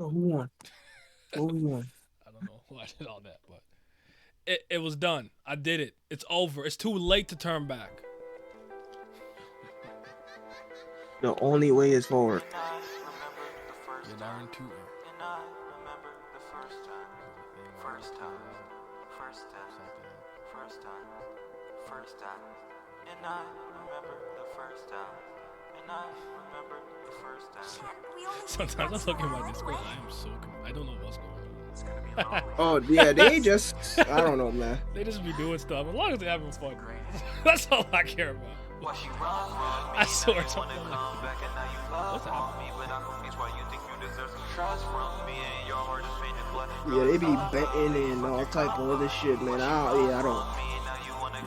Oh, who won? Who won? I don't know why I did all that, but it was done. I did it. It's over. It's too late to turn back. The only way is forward. You're Darren Tootin. Sometimes I'm looking at my Discord. I am so I don't know what's going on. Oh yeah, they just I don't know, man. They just be doing stuff as long as they're having fun. That's all I care about. I swear something like what's happening? Yeah, they be betting and all type of other shit, man. I don't.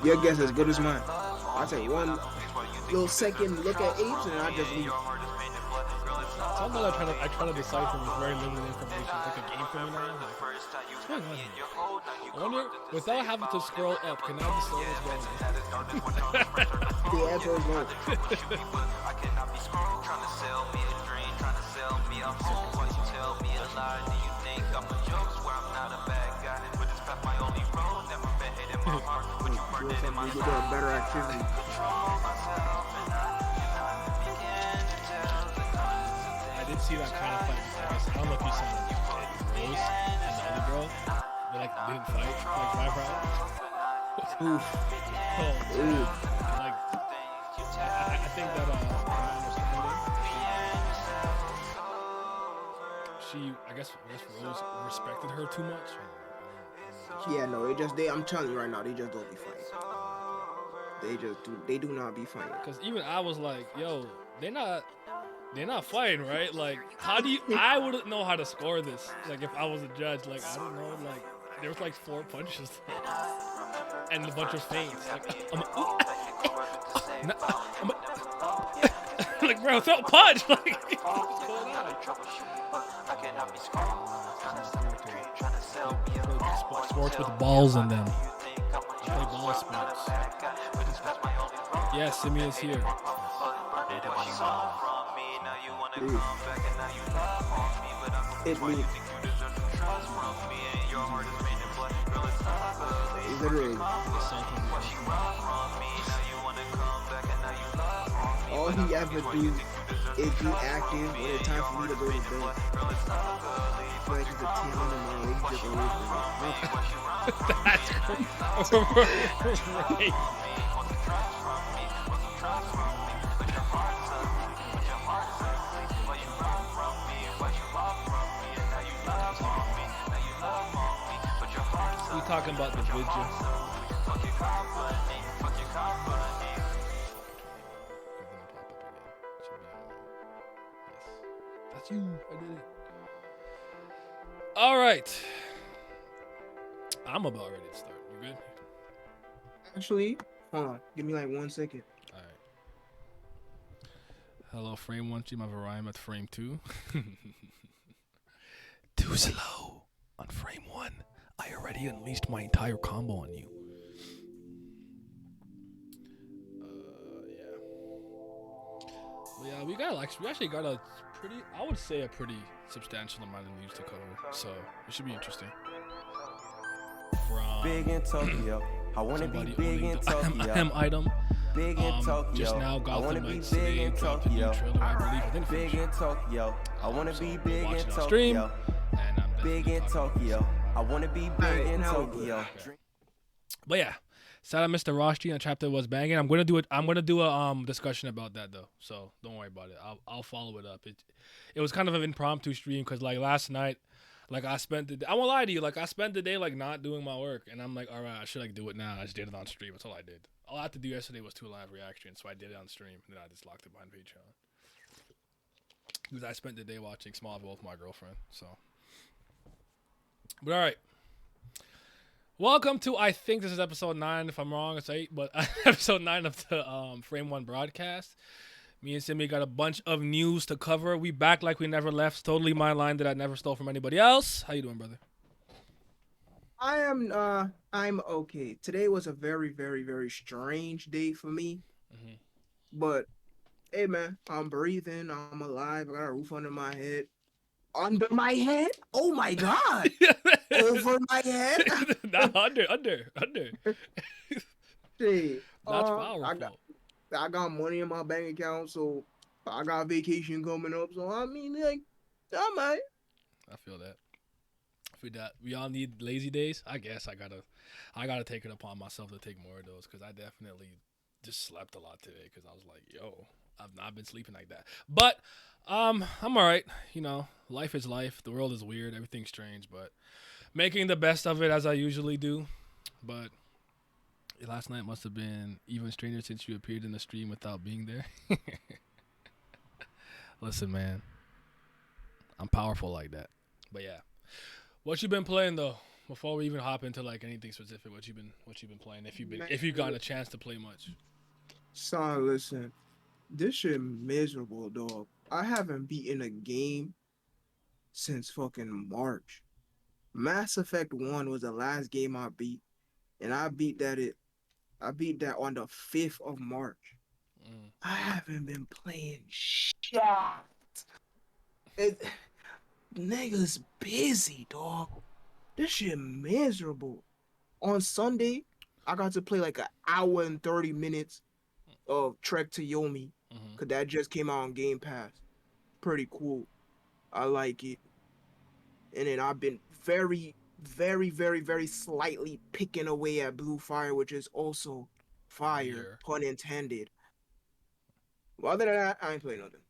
Your guess as good as mine. I take one little second look at apes and I just leave. Sometimes I try to decipher with very limited information. It's like a game for me now. Like, what's going on here? I wonder, without having to scroll up, can I just slow this down? The answer is no. Doing something to get a better activity. I did see that kind of fight. I don't know if you saw it. Rose and the other girl, they like didn't fight for like 5 rounds. Oof. Oh, Oof. like I think that from my understanding, I guess Rose respected her too much. Yeah, no, I'm telling you right now, they just don't be fighting. They do not be fighting. Because even I was like, yo, they're not fighting, right? Like, how do you? I wouldn't know how to score this. Like, if I was a judge, like, I don't know. Like, there was like 4 punches and a bunch of feints. Like, like, bro, don't punch. Like, what's going on? Sports with balls in them. Play ball sports. Yeah, Simeon's here. It me. Literally. All he ever do is be active when it's time for me to go to bed. I feel like he's a 10 in the morning. He just That's great. We talking about the video. That's you. I did it. All right. I'm about ready to start. You good? Actually, hold on. Give me like 1 second. All right. Hello, frame 1. Team of a rhyme at frame 2. Too slow on frame 1. I already unleashed my entire combo on you. Yeah. Well, yeah, we actually got a pretty, I would say a pretty substantial amount of news to cover. So it should be interesting. From big in Tokyo. I want to be big in Tokyo. Item. Big in Tokyo. Just now I want to Gotham be Knights big in dropped a new Tokyo. trailer, I believe. I think Big in Tokyo. I want to be big in stream, Tokyo. and I'm Big in Tokyo. I want to be big in Tokyo. But yeah, shout out Mr. Roshi and chapter was banging. I'm gonna do it. I'm gonna do a discussion about that though, so don't worry about it. I'll follow it up. It was kind of an impromptu stream because like last night, like I spent the day, I won't lie to you, like I spent the day like not doing my work, and I'm like, all right, I should like do it now. I just did it on stream. That's all I did. All I had to do yesterday was 2 live reactions, so I did it on stream, and then I just locked it behind Patreon because I spent the day watching Smallville with my girlfriend. So, but all right. Welcome to, I think this is episode 9. If I'm wrong, it's 8, but episode 9 of the Frame 1 broadcast. Me and Simi got a bunch of news to cover. We back like we never left. It's totally my line that I never stole from anybody else. How you doing, brother? I'm okay. Today was a very, very, very strange day for me. Mm-hmm. But hey man, I'm breathing, I'm alive, I got a roof under my head. under my head. Oh my god, over my head. Not under. Shit. That's I powerful. got money in my bank account, so I got vacation coming up. So I mean, like, I might. I feel that. We all need lazy days. I guess I gotta take it upon myself to take more of those because I definitely just slept a lot today because I was like, yo, I've not been sleeping like that. But I'm all right. You know, life is life. The world is weird. Everything's strange, but making the best of it as I usually do. But last night must have been even stranger since you appeared in the stream without being there. Listen, man, I'm powerful like that. But yeah. What you been playing though? Before we even hop into like anything specific, what you been playing? If you got a chance to play much. Son, listen, this shit miserable, dog. I haven't beaten a game since fucking March. Mass Effect 1 was the last game I beat, and I beat that on the 5th of March. I haven't been playing shit. It, niggas busy, dog. This shit miserable. On Sunday, I got to play like an hour and 30 minutes of Trek to Yomi, because that just came out on Game Pass. Pretty cool. I like it. And then I've been very, very, very, very slightly picking away at Blue Fire, which is also fire, pun intended. Well, other than that, I ain't playing nothing.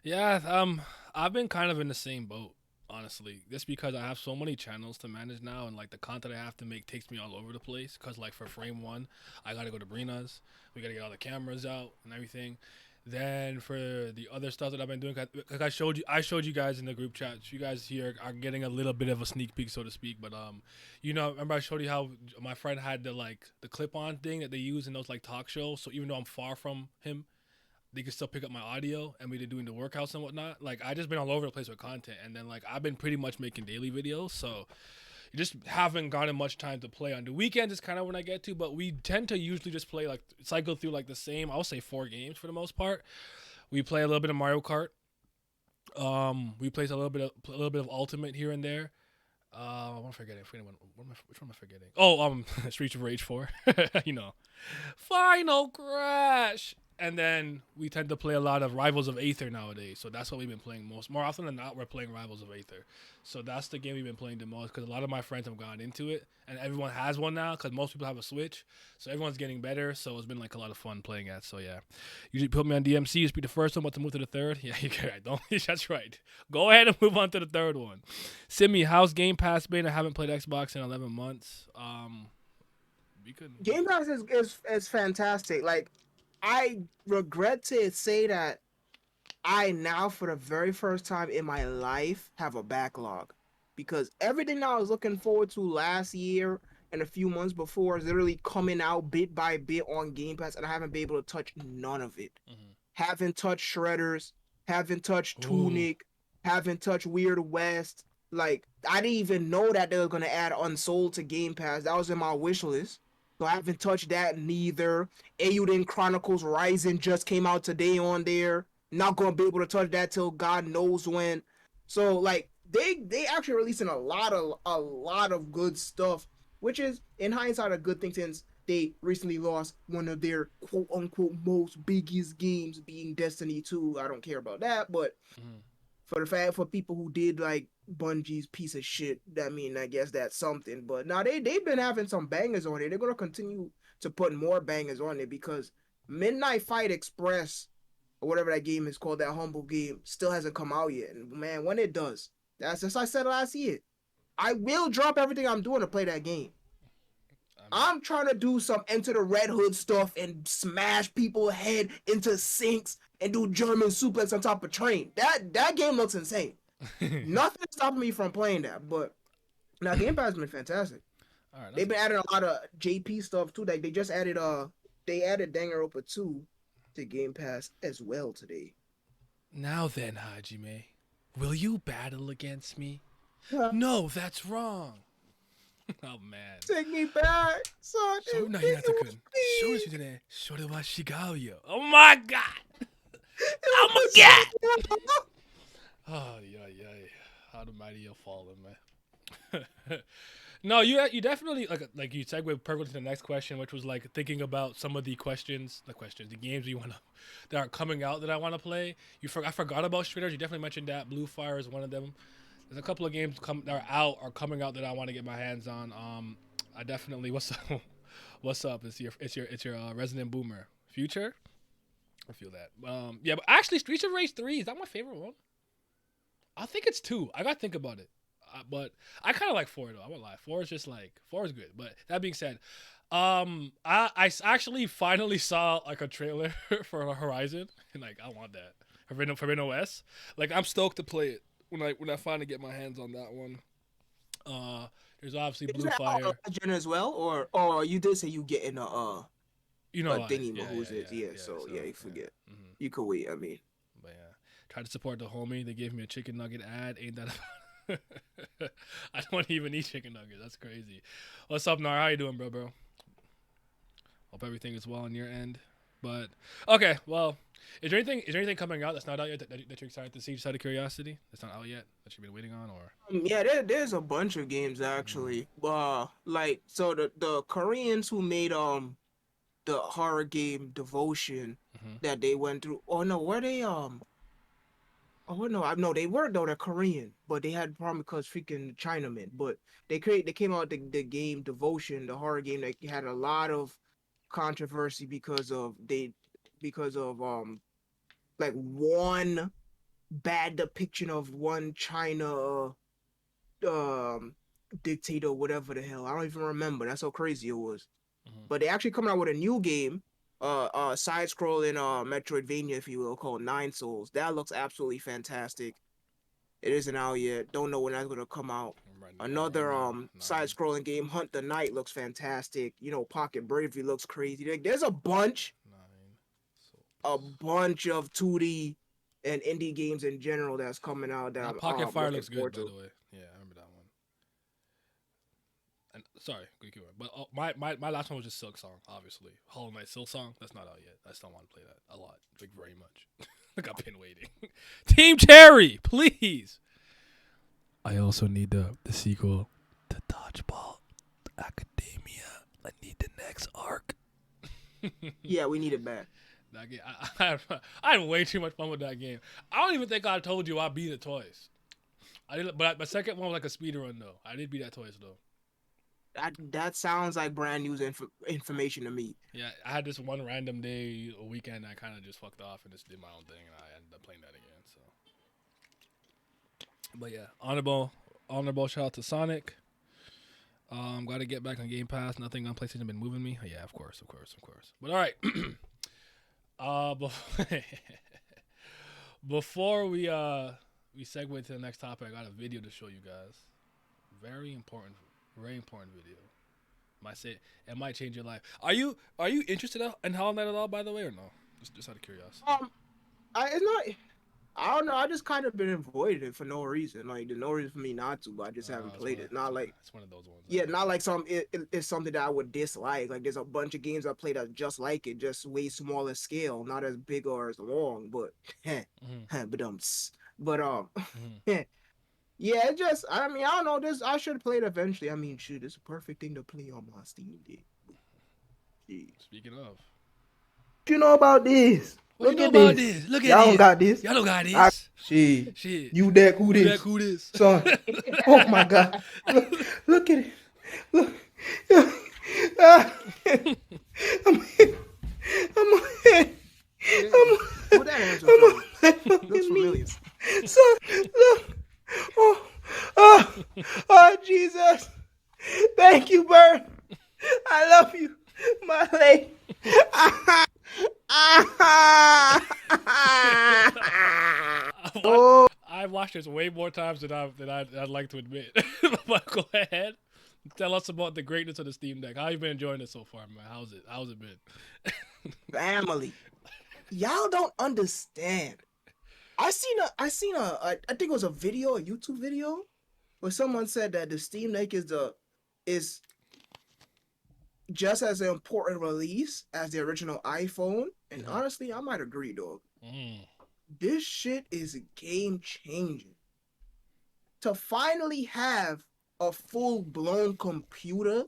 Yeah, I've been kind of in the same boat, honestly. Just because I have so many channels to manage now, and like the content I have to make takes me all over the place. Cause like for Frame 1, I gotta go to Brina's. We gotta get all the cameras out and everything. Then for the other stuff that I've been doing, cause I showed you guys in the group chat. You guys here are getting a little bit of a sneak peek, so to speak. But you know, remember I showed you how my friend had the clip-on thing that they use in those like talk shows. So even though I'm far from him, they can still pick up my audio and we've been doing the workouts and whatnot. Like I just been all over the place with content, and then like I've been pretty much making daily videos, so you just haven't gotten much time to play. On the weekends is kind of when I get to, but we tend to usually just play like cycle through like the same, I'll say 4 games for the most part. We play a little bit of Mario Kart. We play a little bit of Ultimate here and there. What am I forgetting? Which one am I forgetting? Oh, Streets of Rage 4. You know, Final Crash. And then we tend to play a lot of Rivals of Aether nowadays. So that's what we've been playing more often than not, we're playing Rivals of Aether. So that's the game we've been playing the most because a lot of my friends have gone into it. And everyone has one now because most people have a Switch. So everyone's getting better. So it's been like a lot of fun playing it. So yeah. Usually put me on DMC. Just be the first one, but to move to the third. Yeah, you're right. Don't, that's right. Go ahead and move on to the third one. Simi, how's Game Pass been? I haven't played Xbox in 11 months. Game Pass is fantastic. Like, I regret to say that I now, for the very first time in my life, have a backlog. Because everything I was looking forward to last year and a few months before is literally coming out bit by bit on Game Pass, and I haven't been able to touch none of it. Haven't touched Shredders, haven't touched Tunic, haven't touched Weird West. Like, I didn't even know that they were going to add Unsold to Game Pass. That was in my wish list. So I haven't touched that neither. Eiyuden Chronicles Rising just came out today on there. Not gonna be able to touch that till God knows when. So like they actually releasing a lot of good stuff, which is in hindsight a good thing since they recently lost one of their quote unquote most biggest games, being Destiny 2. I don't care about that, but for people who did like Bungie's piece of shit, I guess that's something. But now they've been having some bangers on it. They're gonna continue to put more bangers on it because Midnight Fight Express, or whatever that game is called, that humble game, still hasn't come out yet. And man, when it does, that's just like I said last year, I will drop everything I'm doing to play that game. I'm trying to do some Enter the Red Hood stuff and smash people's head into sinks and do German suplex on top of train. That game looks insane. Nothing stopping me from playing that. But now Game Pass has been fantastic. All right, they've been adding a lot of JP stuff too. Like they just added Danganronpa 2 to Game Pass as well today. Now then, Hajime, will you battle against me? No, that's wrong. Oh man. Take me back, son. Oh my god. I'm a cat. Oh yeah. How the mighty have fallen, man. No, you definitely like you segued perfectly to the next question, which was like thinking about some of the the games you want to that are coming out that I want to play. I forgot about Stritters. You definitely mentioned that Blue Fire is one of them. There's a couple of games that are out or coming out that I want to get my hands on. I definitely what's up? What's up? It's your Resident Boomer Future. I feel that. Yeah, but actually, Streets of Rage 3 is that my favorite one? I think it's 2. I gotta think about it. But I kind of like 4 though. I won't lie. 4 is just like 4 is good. But that being said, I actually finally saw like a trailer for Horizon, and like I want that for OS. Like I'm stoked to play it when I finally get my hands on that one. There's obviously Is Blue that Fire. Legend as well, or you did say you getting You know, thingy Mahooz yeah, so yeah, you forget. Mhm. You could wait. I mean, But yeah, try to support the homie. They gave me a chicken nugget ad. Ain't that? I don't even eat chicken nuggets. That's crazy. What's up, Nar? How you doing, bro? Hope everything is well on your end. But okay, well, is there anything coming out that's not out yet that you're excited to see? Just out of curiosity, that's not out yet that you've been waiting on, or? yeah, there's a bunch of games actually. Like so the Koreans who made the horror game Devotion Mhm. that they went through. Oh no, were they Oh no, no, they weren't though. They're Korean, but they had a problem because freaking Chinamen. But they came out the game Devotion, the horror game that had a lot of controversy because of like one bad depiction of one China um dictator, whatever the hell. I don't even remember. That's how crazy it was. Mhm. But they actually coming out with a new game, side scrolling Metroidvania, if you will, called Nine Souls. That looks absolutely fantastic. It isn't out yet. Don't know when that's gonna come out. I'm writing it down right Another now. side 9. scrolling game, Hunt the Night, looks fantastic. You know, Pocket Bravery looks crazy. Like, there's a bunch 9 a souls. bunch of 2D and indie games in general that's coming out that That I'm Pocket Fire looking looks good, forward by to. the way. Yeah, I remember that one. And sorry, good keyword. But my last one was just Silk Song, obviously. Hollow Knight Silk Song. That's not out yet. I still want to play that a lot, like very much. Like I've been waiting. Team Cherry, please. I also need the sequel to Dodgeball Academia. I need the next arc. Yeah, we need it back. That game, I had way too much fun with that game. I don't even think I told you I beat the toys. I did, but my second one was like a speed run though. I did beat that toys though. That sounds like brand new information to me. Yeah, I had this one random day, a weekend. I kind of just fucked off and just did my own thing, and I ended up playing that again. So, but yeah, honorable shout out to Sonic. Got to get back on Game Pass. Nothing on PlayStation been moving me. Yeah, of course. But all right. Before we segue to the next topic, I got a video to show you guys. Very important video. It might change your life. Are you interested in Hollow Knight at all, by the way, or no? Just out of curiosity. It's not. I don't know. I just kind of been avoiding it for no reason. Like there's no reason for me not to, but I just haven't played it. Not like it's one of those ones. yeah, not like it's something that I would dislike. Like there's a bunch of games I played that just like it, just way smaller scale, not as big or as long, but but yeah, it just I mean I don't know this. I should play it eventually. I mean, shoot, it's a perfect thing to play on my Steam Deck. Jeez. Speaking of, What you know about this? Look at this. Look at Y'all this. don't got this. Y'all don't got this. Shit. Shit. You deck who this? Who this? Son. Oh my god. Look at it. Look. What that answer looks familiar. Son, look. Oh, Jesus. Thank you, Bird. I love you, my lady. I've watched this way more times than I'd like to admit. But go ahead, tell us about the greatness of the Steam Deck. How you been enjoying it so far, man? How's it been? Family, y'all don't understand. I think it was a YouTube video, where someone said that the Steam Deck is just as an important release as the original iPhone. And honestly, I might agree, dog. This shit is game changing. to finally have a full-blown computer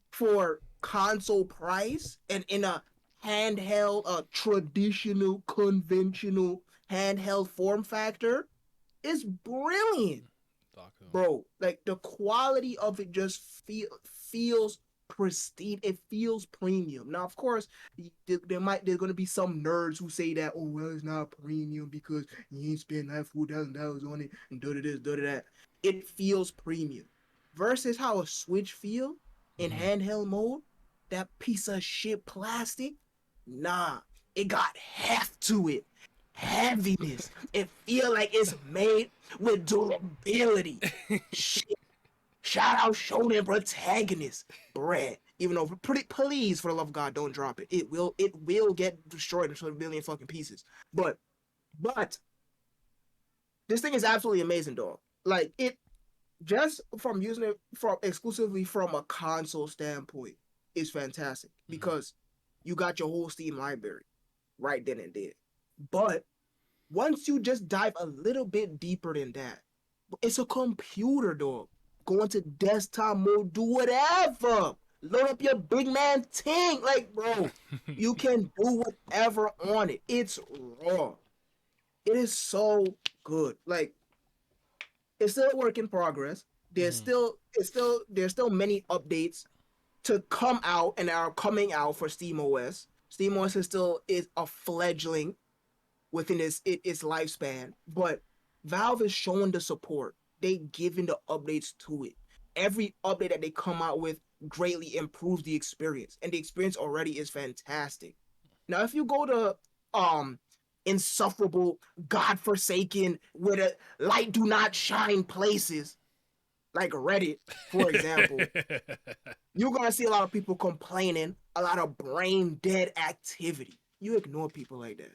for console price and in a handheld, a traditional, conventional handheld form factor is brilliant, bro. Like the quality of it just feels pristine. It feels premium. Now, of course, there's gonna be some nerds who say that, oh well, it's not premium because you ain't spend like $4,000 on it and da da this, da da that. It feels premium versus how a Switch feel in handheld mode. That piece of shit plastic, nah, it got heft to it. Heaviness. It feel like it's made with durability. Shit. Shout out Shonen protagonist, Brad. Even though, please, for the love of God, don't drop it. It will get destroyed into a million fucking pieces. But this thing is absolutely amazing, dog. Like it, just from using it from exclusively from a console standpoint, is fantastic because you got your whole Steam library right then and there. But once you just dive a little bit deeper than that, it's a computer, dog. Go into desktop mode, do whatever. Load up your big man tank. Like, bro, you can do whatever on it. It's raw. It is so good. Like, it's still a work in progress. There's still many updates to come out and are coming out for SteamOS. SteamOS is a fledgling within its lifespan, but Valve is showing the support. They giving the updates to it. Every update that they come out with greatly improves the experience, and the experience already is fantastic. Now, if you go to insufferable, godforsaken, where the light do not shine places, like Reddit, for example, you're gonna see a lot of people complaining, a lot of brain dead activity. You ignore people like that.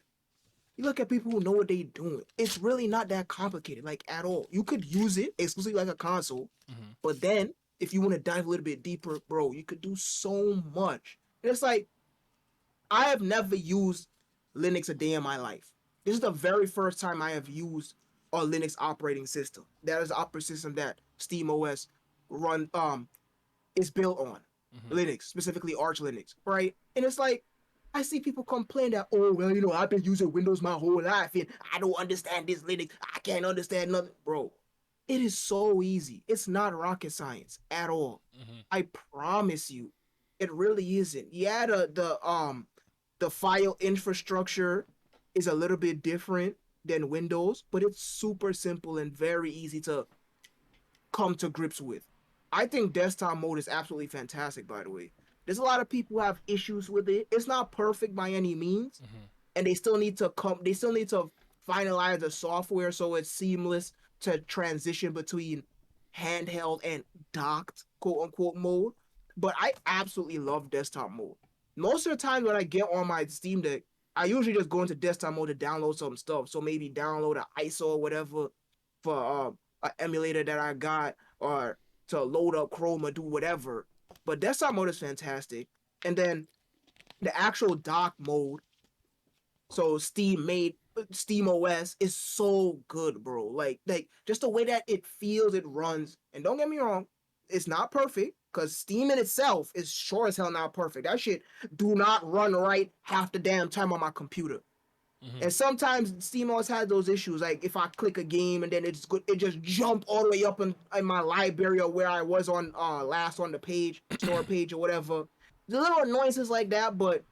You look at people who know what they're doing. It's really not that complicated, like at all. You could use it exclusively like a console, but then if you want to dive a little bit deeper, bro, you could do so much. And it's like, I have never used Linux a day in my life. This is the very first time I have used a Linux operating system. That is the operating system that SteamOS is built on. Linux, specifically Arch Linux, right? And it's like, I see people complain that, oh, well, I've been using Windows my whole life and I don't understand this Linux. I can't understand nothing. Bro, it is so easy. It's not rocket science at all. I promise you, it really isn't. Yeah, the file infrastructure is a little bit different than Windows, but it's super simple and very easy to come to grips with. I think desktop mode is absolutely fantastic, by the way. There's a lot of people who have issues with it. It's not perfect by any means, and they still need to finalize the software so it's seamless to transition between handheld and docked, quote unquote, mode. But I absolutely love desktop mode. Most of the time when I get on my Steam Deck, I usually just go into desktop mode to download some stuff. So maybe download an ISO or whatever for an emulator that I got, or to load up Chrome or do whatever. But desktop mode is fantastic. And then the actual dock mode, so SteamOS is so good, bro. Like just the way that it feels, it runs. And don't get me wrong, it's not perfect, because Steam in itself is sure as hell not perfect. That shit do not run right half the damn time on my computer. And sometimes SteamOS has those issues. Like if I click a game and then it just jump all the way up in my library or where I was on last on the page, store page or whatever. There's little annoyances like that, but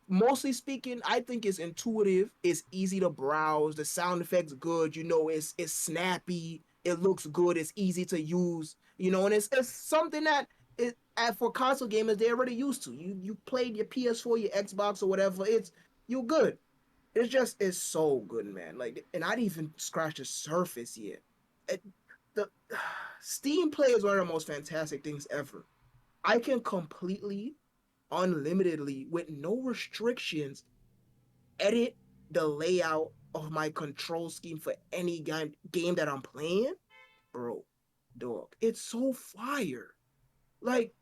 mostly speaking, I think it's intuitive. It's easy to browse. The sound effects good. It's snappy. It looks good. It's easy to use. And it's something that for console gamers they're already used to. You played your PS4, your Xbox or whatever. You good. It's so good, man. Like, and I didn't even scratch the surface yet. The Steam Play is one of the most fantastic things ever. I can completely, unlimitedly, with no restrictions, edit the layout of my control scheme for any game that I'm playing. Bro, dog, it's so fire. Like,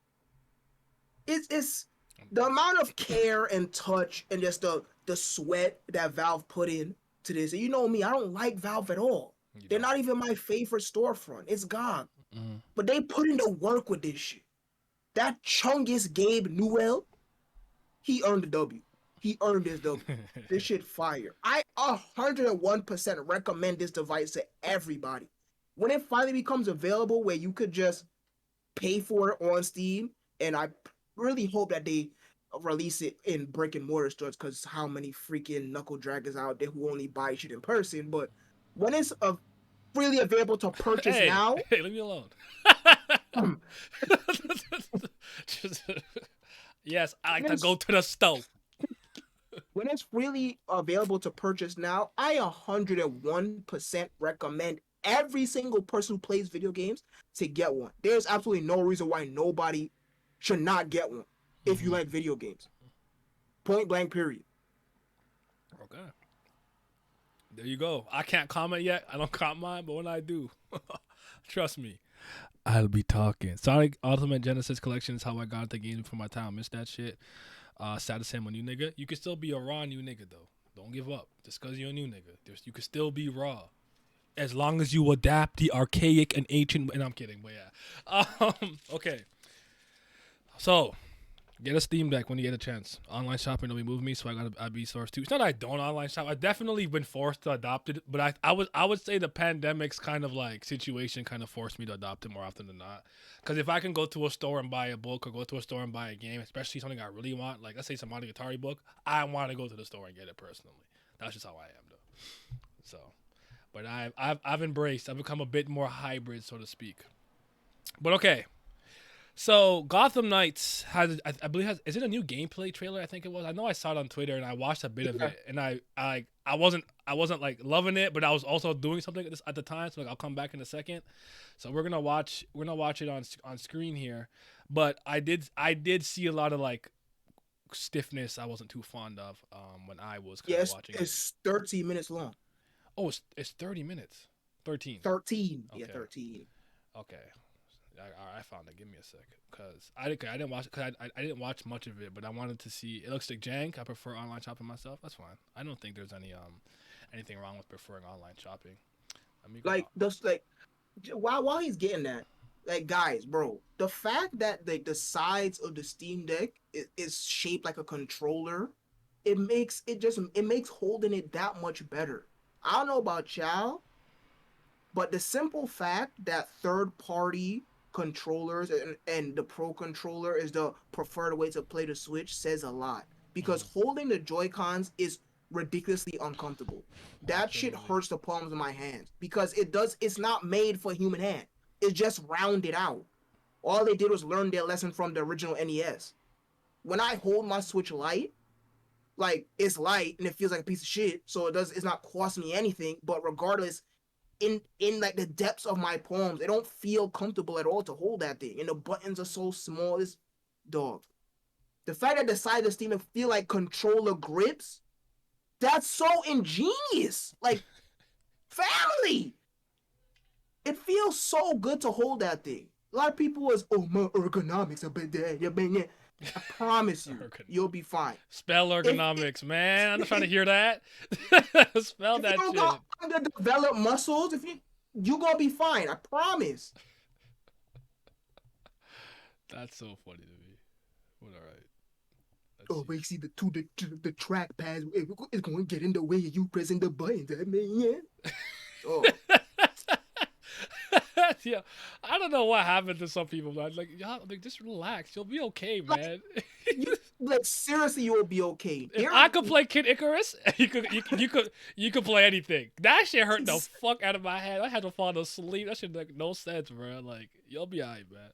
it's the amount of care and touch and just the sweat that Valve put in to this. And you know me, I don't like Valve at all. They're not even my favorite storefront. It's GOG. Mm. But they put in the work with this shit. That Chungus Gabe Newell, he earned the W. He earned his W. This shit fire. I 101% recommend this device to everybody. When it finally becomes available where you could just pay for it on Steam, and I really hope that they release it in brick and mortar stores, because how many freaking knuckle draggers out there who only buy shit in person. But when it's freely available to purchase now, hey, leave me alone. Yes, I like to go to the stove. When it's freely available to purchase now, I 101% recommend every single person who plays video games to get one. There's absolutely no reason why nobody should not get one if you like video games. Point blank, period. Okay. There you go. I can't comment yet. I don't count mine, but when I do, trust me, I'll be talking. Sonic Ultimate Genesis Collection is how I got the game for my town. Missed that shit. Sad to say I'm a new nigga. You can still be a raw new nigga, though. Don't give up. Just because you're a new nigga. You can still be raw. As long as you adapt the archaic and ancient... And I'm kidding, but yeah. Okay. So... Get a Steam Deck when you get a chance. Online shopping don't move me, so I gotta be sourced too. It's not that I don't online shop. I definitely been forced to adopt it, but I would say the pandemic's kind of like situation kind of forced me to adopt it more often than not. Because if I can go to a store and buy a book or go to a store and buy a game, especially something I really want, like let's say some Monogatari book, I want to go to the store and get it personally. That's just how I am, though. So, but I've embraced. I've become a bit more hybrid, so to speak. But okay. So Gotham Knights has, I believe, is it a new gameplay trailer? I think it was. I know I saw it on Twitter and I watched a bit of it, and I wasn't like loving it, but I was also doing something at the time. So like I'll come back in a second. So we're gonna watch it on screen here, but I did see a lot of like stiffness I wasn't too fond of when I was kind of watching. It's 13 minutes long. Oh, it's 30 minutes. 13. 13. Okay. Yeah, 13. Okay. I found it. Give me a second, cause I didn't watch. Cause I didn't watch much of it, but I wanted to see. It looks like jank. I prefer online shopping myself. That's fine. I don't think there's anything wrong with preferring online shopping. While he's getting that, like guys, bro, the fact that like the sides of the Steam Deck is shaped like a controller, it makes holding it that much better. I don't know about y'all, but the simple fact that third-party controllers and the Pro controller is the preferred way to play the Switch says a lot, because holding the Joy-Cons is ridiculously uncomfortable. That shit hurts the palms of my hands because it's not made for human hand. It's just rounded out. All they did was learn their lesson from the original NES. When I hold my Switch Lite, like it's light and it feels like a piece of shit, so it's not costing me anything, but regardless, in like the depths of my palms, it don't feel comfortable at all to hold that thing, and the buttons are so small. This dog, the fact that the side of the Steam feel like controller grips, that's so ingenious. Like family, it feels so good to hold that thing. A lot of people was, oh, my ergonomics a bit there. I promise you, you'll be fine. Spell ergonomics, man. I'm not trying to hear that. Spell that shit. If you don't underdeveloped muscles, if you gonna be fine. I promise. That's so funny to me. Well, all right. But see the track pads, it's going to get in the way of you pressing the buttons. I mean, yeah. Oh. Yeah, I don't know what happened to some people, man. Like, y'all, like, just relax. You'll be okay, man. Like seriously, you'll be okay. If I could play Kid Icarus, you could play anything. That shit hurt the fuck out of my head. I had to fall asleep. That shit make no sense, bro. Like, you'll be alright, man.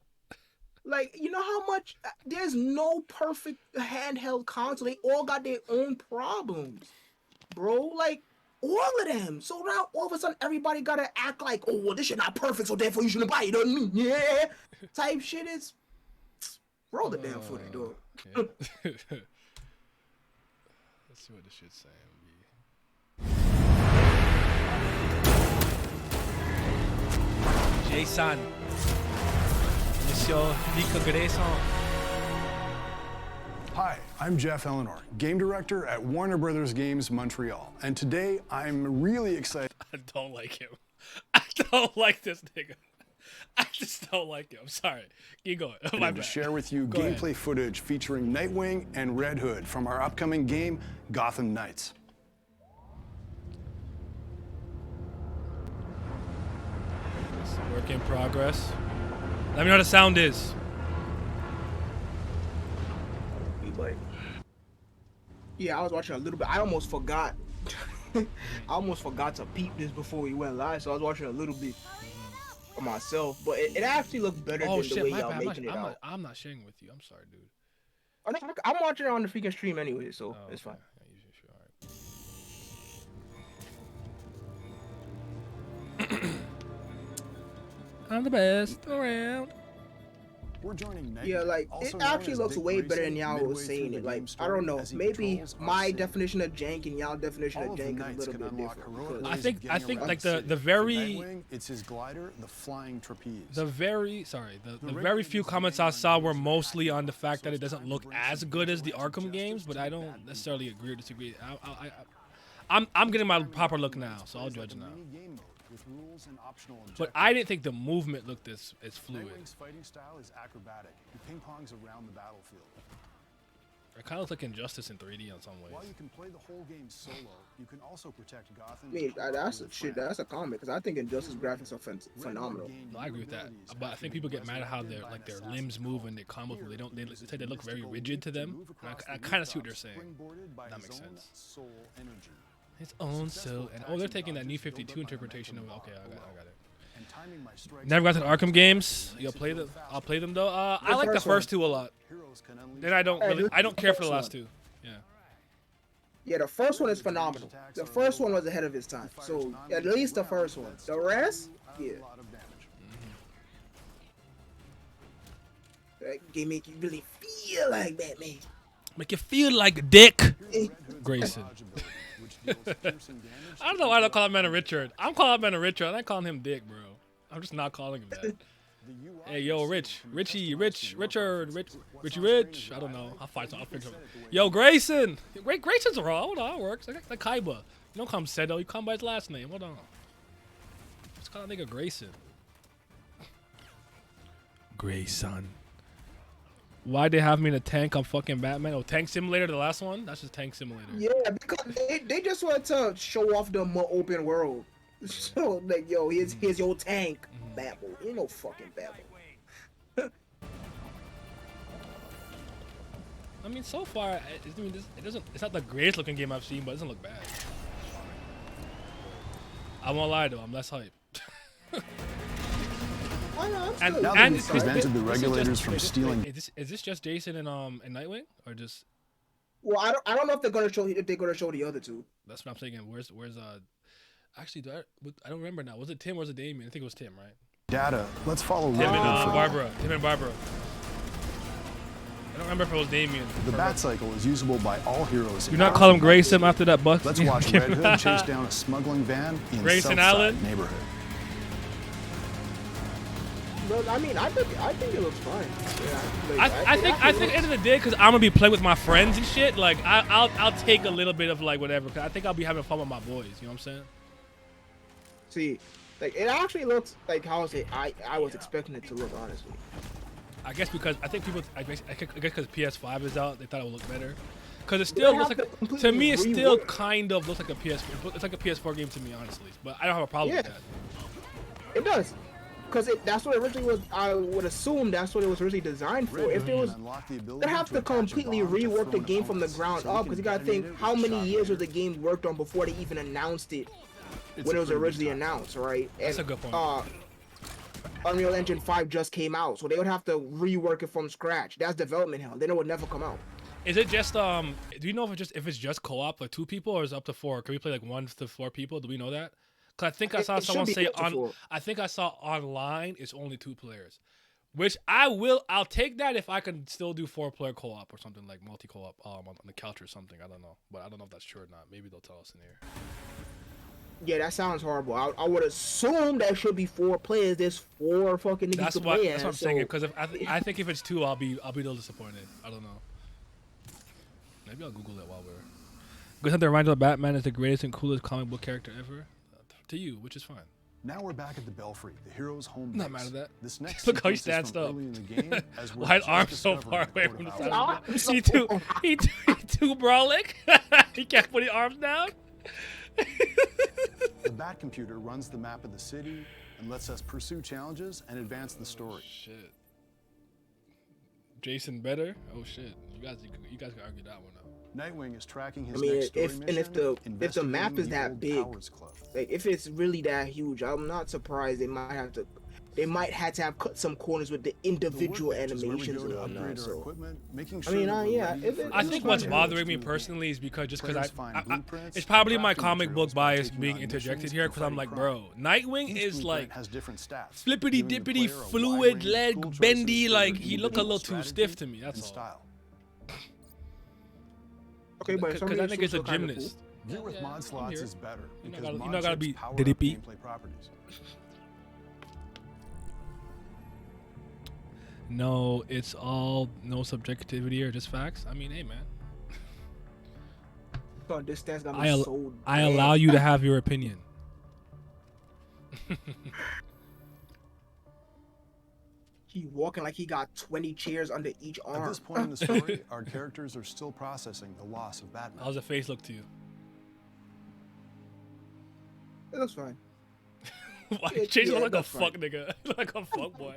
Like, you know how much there's no perfect handheld console. They all got their own problems, bro. Like, all of them. So now all of a sudden everybody gotta act like, oh, well, this shit not perfect, so therefore you shouldn't buy it. You know what I mean? Yeah. Type shit is roll the damn footage, dog. Yeah. Let's see what this shit's saying. Jason. Monsieur Nico Grayson. Hi, I'm Jeff Eleanor, game director at Warner Brothers Games Montreal, and today I'm really excited. I don't like him. I don't like this nigga. I just don't like him. I'm sorry. Keep going. My To bad. share with you Go ahead. gameplay footage featuring Nightwing and Red Hood from our upcoming game, Gotham Knights. It's a work in progress. Let me know what the sound is. Like, yeah, I was watching a little bit. I almost forgot. I almost forgot to peep this before we went live, so I was watching a little bit for myself. But it actually looked better Oh than shit, the way my y'all bad. making it out. I'm not sharing with you. I'm sorry, dude. I'm watching it on the freaking stream anyway, so Oh, it's okay. fine. Yeah, you should- all right. I'm the best around. We're joining Nightwing, Yeah, like also it known actually as looks Dick way better Grayson, than y'all midway was through saying the it. Like game I don't story know, as he maybe patrols our my city. definition of jank and y'all definition All of of the jank is a knights little can bit unlock different. heroic because- I ways think of getting around like city. the very Nightwing, it's his glider, the flying trapeze. the very very few comments I saw were mostly on the fact that it doesn't look as good as the Arkham games, but I don't necessarily agree or disagree. I'm getting my proper look now, so I'll judge now. Mini-game mode with rules and optional But objectives. I didn't think the movement looked as fluid. Nightwing's fighting style is acrobatic. He ping-pongs around the battlefield. It kind of looks like Injustice in 3D on some While ways. you can play the whole game solo, you can also protect Gotham. I mean, and that's with shit. friends. That's a comment because I think Injustice graphics are Red Hood phenomenal. gained No, I agree with that. abilities But I after think being people get mad at how resurrected by their an limbs assassin move called and they combos. Here, They uses say they look very mystical rigid leap to them. move And across I the kind of see what they're rooftops, saying. springboarded by That his makes own sense. soul energy. His own Successful soul. And attacks they're and taking that New dodges build 52 up interpretation of momentum okay, I below. got it. And timing my strikes Never got to the perfectly Arkham games. makes You'll it play go them. faster. I'll play them though. I like the first first two a lot. Heroes can unleash Then I don't Hey, really. this I don't is the care for the first last one. two. Yeah. Yeah, the first one is phenomenal. The first one was ahead of its time. So at least the first one. The rest, yeah, a lot of damage. that game make you really feel like Batman. Make you feel like Dick Eh, Grayson. Dodge ability, which deals piercing damage I don't know why I don't call him Man Richard. I'm calling him Man Richard. I'm not calling him Dick, bro. I'm just not calling him that. The UI Hey, yo, is Rich, seen from Richie, customized Rich, to your Richard, preferences. What's Richie, on screen Rich. is I don't your know. highlight. I'll find You I'll can figure set it. it the way Yo, you Grayson. Grayson's raw. Hold on, it works. Like Kaiba. You don't call him Sedo. You call him by his last name. Hold on. Let's call that nigga Grayson. Grayson. Why'd they have me in a tank on fucking Batman? Oh, Tank Simulator, the last one? That's just Tank Simulator. yeah, because they just want to show off the more open world. So like, yo, here's your tank, Batman. Ain't no fucking Batman. I mean, so far, it doesn't. It's not the greatest looking game I've seen, but it doesn't look bad. I won't lie though, I'm less hype. I know, I'm And still Now that and we've Chris- prevented the this is regulators just- from wait, stealing- Is this just Jason and Nightwing, or just? well, I don't know if they're gonna show the other two. That's what I'm thinking. Where's Actually, I don't remember now. Was it Tim or was it Damien? I think it was Tim, right? Data. Let's follow Tim Red and Hood for Barbara. Tim and Barbara. I don't remember if it was Damien. The bat cycle is usable by all heroes. Do not call him Grayson after that bust. Let's watch Red Hood chase down a smuggling van in Grayson Southside Allen? neighborhood. But I mean, I think it looks fine. Yeah, like, I think at the end of the day, because I'm gonna be playing with my friends and shit. Like I'll take a little bit of like whatever. Cause I think I'll be having fun with my boys. You know what I'm saying? See, like it actually looks like how I was expecting it to look, honestly. I guess because I think people. I guess because PS5 is out, they thought it would look better. Because it still looks have like. to To me, it completely still rework. kind of looks like a PS4. It's like a PS4 game to me, honestly. But I don't have a problem with Yeah. that. It does, because that's what it originally was. I would assume that's what it was originally designed for. Red If Hood it was, can unlock the ability they have to attach a completely bomb to rework the throw game from the opponents, ground so up. you Because you can gotta think detonate it how with many a years shot was the game worked on before they even announced it It's when a it was pretty big originally time. announced, right? That's And, a good point. Unreal Engine 5 just came out, so they would have to rework it from scratch. That's development hell. Then it would never come out. Is it just Do you know if it's just co-op like 2 people or is it up to 4? Can we play like 1 to 4 people? Do we know that? Cause I think I saw It should someone be say up to 4. I think I saw online it's only 2 players, which I'll take that if I can still do 4-player co-op or something like multi co-op on the couch or something. I don't know, but I don't know if that's true or not. Maybe they'll tell us in here. Yeah, that sounds horrible. I would assume that should be 4 players. There's 4 fucking niggas That's to what play that's what I'm as, saying. so- Because I think if it's 2, I'll be a little disappointed. I don't know. Maybe I'll Google it while we're. Good time to remind you that Batman is the greatest and coolest comic book character ever. To you, which is fine. Now we're back at the Belfry, the hero's home Not base. mad at that. This next Look how he sequence is stands from up. early in the game, as we're Why his just arms so discovering far away the from the Court of side? Owls. Arms He so too, he too brolic. He can't put his arms down. The Bat computer runs the map of the city and lets us pursue challenges and advance the story. Shit. Jason better? Oh shit. You guys can argue that one out. Nightwing is tracking his I mean, next story if mission, the map investigating is the that old big, Powers Club. like if it's really that huge, I'm not surprised they might have to have cut some corners with the individual The workbench is where we animations go and to whatnot. upgrade our So equipment, making I sure mean, that we're yeah, ready if for it- I it's think fine. what's Yeah, bothering me through the personally is because Players find blueprints it's probably and my crafting comic book materials by bias taking being on interjected missions here and because I'm like, fighting bro, crime. Nightwing Each is blueprint like has different stats, flippity giving the dippity player a wide fluid range of leg tool choices bendy, for like their he look a little too strategy stiff to me. and That's all. style. okay, but some Because of that these nigga's a suits are kinda gymnast. Gear with Yeah, mod I'm slots here. is better You because not mod gotta chips be power up dippy. gameplay properties. No, it's all no subjectivity or just facts. I mean, hey man, cool. So this stance got me I al- so I dead. allow you to have your opinion. He walking like he got 20 chairs under each arm. At this point in the story, our characters are still processing the loss of Batman. How's the face look to you? It looks fine. Why Yeah, Chase look like a that's fine. fuck nigga, like a fuck boy.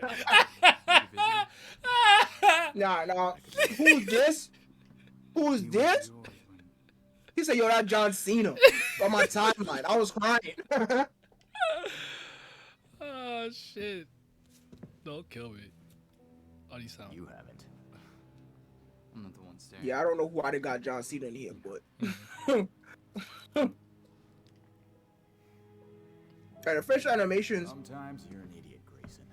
Nah. Who's this? Who's this? He said, "Yo, that John Cena." On my timeline, I was crying. Oh shit! Don't kill me. How do you sound? You haven't. I'm not the one staring. Yeah, I don't know why they got John Cena in here, but. And the facial animations Sometimes you're an idiot, Grayson.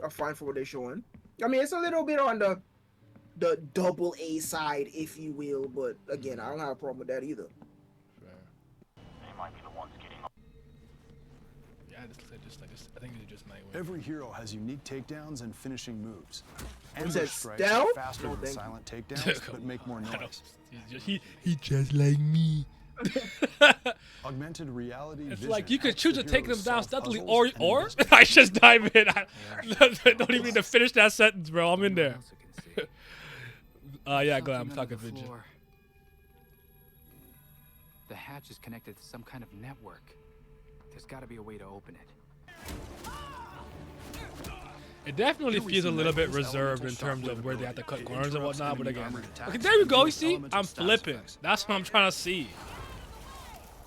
are fine for what they're showing. I mean, it's a little bit on the double A side, if you will, but again, I don't have a problem with that either. Yeah, I think it's just Nightwing. Every hero has unique takedowns and finishing moves. It says Ambush strikes are stealth? faster No, than thank you. silent takedowns, but make more I know. noise. He just like me. Augmented reality It's vision like you could helps choose the to take them heroes down solve stealthily, puzzles or and investigate I just dive in. Don't even need to finish that sentence, bro. I'm in there. Yeah, glad I'm talking Something under the vision. floor. The hatch is connected to some kind of network. There's got to be a way to open it. It definitely Here we feels see a little bit Nightwing's reserved in elemental terms shockwave of where they have to cut ability. It corners and interrupts whatnot. But enemy again, armored attacks okay, there you go. You with see, elemental I'm status flipping. effects. That's what I'm trying to see.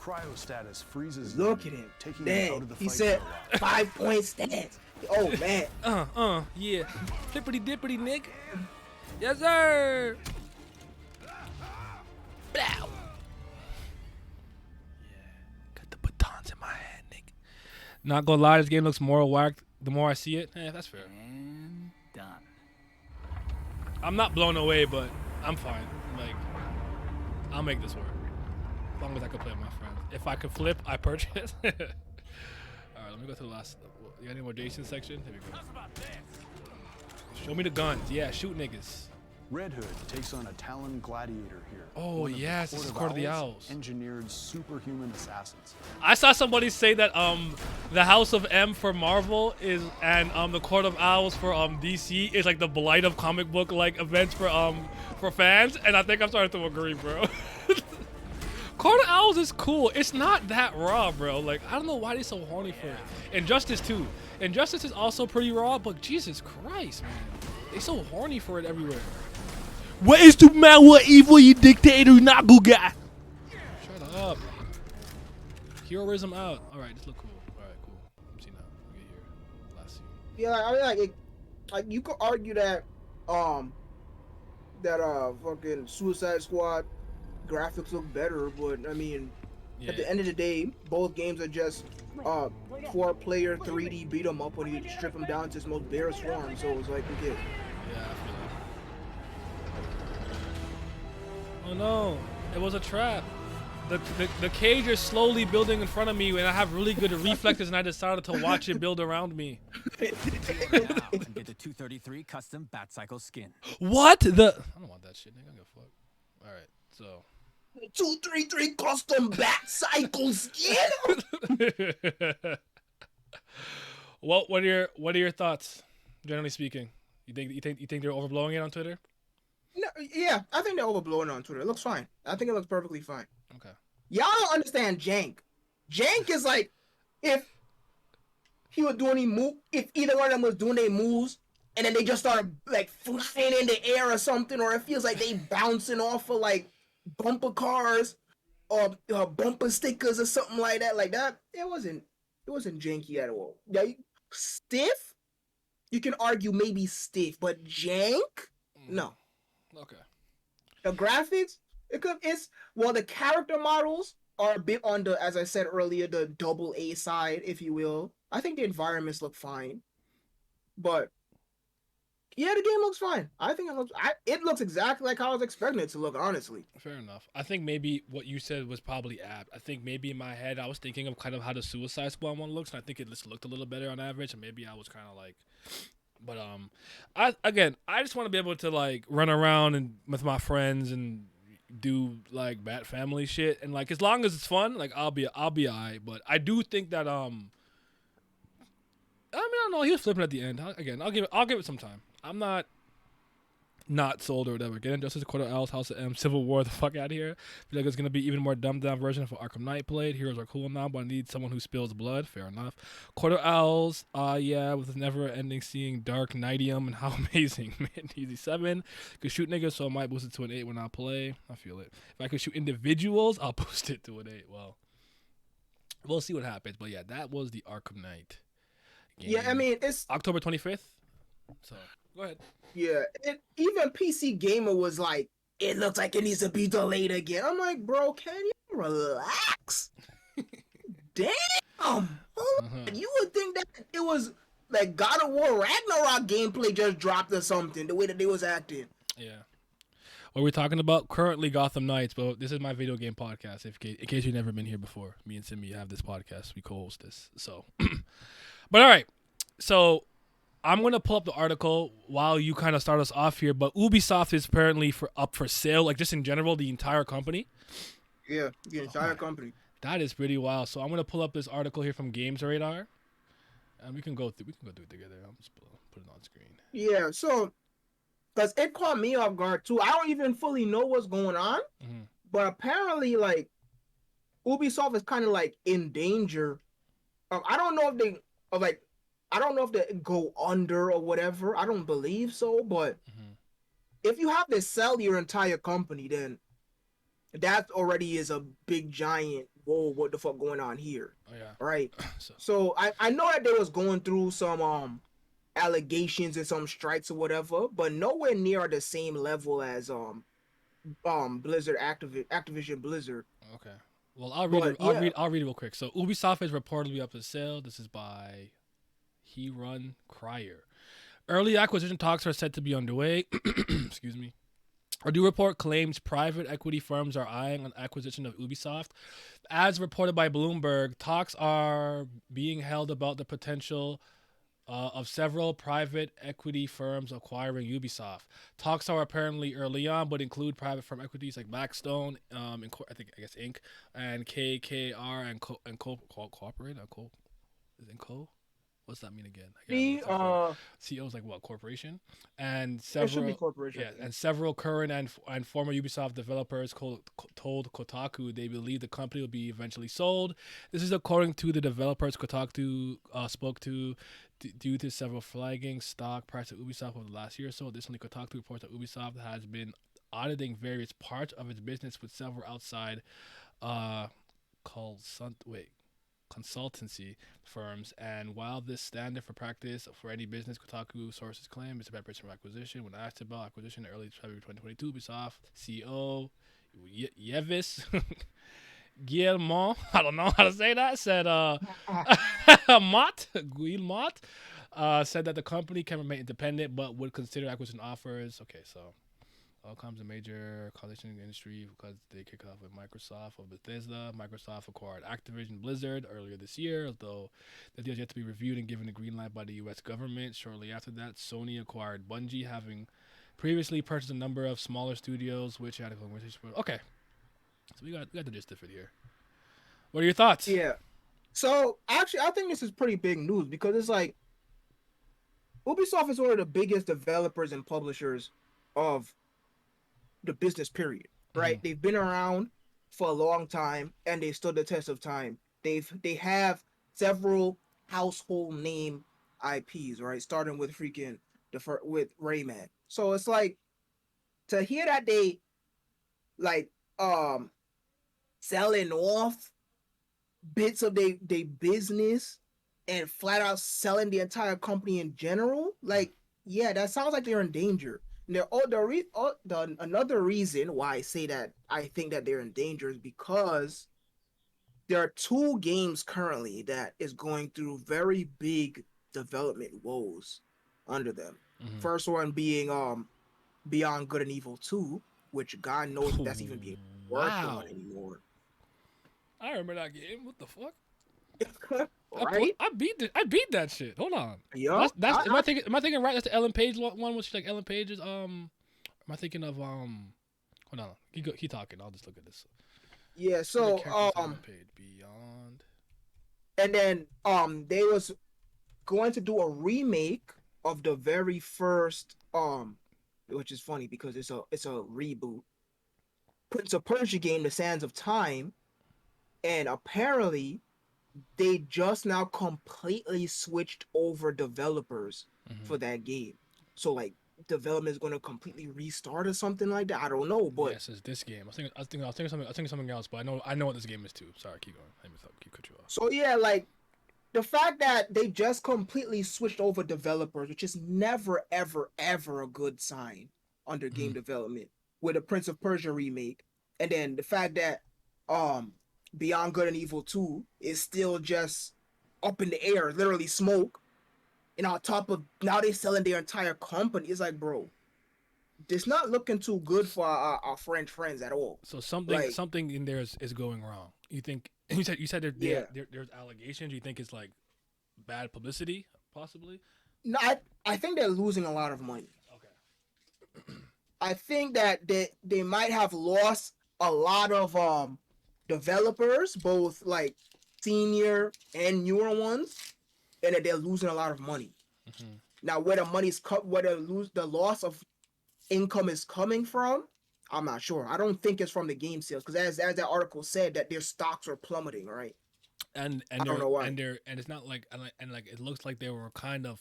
Cryostatus freezes Look them, at him. taking them out Dang, of the he fight said for a while. 5-point stance. Oh man. Yeah. Flippity dippity, nigga. Yes, sir. Blow. Yeah. Got the batons in my hand, nigga. Not gonna lie, this game looks more whacked the more I see it. That's fair. And done. I'm not blown away, but I'm fine. Like, I'll make this work. As long as I can play with my friends. If I can flip, I purchase. Alright, let me go to the last. You got any more Jason section? Here we go. Show me the guns. Yeah, shoot niggas. Red Hood takes on a Talon gladiator here. Oh, one of the yes, this is Court of the Owls. Engineered superhuman assassins. I saw somebody say that the House of M for Marvel is and the Court of Owls for DC is like the blight of comic book like events for fans, and I think I'm starting to agree, bro. Court of Owls is cool. It's not that raw, bro. Like, I don't know why they're so horny for it. Injustice too. Injustice is also pretty raw, but Jesus Christ, man. They so horny for it everywhere. What is the man? What evil you dictator Nagu guy? Shut up. Heroism out. Alright, this look cool. Alright, cool. Let me see now. Let me get here. Last scene. Yeah, I mean, like you could argue that fucking Suicide Squad graphics look better, but I mean, Yeah. at the end of the day, both games are just 4-player 3D beat 'em up when you strip them down to its most barest form. So it's like, okay, Yeah, I feel that. Oh no, it was a trap. The cage is slowly building in front of me, and I have really good reflexes, and I decided to watch it build around me. And get the 233 custom Batcycle skin. What the? I don't want that shit, nigga. I don't give a fuck. All right, so. 233 custom bat cycle skin. What are your thoughts, generally speaking? You think they're overblowing it on Twitter? No, yeah, I think they're overblowing it on Twitter. It looks fine. I think it looks perfectly fine. Okay. Y'all don't understand Jank. Jank is like if he was doing any move, if either one of them was doing their moves, and then they just started like flying in the air or something, or it feels like they bouncing off of like bumper cars or bumper stickers or something like that. Like that, it wasn't janky at all. Yeah, stiff. You can argue maybe stiff, but jank, no. Okay. The graphics, the character models are a bit on the, as I said earlier, the double A side, if you will. I think the environments look fine, but yeah, the game looks fine. I think it looks exactly like how I was expecting it to look. Honestly, Fair enough. I think maybe what you said was probably apt. I think maybe in my head I was thinking of kind of how the Suicide Squad one looks, and I think it just looked a little better on average, and maybe I was kind of like, but I just want to be able to like run around and with my friends and do like Bat Family shit, and like as long as it's fun, like I'll be alright. But I do think that I don't know. He was flipping at the end. I'll give it some time. I'm not sold or whatever. Get Injustice, Quarter Owls, House of M, Civil War, the fuck out of here. I feel like it's gonna be even more dumbed down version of what Arkham Knight played. Heroes are cool now, but I need someone who spills blood. Fair enough. Quarter Owls, yeah, with the never ending seeing Dark Knightium and how amazing. Man, easy 7. Could shoot niggas, so I might boost it to an 8 when I play. I feel it. If I could shoot individuals, I'll boost it to an 8. Well, we'll see what happens. But yeah, that was the Arkham Knight game. yeah, I mean it's October 25th. So go ahead. yeah. Even PC Gamer was like, it looks like it needs to be delayed again. I'm like, bro, can you relax? Damn. You would think that it was like God of War Ragnarok gameplay just dropped or something, the way that they was acting. Yeah. What we're talking about currently Gotham Knights, but this is my video game podcast. In case you've never been here before, me and Simi have this podcast. We co-host this. So, but all right. So I'm gonna pull up the article while you kind of start us off here. But Ubisoft is apparently up for sale, like just in general, the entire company. Yeah, the entire company. That is pretty wild. So I'm gonna pull up this article here from Games Radar, and we can go through it together. I'll just put it on screen. Yeah, so because it caught me off guard too. I don't even fully know what's going on, but apparently, like Ubisoft is kind of like in danger. I don't know if they go under or whatever. I don't believe so, but if you have to sell your entire company, then that already is a big giant. Whoa, what the fuck going on here? Oh yeah. Right. So I know that they was going through some allegations and some strikes or whatever, but nowhere near the same level as Blizzard Activision Blizzard. Okay. Well, I'll read it real quick. So Ubisoft is reportedly up for sale. This is by Run Crier. Early acquisition talks are set to be underway. Excuse me. A new report claims private equity firms are eyeing an acquisition of Ubisoft. As reported by Bloomberg, talks are being held about the potential of several private equity firms acquiring Ubisoft. Talks are apparently early on, but include private firm equities like Blackstone, Inc., and KKR and Cooperate. Is it Co? What's that mean again? CEO's like what, corporation? And several, it should be corporation. Yeah, and several current and former Ubisoft developers told Kotaku they believe the company will be eventually sold. This is according to the developers Kotaku spoke to due to several flagging stock price of Ubisoft over the last year or so. Additionally, Kotaku reports that Ubisoft has auditing various parts of its business with several outside consultancy firms, and while this standard for practice for any business, Kotaku sources claim it's a preparation for acquisition. When asked about acquisition in early February 2022, Ubisoft CEO Yevis Guillemot, I don't know how to say that, said Guillemot said that the company can remain independent but would consider acquisition offers. Okay, so comes a major coalition in the industry because they kick off with Microsoft or Bethesda. Microsoft acquired Activision Blizzard earlier this year, although the deal is yet to be reviewed and given a green light by the U.S. government. Shortly after that, Sony acquired Bungie, having previously purchased a number of smaller studios, which had a conversation. Okay, so we got the gist of it here. What are your thoughts? Yeah. So actually, I think this is pretty big news because it's like Ubisoft is one of the biggest developers and publishers of the business period, right? Mhm. They've been around for a long time and they stood the test of time. They have several household name IPs, right? Starting with freaking with Rayman. So it's like to hear that they like selling off bits of they business and flat out selling the entire company in general, like yeah, that sounds like they're in danger. And another reason why I say that I think that they're in danger is because there are two games currently that is going through very big development woes under them. Mhm. First one being Beyond Good and Evil 2, which God knows if that's even being worked on Wow. anymore. I remember that game. What the fuck? Right? I beat that shit. Hold on. Yo, That's am I thinking right? That's the Ellen Page one, which like Ellen Page's am I thinking of hold on. Keep talking. I'll just look at this. yeah, What are the so characters on Ellen Page Beyond? and then they was going to do a remake of the very first which is funny because it's a reboot. Prince of Persia game, The Sands of Time, and apparently they just now completely switched over developers Mhm. for that game. So like development is going to completely restart or something like that. I don't know, but Yes, it's this game. I was thinking something else, but I know what this game is too. Sorry, keep going. Let me keep cut you off. so yeah, like the fact that they just completely switched over developers, which is never, ever, ever a good sign under game Mhm. development, with a Prince of Persia remake, and then the fact that um Beyond Good and Evil 2 is still just up in the air, literally smoke, and on top of now they're selling their entire company. It's like, bro, it's not looking too good for our French friends at all. So Like, something in there is going wrong. You think you said yeah, there's allegations. You think it's like bad publicity, possibly? no, I think they're losing a lot of money. Okay. I think that they might have lost a lot of developers, both like senior and newer ones, and that they're losing a lot of money. Mhm. Now, where the money's cut, where the loss of income is coming from, I'm not sure. I don't think it's from the game sales because as that article said, that their stocks are plummeting. Right? I don't know why. And it's not like and like it looks like they were kind of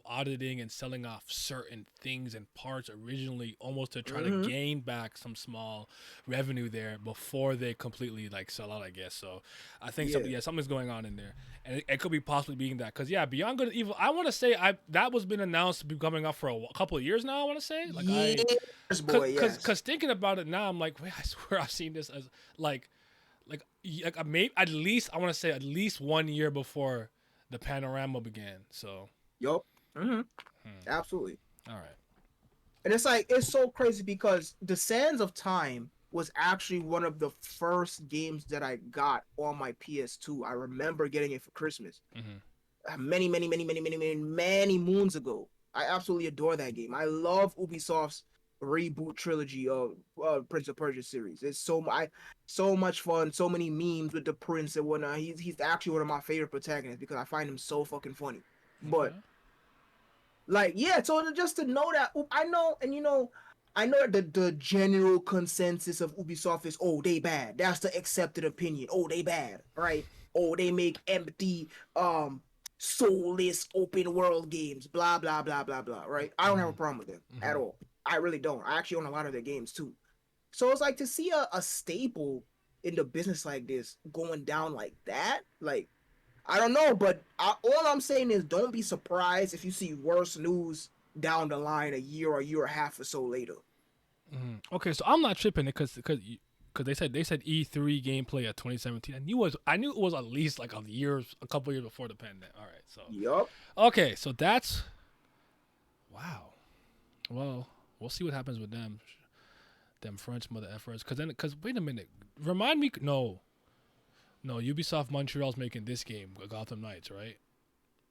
auditing and selling off certain things and parts originally almost to try to Mm-hmm. gain back some small revenue there before they completely like sell out, I guess. So I think Yeah. something's going on in there, and it could be possibly being that because yeah, Beyond Good and Evil, I want to say that was been announced to be coming up for a couple of years now. I want to say like Yes, boy. Yes. cause thinking about it now, I'm like, wait, I swear I've seen this as like maybe at least I want to say at least 1 year before the panorama began. So Yup. Mm-hmm. hmm, Absolutely. all right. And it's like it's so crazy because The Sands of Time was actually one of the first games that I got on my PS2. I remember getting it for Christmas. Mm-hmm. Many moons ago. I absolutely adore that game. I love Ubisoft's reboot trilogy of Prince of Persia series. It's so much fun. So many memes with the prince and whatnot. He's actually one of my favorite protagonists because I find him so fucking funny. But Okay. like, yeah, so just to know that I know, and I know that the general consensus of Ubisoft is, oh, they bad. That's the accepted opinion. Oh, they bad, right? Oh, they make empty, soulless open world games. Blah blah blah blah blah. Right? I don't have a problem with them at all. I really don't. I actually own a lot of their games too. So it's like to see a staple in the business like this going down like that, like I don't know, but all I'm saying is don't be surprised if you see worse news down the line a year and a half or so later. Okay, so I'm not tripping it because they said E3 gameplay at 2017. I knew it was at least like a couple years before the pandemic. All right, so Yup. okay, so that's wow. Well, we'll see what happens with them French mother efforts. Because wait a minute, remind me. No, Ubisoft Montreal's making this game, Gotham Knights, right?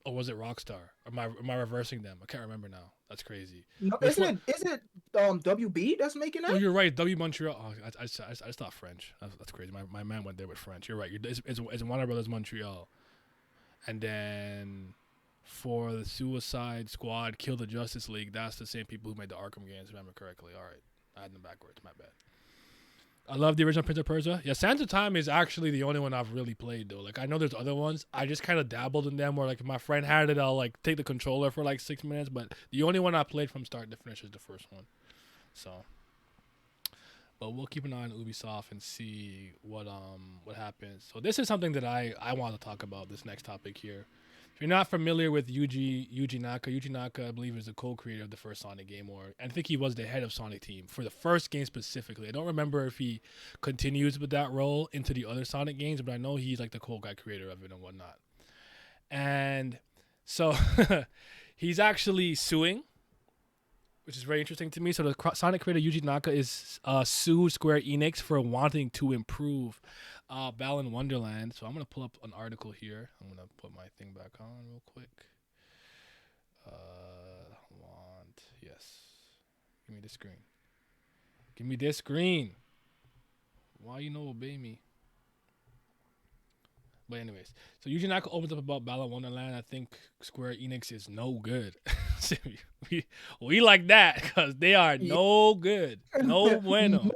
Or was it Rockstar? Am I reversing them? I can't remember now. That's crazy. No, Which isn't it WB that's making Oh, that? you're right. W Montreal. Oh, I thought French. That's crazy. My man went there with French. You're right. It's Warner Brothers Montreal. And then for the Suicide Squad, Kill the Justice League, that's the same people who made the Arkham games, if I remember correctly. All right. I had them backwards. My bad. I love the original Prince of Persia. Yeah, Sands of Time is actually the only one I've really played, though. Like, I know there's other ones. I just kind of dabbled in them where, like, if my friend had it, I'll, like, take the controller for, like, 6 minutes. But the only one I played from start to finish is the first one. So, but we'll keep an eye on Ubisoft and see what happens. So this is something that I want to talk about, this next topic here. If you're not familiar with Yuji Naka, I believe is the co-creator of the first Sonic game, or I think he was the head of Sonic team for the first game specifically. I don't remember if he continues with that role into the other Sonic games, but I know he's like the co-guy creator of it and whatnot. And so he's actually suing, which is very interesting to me. So the Sonic creator Yuji Naka is sued Square Enix for wanting to improve Balan Wonderland. So I'm going to pull up an article here. I'm going to put my thing back on real quick. Yes. Give me the screen. Give me this screen. Why you no obey me? But anyways, so Yuji Naka opens up about Balan Wonderland. I think Square Enix is no good. we like that because they are no good. No bueno.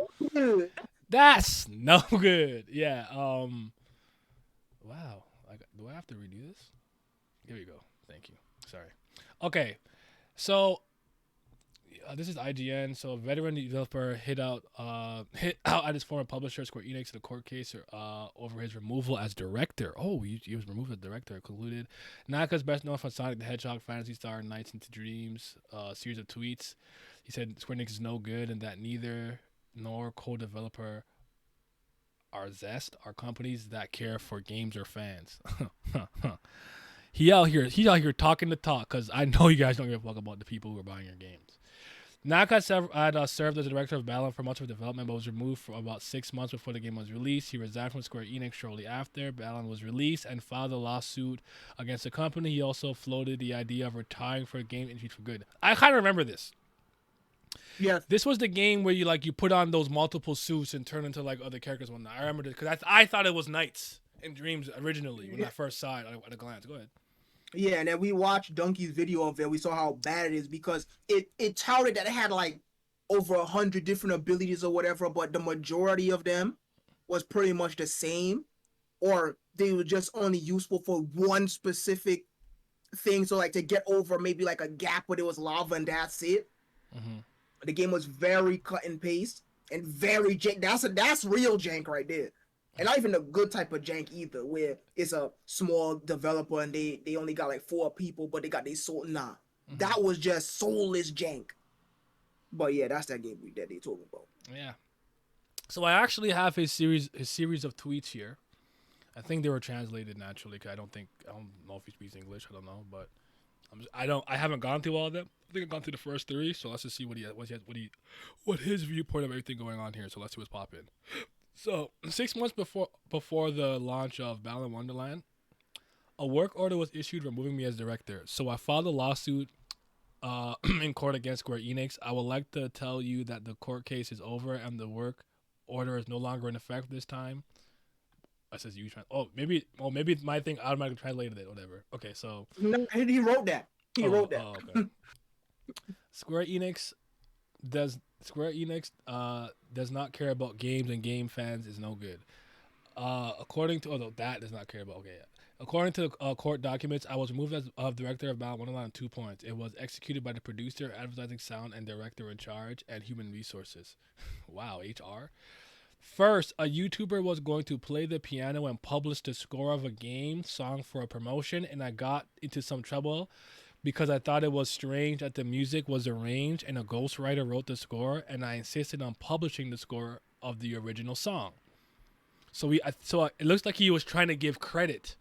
That's no good. Yeah. Wow. Do I have to redo this? Here we go. Thank you. Sorry. Okay. So this is IGN. So a veteran developer hit out at his former publisher Square Enix in a court case over his removal as director. Oh, he was removed as director. Concluded. Naka's best known for Sonic the Hedgehog, Phantasy Star, Nights into Dreams, series of tweets. He said Square Enix is no good and that neither nor co-developer are Zest are companies that care for games or fans. He's out here talking the talk because I know you guys don't give a fuck about the people who are buying your games. Naka had served as the director of Balan for much of development, but was removed for about 6 months before the game was released. He resigned from Square Enix shortly after Balan was released and filed a lawsuit against the company. He also floated the idea of retiring for the game industry for good. I kind of remember this. Yes. This was the game where you put on those multiple suits and turn into like other characters. One I remember this because I thought it was Knights in Dreams originally when I first saw it at a glance. Go ahead. Yeah, and then we watched Donkey's video of it. We saw how bad it is because it touted that it had like over 100 different abilities or whatever, but the majority of them was pretty much the same, or they were just only useful for one specific thing. So like to get over maybe like a gap where there was lava and that's it. Mm-hmm. The game was very cut and paste and very jank. That's real jank right there. And not even a good type of jank either, where it's a small developer and they only got like 4 people, but they got their soul. Nah, that was just soulless jank. But yeah, that's that game that they talking about. Yeah. So I actually have his series of tweets here. I think they were translated naturally because I don't know if he speaks English. I don't know, but I haven't gone through all of them. I think I've gone through the first 3. So let's just see what his viewpoint of everything going on here. So let's see what's popping. So 6 months before the launch of Balan Wonderland, a work order was issued removing me as director. So I filed a lawsuit in court against Square Enix. I would like to tell you that the court case is over and the work order is no longer in effect this time. I says you maybe my thing automatically translated it. Whatever. Okay, so No, he wrote that. He wrote that. Okay. Square Enix does not care about games and game fans is no good. According to that does not care about. Okay, yeah. According to court documents, I was removed as director of Balan Wonderland on 2 points. It was executed by the producer, advertising, sound, and director in charge, and human resources. Wow, HR. First, a YouTuber was going to play the piano and publish the score of a game song for a promotion, and I got into some trouble because I thought it was strange that the music was arranged and a ghostwriter wrote the score, and I insisted on publishing the score of the original song. So it looks like he was trying to give credit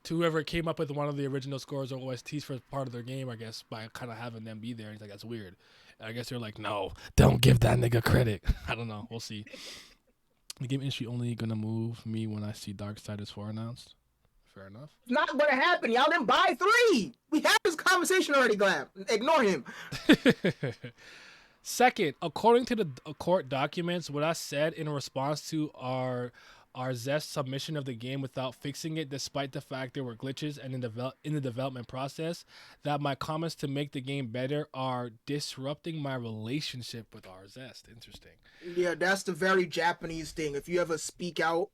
to whoever came up with one of the original scores or OSTs for part of their game, I guess, by kind of having them be there. And he's like, that's weird. And I guess they're like, no, don't give that nigga credit. I don't know. We'll see. The game industry only gonna move me when I see Darksiders 4 announced. Fair enough. It's not going to happen. Y'all didn't buy 3. We had this conversation already, Glam. Ignore him. Second, according to the court documents, what I said in response to our Zest submission of the game without fixing it, despite the fact there were glitches and in the development process, that my comments to make the game better are disrupting my relationship with our Zest. Interesting. Yeah, that's the very Japanese thing. If you ever speak out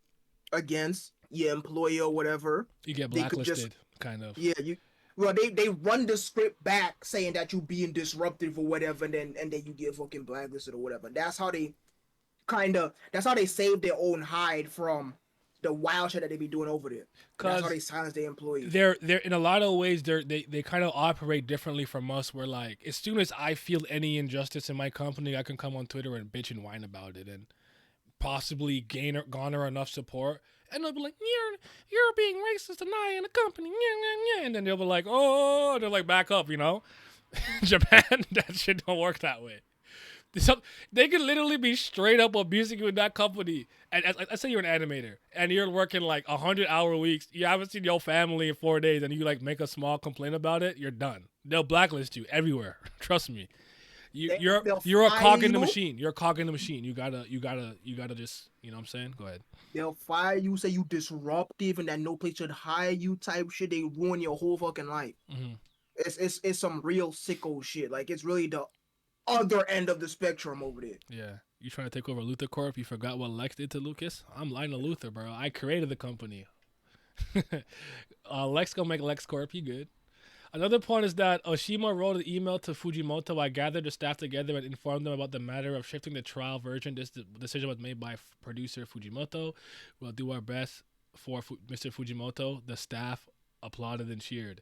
against your employer or whatever, You get they could blacklisted, just- kind of. yeah, they run the script back saying that you being disruptive or whatever, and then you get fucking blacklisted or whatever. That's how they save their own hide from the wild shit that they be doing over there. That's how 'Cause they silence their employees. They're in a lot of ways they kind of operate differently from us, where like as soon as I feel any injustice in my company, I can come on Twitter and bitch and whine about it and possibly garner enough support, and they'll be like, you're being racist and I in the company, and then they'll be like, oh, they're like, back up, you know. Japan, that shit don't work that way. So they could literally be straight up abusing you in that company. And let's say you're an animator and you're working like 100-hour weeks. You haven't seen your family in 4 days, and you like make a small complaint about it. You're done. They'll blacklist you everywhere. Trust me. You're a cog in the you. machine. You're a cog in the machine. You gotta just, you know what I'm saying? Go ahead. They'll fire you, say you disruptive, and that no place should hire you type shit. They ruin your whole fucking life. Mm-hmm. It's some real sicko shit. Like, it's really the other end of the spectrum over there. Yeah. You trying to take over Luther Corp? You forgot what Lex did to Lucas? I'm lying to Luther, bro. I created the company. Lex gonna make Lex Corp. You good? Another point is that Oshima wrote an email to Fujimoto. I gathered the staff together and informed them about the matter of shifting the trial version. This decision was made by producer Fujimoto. We'll do our best for Mr. Fujimoto. The staff applauded and cheered.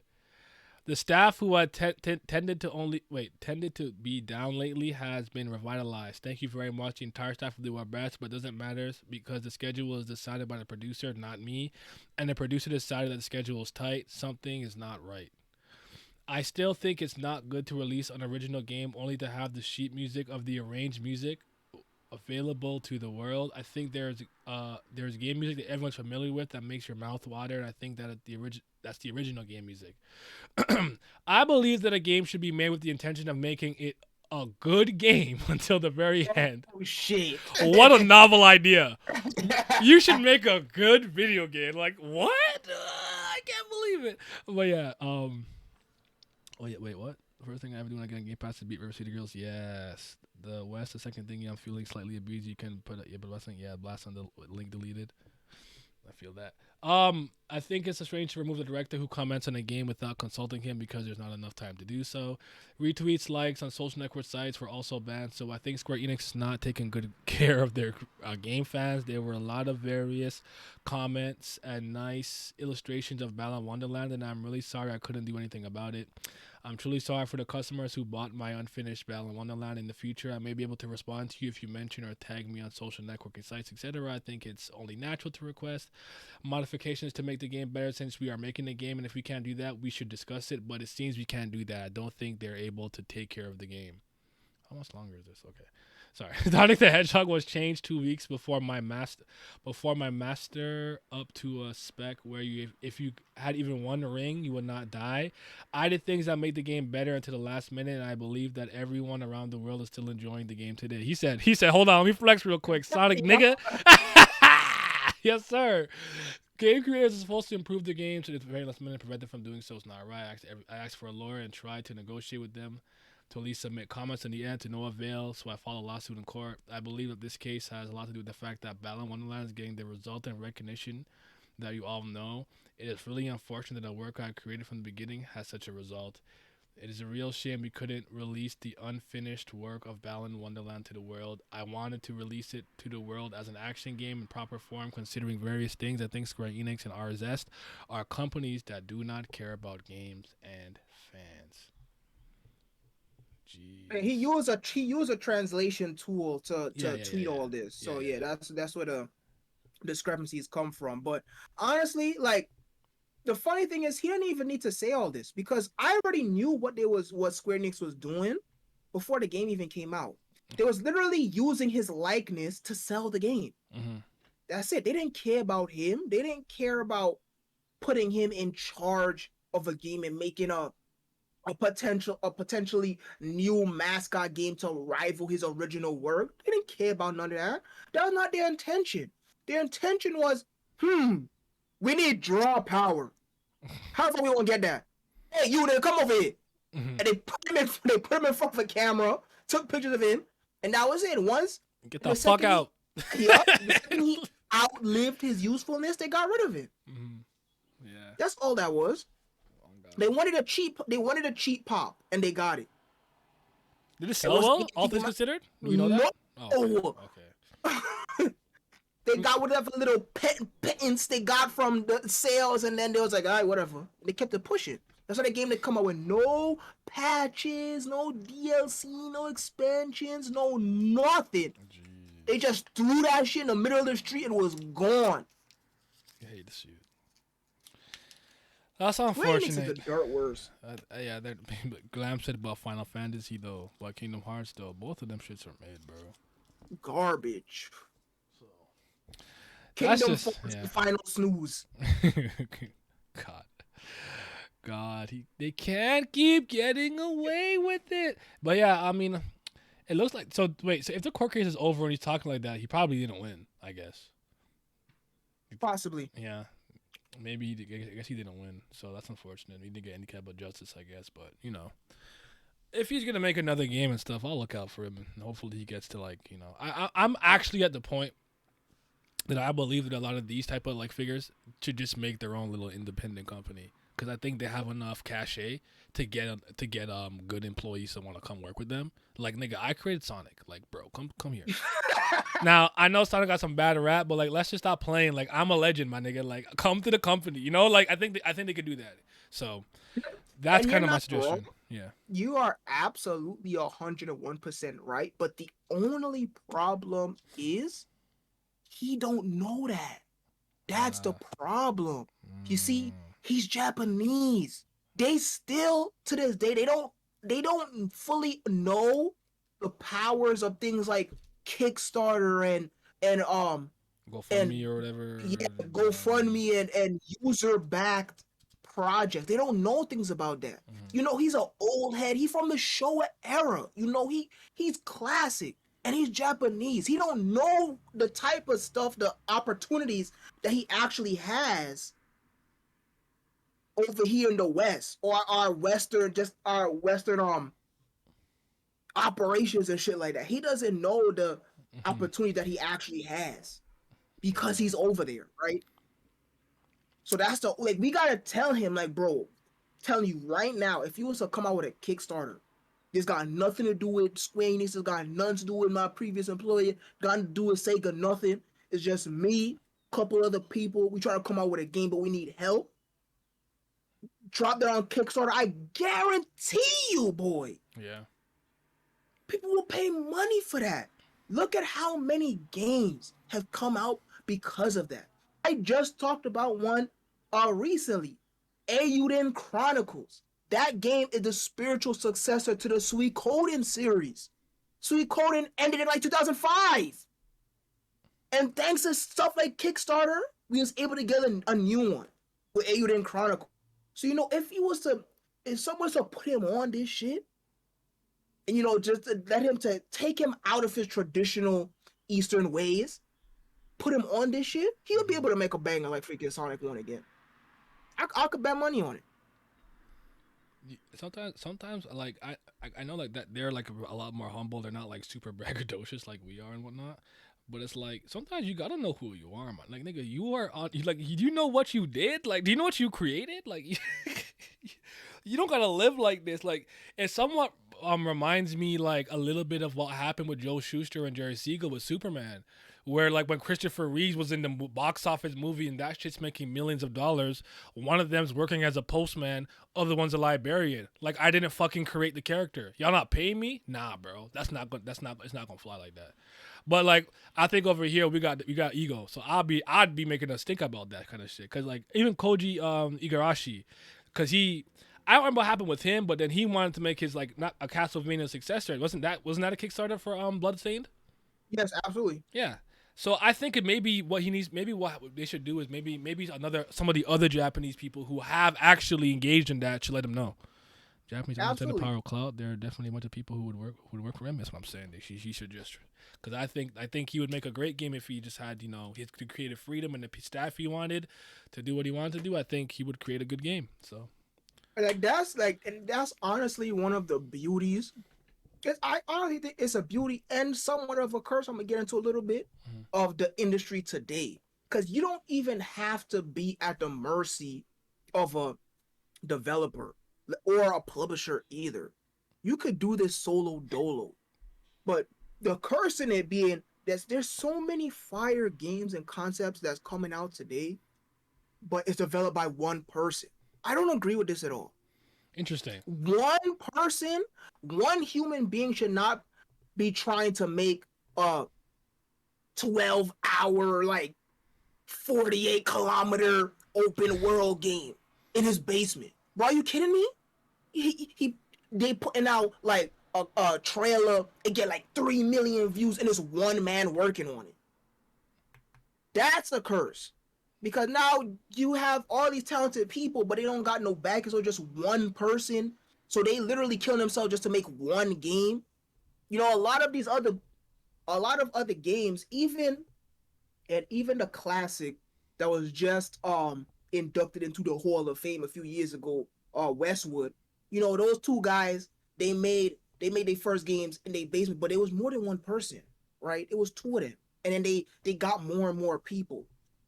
The staff who had tended to be down lately has been revitalized. Thank you very much. The entire staff will do our best, but it doesn't matter because the schedule is decided by the producer, not me. And the producer decided that the schedule is tight. Something is not right. I still think it's not good to release an original game only to have the sheet music of the arranged music available to the world. I think there's game music that everyone's familiar with that makes your mouth water, and I think that that's the original game music. I believe that a game should be made with the intention of making it a good game until the very end. Oh shit! What a novel idea! You should make a good video game. Like what? I can't believe it. But yeah, Oh yeah, wait, what? The first thing I ever do when I get on Game Pass is beat River City Girls. Yes. The West, the second thing I'm feeling slightly abused. You can put it, blast on the link deleted. I feel that. I think it's strange to remove the director who comments on a game without consulting him because there's not enough time to do so. Retweets, likes on social network sites were also banned, so I think Square Enix is not taking good care of their game fans. There were a lot of various comments and nice illustrations of Balan Wonderland, and I'm really sorry I couldn't do anything about it. I'm truly sorry for the customers who bought my unfinished Balan Wonderland. In the future, I may be able to respond to you if you mention or tag me on social networking sites, etc. I think it's only natural to request modifications to make the game better since we are making the game, and if we can't do that, we should discuss it, but it seems we can't do that. I don't think they're able to take care of the game. How much longer is this? Okay. Sorry. Sonic the Hedgehog was changed 2 weeks before my master up to a spec where if you had even one ring, you would not die. I did things that made the game better until the last minute, and I believe that everyone around the world is still enjoying the game today. He said, hold on, let me flex real quick. Sonic nigga. Yes, sir. Game creators are supposed to improve the game to the very last minute, prevent them from doing so. It's not right. I asked for a lawyer and tried to negotiate with them to at least submit comments in the end to no avail, so I filed a lawsuit in court. I believe that this case has a lot to do with the fact that Balan Wonderland is getting the resultant recognition that you all know. It is really unfortunate that the work I created from the beginning has such a result. It is a real shame we couldn't release the unfinished work of Balan Wonderland to the world. I wanted to release it to the world as an action game in proper form, considering various things. I think Square Enix and RZest are companies that do not care about games and fans. And he used a translation tool to tweet all this. So that's where the discrepancies come from. But honestly, like, the funny thing is he didn't even need to say all this because I already knew what Square Enix was doing before the game even came out. They was literally using his likeness to sell the game. Mm-hmm. That's it. They didn't care about him. They didn't care about putting him in charge of a game and making a potentially new mascot game to rival his original work. They didn't care about none of that. That was not their intention. Their intention was, we need draw power. How's we gonna get that? Hey, you didn't come over here. Mhm. And they put him in front of a camera, took pictures of him, and that was it. Once Get the the fuck second out. the second he outlived his usefulness, they got rid of him. Mhm. Yeah. That's all that was. Oh, God. They wanted a cheap pop, and they got it. Did it sell was- well? it- All it things was- considered? You know that? No. Okay. They got whatever little pittance they got from the sales, and then they was like, all right, whatever. They kept it pushing. That's why the game they come out with no patches, no DLC, no expansions, no nothing. Jeez. They just threw that shit in the middle of the street and was gone. I hate this shit. That's Square Enix is unfortunate. the dirt worst. Yeah, but Glam said about Final Fantasy though, about Kingdom Hearts though. Both of them shits are made, bro. Garbage. That's Kingdom just- Force, yeah. the final snooze. God, they can't keep getting away with it. But yeah, I mean, it looks like so. Wait, so if the court case is over and he's talking like that, he probably didn't win. I guess. Possibly. Yeah, maybe I guess he didn't win, so that's unfortunate. He didn't get any kind of justice, I guess. But you know, if he's gonna make another game and stuff, I'll look out for him, and hopefully he gets to like I'm actually at the point that I believe that a lot of these type of like figures should just make their own little independent company because I think they have enough cachet to get good employees to want to come work with them. Like nigga, I created Sonic. Like bro, come here. Now I know Sonic got some bad rap, but like let's just stop playing. Like I'm a legend, my nigga. Like come to the company, you know. Like I think they could do that. So that's And kind you're of my not suggestion. wrong. Yeah. You are absolutely 101% right, but the only problem is he don't know that. That's the problem. You see, he's Japanese. They still to this day they don't fully know the powers of things like Kickstarter and GoFundMe or whatever. yeah, GoFundMe and user backed project. They don't know things about that. You know, he's an old head. He's from the Showa era. You know, he's classic and he's Japanese. He don't know the type of stuff, the opportunities that he actually has over here in the West or our Western operations and shit like that. He doesn't know the opportunity that he actually has because he's over there, right? So that's the like we gotta tell him, like, bro, telling you right now, if you was to come out with a Kickstarter, this got nothing to do with Square Enix, it's got nothing to do with my previous employer, got to do with Sega, nothing. It's just me, couple other people. We try to come out with a game, but we need help. Drop that on Kickstarter. I guarantee you, boy, Yeah. people will pay money for that. Look at how many games have come out because of that. I just talked about one recently, Eiyuden Chronicles. That game is the spiritual successor to the Suikoden series. Suikoden ended in like 2005. And thanks to stuff like Kickstarter, we was able to get a new one with Eiyuden Chronicle. So, you know, if someone was to put him on this shit, and, you know, just to let him to take him out of his traditional Eastern ways, put him on this shit, he'll be able to make a banger like freaking Sonic 1 again. I could bet money on it. Sometimes like I know like that they're like a lot more humble. They're not like super braggadocious like we are and whatnot. But it's like sometimes you gotta know who you are, man. Like nigga, you are on. Like, do you know what you did? Like, do you know what you created? Like, you don't gotta live like this. Like, it somewhat reminds me like a little bit of what happened with Joe Shuster and Jerry Siegel with Superman, where like when Christopher Reeves was in the box office movie and that shit's making millions of dollars, one of them's working as a postman, other one's a librarian. Like, I didn't fucking create the character. Y'all not paying me? Nah, bro. It's not gonna fly like that. But like, I think over here we got ego, so I'd be making us think about that kind of shit. Cause like even Koji Igarashi, cause I don't remember what happened with him, but then he wanted to make his like not a Castlevania successor. Wasn't that a Kickstarter for Bloodstained? Yes, absolutely. Yeah. So I think it may be what he needs. Maybe what they should do is maybe some of the other Japanese people who have actually engaged in that should let him know. Japanese understand the Absolutely. power of cloud. There are definitely a bunch of people who would work for him. That's what I'm saying. He should just, because I think he would make a great game if he just had his creative freedom and the staff he wanted to do what he wanted to do. I think he would create a good game. So And that's honestly one of the beauties. I honestly think it's a beauty and somewhat of a curse. I'm gonna get into a little bit of the industry today, because you don't even have to be at the mercy of a developer or a publisher either. You could do this solo dolo, but the curse in it being that there's so many fire games and concepts that's coming out today, but it's developed by one person. I don't agree with this at all. interesting. One person, one human being should not be trying to make a 12-hour, like 48-kilometer open world game in his basement. Bro, are you kidding me? They putting out like a trailer and get like 3 million views and it's one man working on it. That's a curse. Because now you have all these talented people, but they don't got no backers or just one person. So they literally kill themselves just to make one game. A lot of other games, even the classic that was just inducted into the Hall of Fame a few years ago, Westwood. Those two guys, they made their first games in their basement, but it was more than one person, right? It was two of them, and then they got more and more people.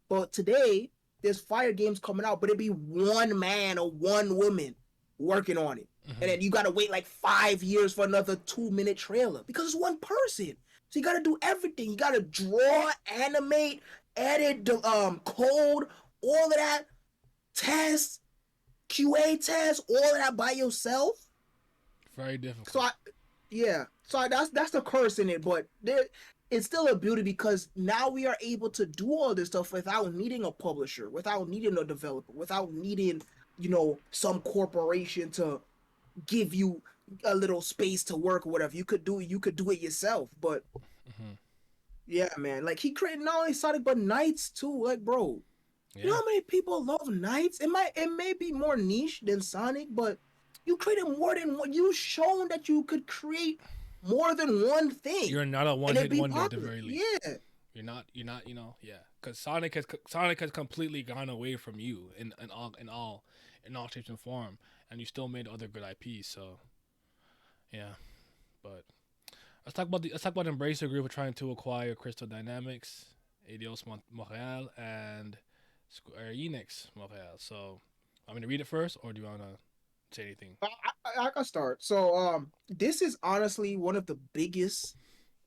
But today, there's fire games coming out, but it'd be one man or one woman working on it. Mm-hmm. And then you gotta wait like 5 years for another 2-minute trailer because it's one person. So you gotta do everything. You gotta draw, animate, edit, code, all of that, test, QA test, all of that by yourself. Very difficult. So that's the curse in it, but it's still a beauty because now we are able to do all this stuff without needing a publisher, without needing a developer, without needing, some corporation to give you a little space to work or whatever. You could do it yourself. But yeah, man, like he created not only Sonic but Knights too. Like, bro, you know how many people love Knights? It may be more niche than Sonic, but you created more than one. You shown that you could create more than one thing. You're not a one-hit wonder at the very least. Yeah. You're not, yeah. Because Sonic has completely gone away from you in all shapes and form, and you still made other good IPs. So, yeah. But let's talk about Embracer Group trying to acquire Crystal Dynamics, Eidos Montreal, and Square Enix Montreal. So, I'm gonna read it first, or do you wanna say anything? I can start. So, this is honestly one of the biggest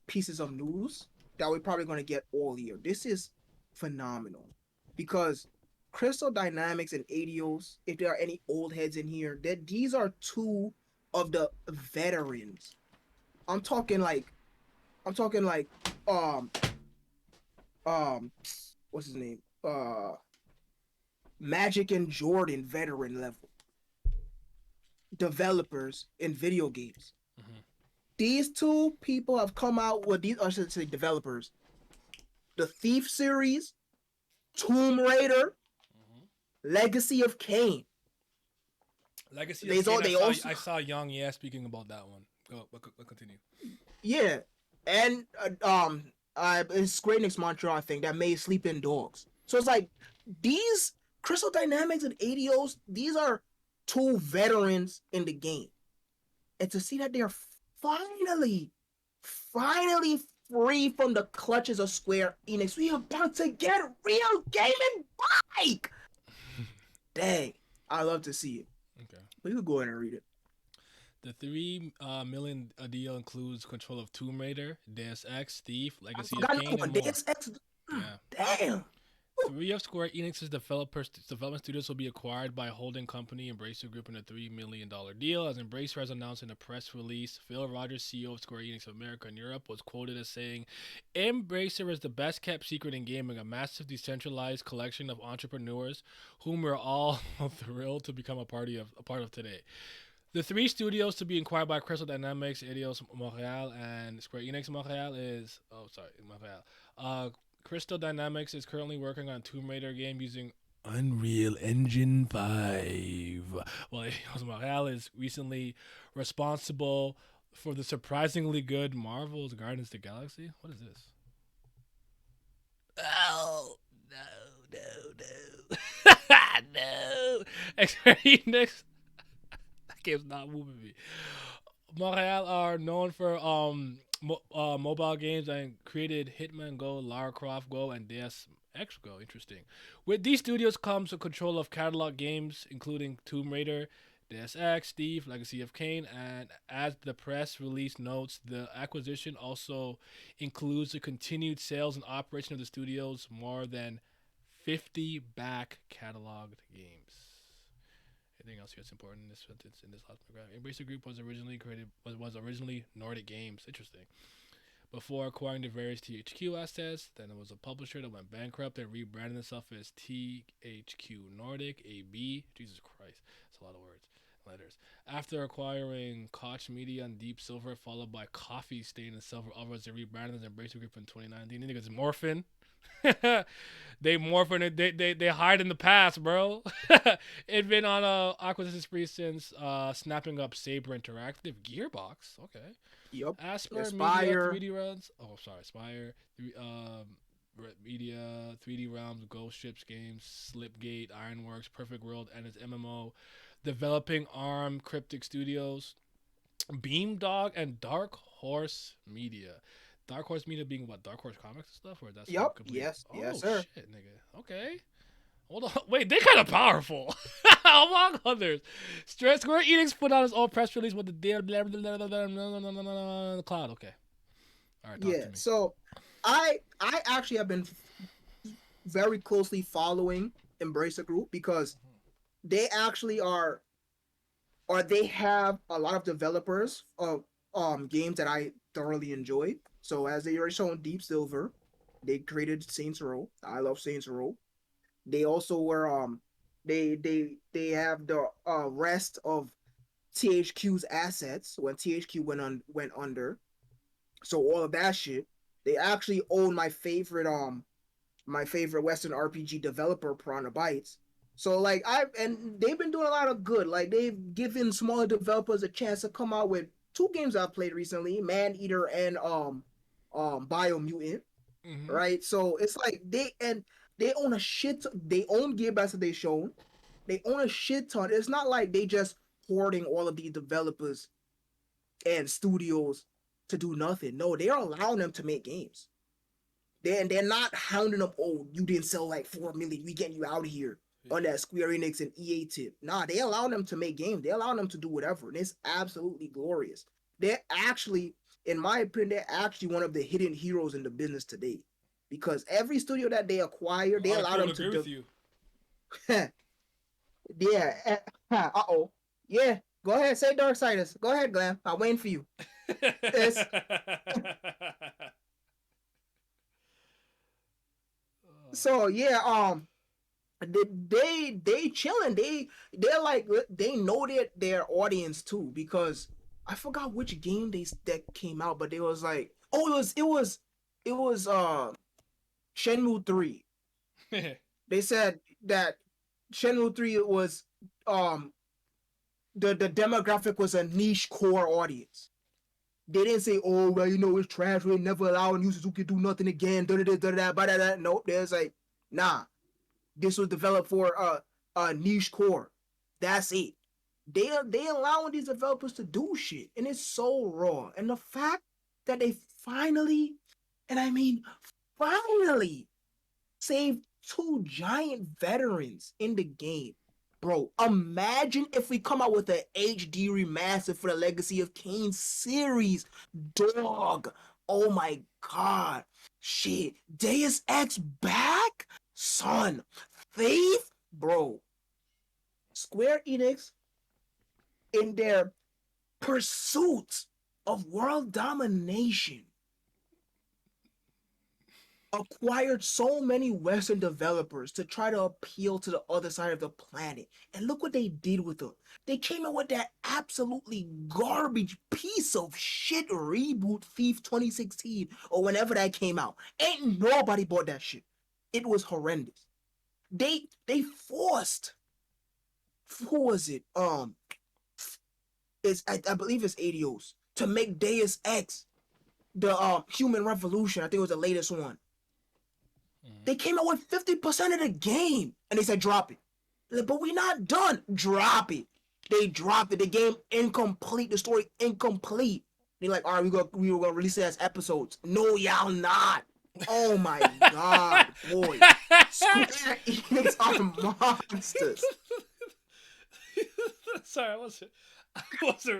pieces of news that we're probably going to get all year. This is phenomenal because Crystal Dynamics and Eidos, if there are any old heads in here, that these are two of the veterans. I'm talking like what's his name? Magic and Jordan veteran level developers in video games. These two people have come out with these, I should say, developers. The Thief series, Tomb Raider, Legacy of Kain. Legacy of Kain. I saw Young speaking about that one. Go continue. Yeah, and it's Square Enix Montreal, I think, that made Sleeping Dogs. So it's like these Crystal Dynamics and Eidos, these are two veterans in the game, and to see that they're finally free from the clutches of Square Enix, we about to get real gaming bike. Dang, I love to see it. Okay, but you can go ahead and read it. The $3 million deal includes control of Tomb Raider, Deus Ex, Thief, Legacy of Kain, and more. Deus Ex. Damn. 3 of Square Enix's development studios will be acquired by a holding company, Embracer Group, in a $3 million deal. As Embracer has announced in a press release, Phil Rogers, CEO of Square Enix of America and Europe, was quoted as saying, "Embracer is the best kept secret in gaming, a massive decentralized collection of entrepreneurs whom we're all thrilled to become a part of today." The 3 studios to be acquired by Crystal Dynamics, Eidos Montreal, and Square Enix Montreal Crystal Dynamics is currently working on a Tomb Raider game using Unreal Engine 5. Well, Miles Morales is recently responsible for the surprisingly good Marvel's Guardians of the Galaxy. What is this? Oh, no. No. Square Enix. That game's not moving me. Montreal are known for mobile games and created Hitman Go, Lara Croft Go, and Deus Ex Go. Interesting. With these studios comes a control of catalog games, including Tomb Raider, Deus Ex, Steve, Legacy of Kain, and as the press release notes, the acquisition also includes the continued sales and operation of the studio's more than 50 back cataloged games. Anything else here that's important in this sentence in this last paragraph? Embracer Group was originally Nordic Games. Interesting. Before acquiring the various THQ assets, then it was a publisher that went bankrupt and rebranded itself as THQ Nordic AB. Jesus Christ, that's a lot of words, letters. After acquiring Koch Media and Deep Silver, followed by Coffee Stain and Silver Others, they rebranded as Embracer Group in 2019. These niggas morphin'. They morphin'. They hide in the past, bro. It's been on a acquisition spree since snapping up Saber Interactive, Gearbox. Okay. Yep. Asper Aspire. Media 3D Realms. Oh, sorry, Aspire. Media 3D Realms, Ghost Ships Games, Slipgate, Ironworks, Perfect World, and its MMO. Developing ARM, Cryptic Studios, Beamdog, and Dark Horse Media. Dark Horse Media being what? Dark Horse Comics and stuff? Or that's Yep. complete? Yes. Oh, Yes, sir. shit, nigga. Okay. Hold on. Wait, they're kind of powerful. Among others. Square Enix put out its own press release with the cloud. Okay. All right, talk Yeah. to me. So, I actually have been very closely following Embracer Group because they actually are, or they have a lot of developers of games that I thoroughly enjoy. So as they already shown Deep Silver, they created Saints Row. I love Saints Row. They also were they have the rest of THQ's assets when THQ went under. So all of that shit. They actually own my favorite Western RPG developer, Piranha Bytes. So like they've been doing a lot of good. Like they've given smaller developers a chance to come out with two games I've played recently, Man Eater and Biomutant. Mm-hmm. Right? So it's like they own a shit. They own Gearbox that they shown. They own a shit ton. It's not like they just hoarding all of these developers and studios to do nothing. No, they're allowing them to make games. They're not hounding them. Oh, you didn't sell like 4 million. We getting you out of here on that Square Enix and EA tip. Nah, they allow them to make games. They allow them to do whatever, and it's absolutely glorious. They're actually, in my opinion, they're actually one of the hidden heroes in the business today, because every studio that they acquire, they allow them to agree with you. Yeah. Yeah. Go ahead, say Darksiders. Go ahead, Glam. I'm waiting for you. So yeah, they chilling. They're like, they know their audience too, because I forgot which game that came out, but they was like, oh, it was Shenmue 3. They said that Shenmue 3 was the demographic was a niche core audience. They didn't say, oh, well, you know, it's trash. We're never allowing users who can do nothing again. Nope. There's like, nah. This was developed for a niche core. That's it. They allowing these developers to do shit, and it's so raw. And the fact that they finally, and I mean finally, saved two giant veterans in the game. Bro, imagine if we come out with an HD remaster for the Legacy of Kain series. Dog. Oh my god. Shit. Deus Ex back? Son. Thief? Bro. Square Enix, in their pursuit of world domination, acquired so many Western developers to try to appeal to the other side of the planet. And look what they did with them. They came out with that absolutely garbage piece of shit reboot Thief 2016 or whenever that came out. Ain't nobody bought that shit. It was horrendous. They forced, who was it? I believe it's Adios to make Deus Ex the Human Revolution. I think it was the latest one. They came out with 50% of the game, and they said drop it. Like, but we're not done. Drop it. They dropped it. The game incomplete. The story incomplete. They're like, all right, we were gonna release it as episodes. No, y'all not. Oh my god, boy. Square Enix are monsters. Sorry, I wasn't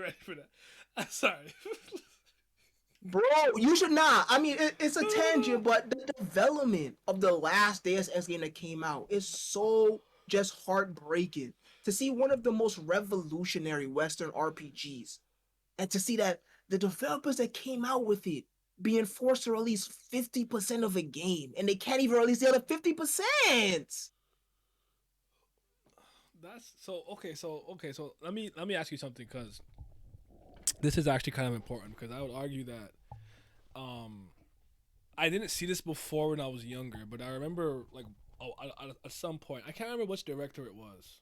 ready for that. I'm sorry. Bro, you should not. I mean, it's a tangent, but the development of the last Deus Ex game that came out is so just heartbreaking. To see one of the most revolutionary Western RPGs, and to see that the developers that came out with it being forced to release 50% of a game, and they can't even release the other 50%. That's so okay. So let me ask you something, because this is actually kind of important, because I would argue that I didn't see this before when I was younger, but I remember like at some point, I can't remember which director it was.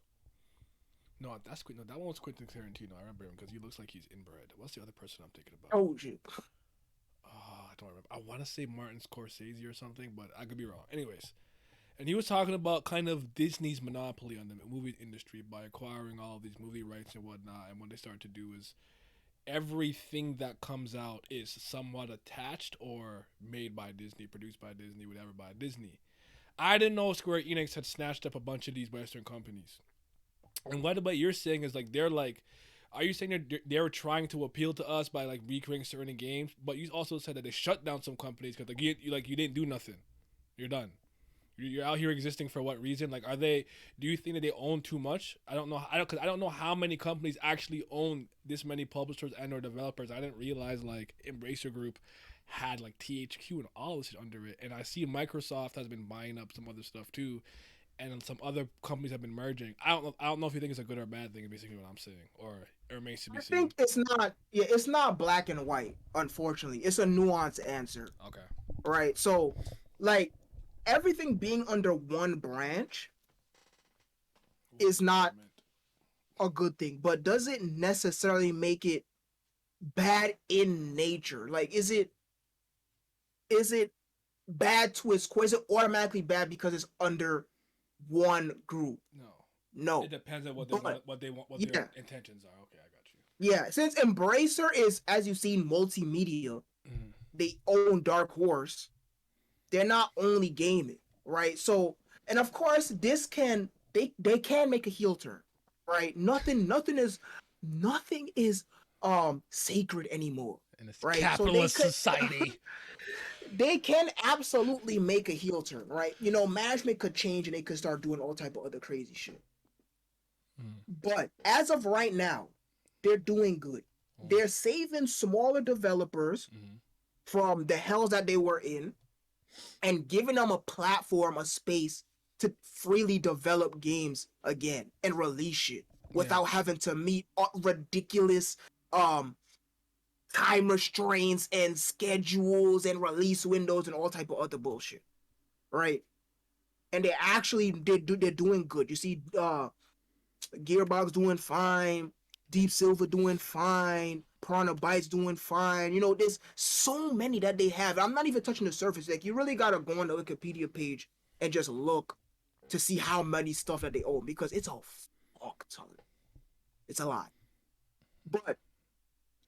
No, that's no, that one was Quentin Tarantino. I remember him because he looks like he's inbred. What's the other person I'm thinking about? Oh shit. I don't remember. I want to say Martin Scorsese or something, but I could be wrong. Anyways, and he was talking about kind of Disney's monopoly on the movie industry by acquiring all of these movie rights and whatnot. And what they start to do is everything that comes out is somewhat attached or made by Disney, produced by Disney, whatever by Disney. I didn't know Square Enix had snatched up a bunch of these Western companies. And what you're saying is like they're like, are you saying they were trying to appeal to us by like recreating certain games? But you also said that they shut down some companies because you didn't do nothing. You're done. You're out here existing for what reason? Like, are they? Do you think that they own too much? I don't know. Because I don't know how many companies actually own this many publishers and or developers. I didn't realize like Embracer Group had like THQ and all this shit under it. And I see Microsoft has been buying up some other stuff too, and some other companies have been merging. I don't know if you think it's a good or a bad thing. Basically, what I'm saying, or it remains to be seen. I think it's not. Yeah, it's not black and white. Unfortunately, it's a nuanced answer. Okay. Right. So, like, everything being under one branch is not a good thing, but does it necessarily make it bad in nature? Like, is it bad to its core? Is it automatically bad because it's under one group? No. It depends on what they want, yeah, their intentions are. Okay, I got you. Yeah, since Embracer is, as you've seen, multimedia, they own Dark Horse. They're not only gaming, right? So, and of course, they can make a heel turn, right? Nothing is sacred anymore, in this right? capitalist so society. They can absolutely make a heel turn, right? You know, management could change and they could start doing all type of other crazy shit. But as of right now, they're doing good. They're saving smaller developers from the hells that they were in and giving them a platform, a space to freely develop games again and release shit without having to meet ridiculous time restraints and schedules and release windows and all type of other bullshit, right? And they're doing good. You see, Gearbox doing fine, Deep Silver doing fine, Piranha Bytes doing fine. You know, there's so many that they have. I'm not even touching the surface. Like, you really gotta go on the Wikipedia page and just look to see how many stuff that they own, because it's a fuck ton. It's a lot. But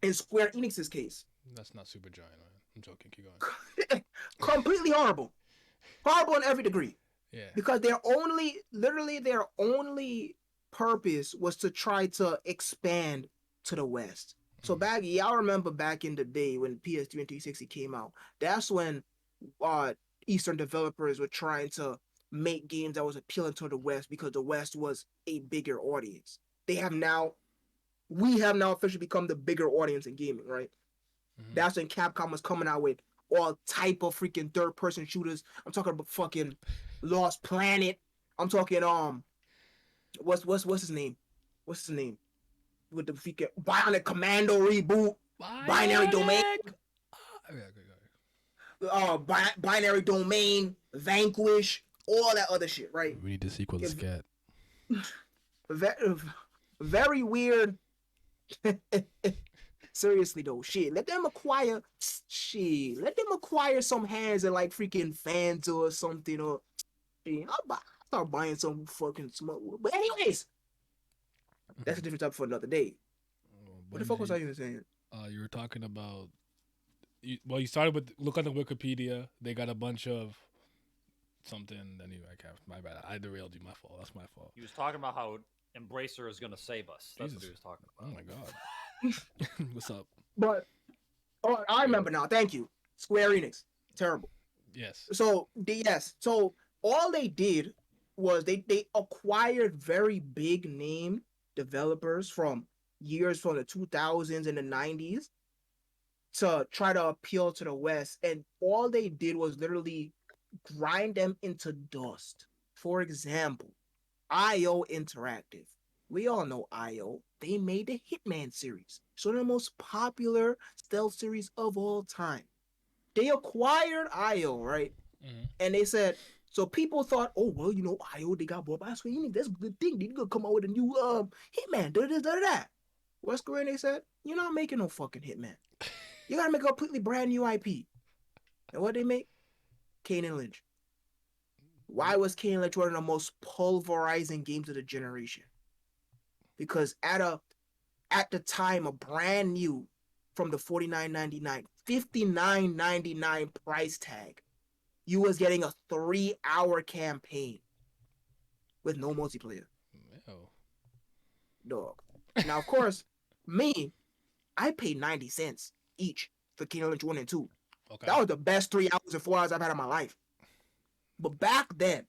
in Square Enix's case, that's not Supergiant, man. I'm joking. Keep going. Completely horrible in every degree. Yeah. Because their only purpose was to try to expand to the West. So y'all remember back in the day when PS3 and 360 came out, that's when Eastern developers were trying to make games that was appealing to the West because the West was a bigger audience. We have now officially become the bigger audience in gaming, right? That's when Capcom was coming out with all type of freaking third person shooters. I'm talking about fucking Lost Planet. I'm talking what's his name? What's his name? With the freaking Bionic Commando reboot, Binary Domain, Binary Domain, Vanquish, all that other shit, right? We need the sequel to Scat. Very weird. Seriously though, let them acquire some hands in like freaking fans or something, or I'll start buying some fucking smoke. But anyways, that's a different topic for another day. What the fuck was I even saying? You were talking about. You started with look on the Wikipedia. They got a bunch of something. Anyway, I can't. My bad. I derailed you. My fault. That's my fault. He was talking about how Embracer is going to save us. That's Jesus. what he was talking Oh about. my god. What's up? But I remember now. Thank you, Square Enix. Terrible. Yes. So all they did was they acquired very big name developers from years from the 2000s and the 90s to try to appeal to the West, and all they did was literally grind them into dust. For example, IO Interactive. We all know IO. They made the Hitman series, so the most popular stealth series of all time. They acquired IO, right? Mm-hmm. And they said, so people thought, oh well, IO, they got bought by Square Enix. That's a good thing. They're gonna come out with a new Hitman. Da. Well, Square Enix said, you're not making no fucking Hitman. You gotta make a completely brand new IP. And what they make? Kane and Lynch. Why was Kane and Lynch one of the most pulverizing games of the generation? Because at the time, a brand new from the $49.99, $59.99 price tag, you was getting a 3-hour campaign with no multiplayer. Oh. Dog. Now, of course, I paid 90 cents each for Kane and Lynch 1 and 2. Okay. That was the best 3 hours and 4 hours I've had in my life. But back then,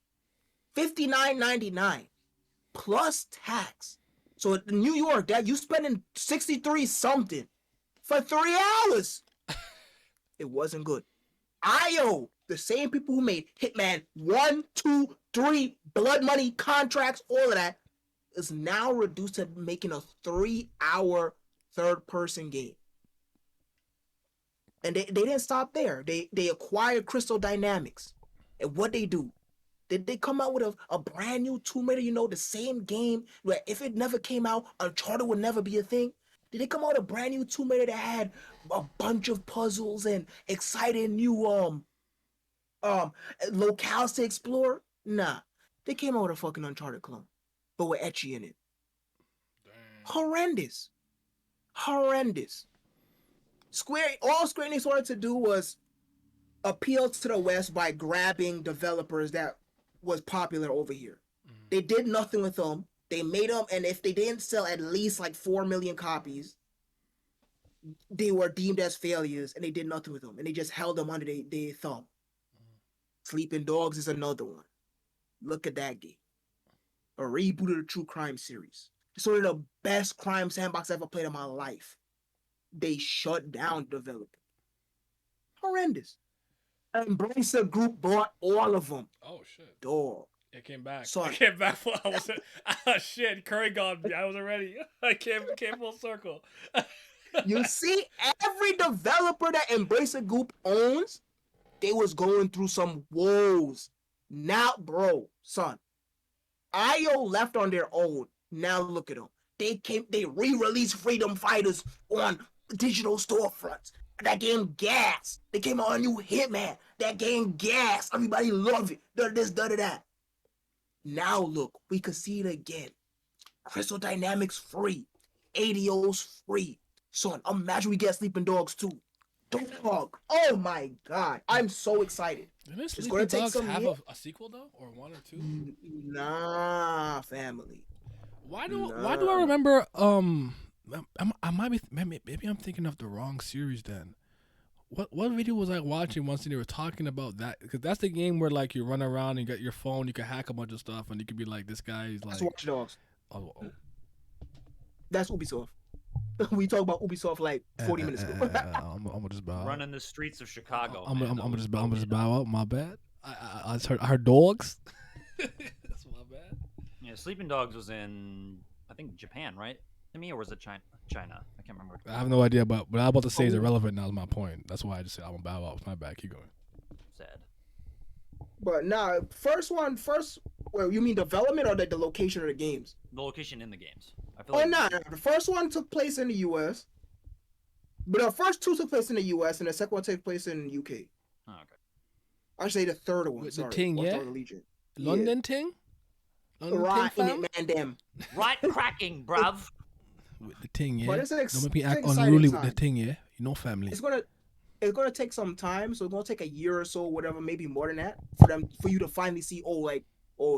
$59.99 plus tax. So in New York, that you spending 63 something for 3 hours. It wasn't good. IO, the same people who made Hitman 1, 2, 3, Blood Money, Contracts, all of that, is now reduced to making a 3-hour third-person game. And they didn't stop there. They acquired Crystal Dynamics. And what they do? Did they come out with a brand new Tomb Raider, the same game where if it never came out, Uncharted would never be a thing? Did they come out with a brand new Tomb Raider that had a bunch of puzzles and exciting new locales to explore? Nah. They came out with a fucking Uncharted clone, but with Ecchi in it. Horrendous. All Square Enix wanted to do was appeal to the West by grabbing developers that was popular over here. Mm-hmm. They did nothing with them. They made them, and if they didn't sell at least like 4 million copies, they were deemed as failures, and they did nothing with them, and they just held them under their thumb. Mm-hmm. Sleeping Dogs is another one. Look at that game. A reboot of the True Crime series. It's one of the best crime sandbox I've ever played in my life. They shut down development. Horrendous. Embracer Group bought all of them. Oh shit. Dog. It came back. Sorry. It came back. I was shit. Curry got me. I wasn't ready. I came full circle. You see, every developer that Embracer Group owns, they was going through some woes. Now, bro, son, IO left on their own. Now look at them. They re-released Freedom Fighters on digital storefronts. That game gas. They came out a new Hitman. That game gas. Everybody love it. This, that. Now look, we could see it again. Crystal Dynamics free. ADO's free. Son, imagine we get Sleeping Dogs too. Dog. Oh my god. I'm so excited. Didn't Sleeping Dogs have a sequel though? Or 1 or 2? Nah, family. Why do I remember I might be maybe I'm thinking of the wrong series then. What video was I watching once and they were talking about that? Because that's the game where like you run around and you got your phone, you can hack a bunch of stuff, and you can be like, this guy is like. That's Watch Dogs. Oh. That's Ubisoft. We talked about Ubisoft like 40 minutes ago. I'm gonna just bow out. Running the streets of Chicago. I'm man, gonna those just Pokemon. bow out. My bad. I just heard dogs. That's my bad. Yeah, Sleeping Dogs was in, I think, Japan, right? To me, or was it China? China. I can't remember. I have no idea, but what I'm about to say is irrelevant now. Is my point. That's why I just said I'm gonna bow out. My bad. Keep going. Sad. But nah, first, well, you mean development or the location of the games? The location in the games. I feel Oh, like nah, the first one took place in the U.S., but the first two took place in the U.S. and the second one took place in the UK. Oh, okay. I say the third one. With the Sorry, ting, Watch yeah? Dogs Legion. London ting. London Right ting, in fam? it, man, damn. Right cracking, bruv. With the ting, yeah. But it's an Don't make me it's act an exciting unruly with the time. ting, yeah. You know, family. It's gonna take some time, so it's gonna take a year or so, whatever, maybe more than that, for you to finally see a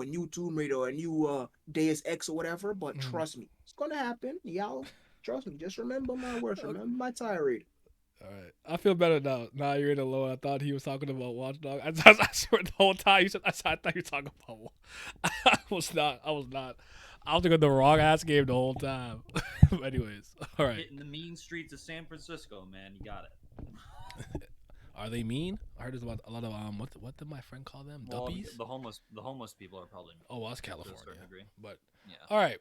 new Tomb Raider or a new Deus Ex or whatever. But trust me, it's gonna happen. Y'all, trust me. Just remember my words. Remember my tirade. All right, I feel better now. Now you're in alone. I thought he was talking about Watch Dogs. I swear the whole time you said I thought you were talking about. I was not. I was thinking of the wrong ass game the whole time. Anyways, all right. Hitting the mean streets of San Francisco, man. You got it. Are they mean? I heard there's a lot of what did my friend call them? Well, Duppies? the homeless people are probably. Oh, well, that's to a California. certain degree. But Yeah. all right.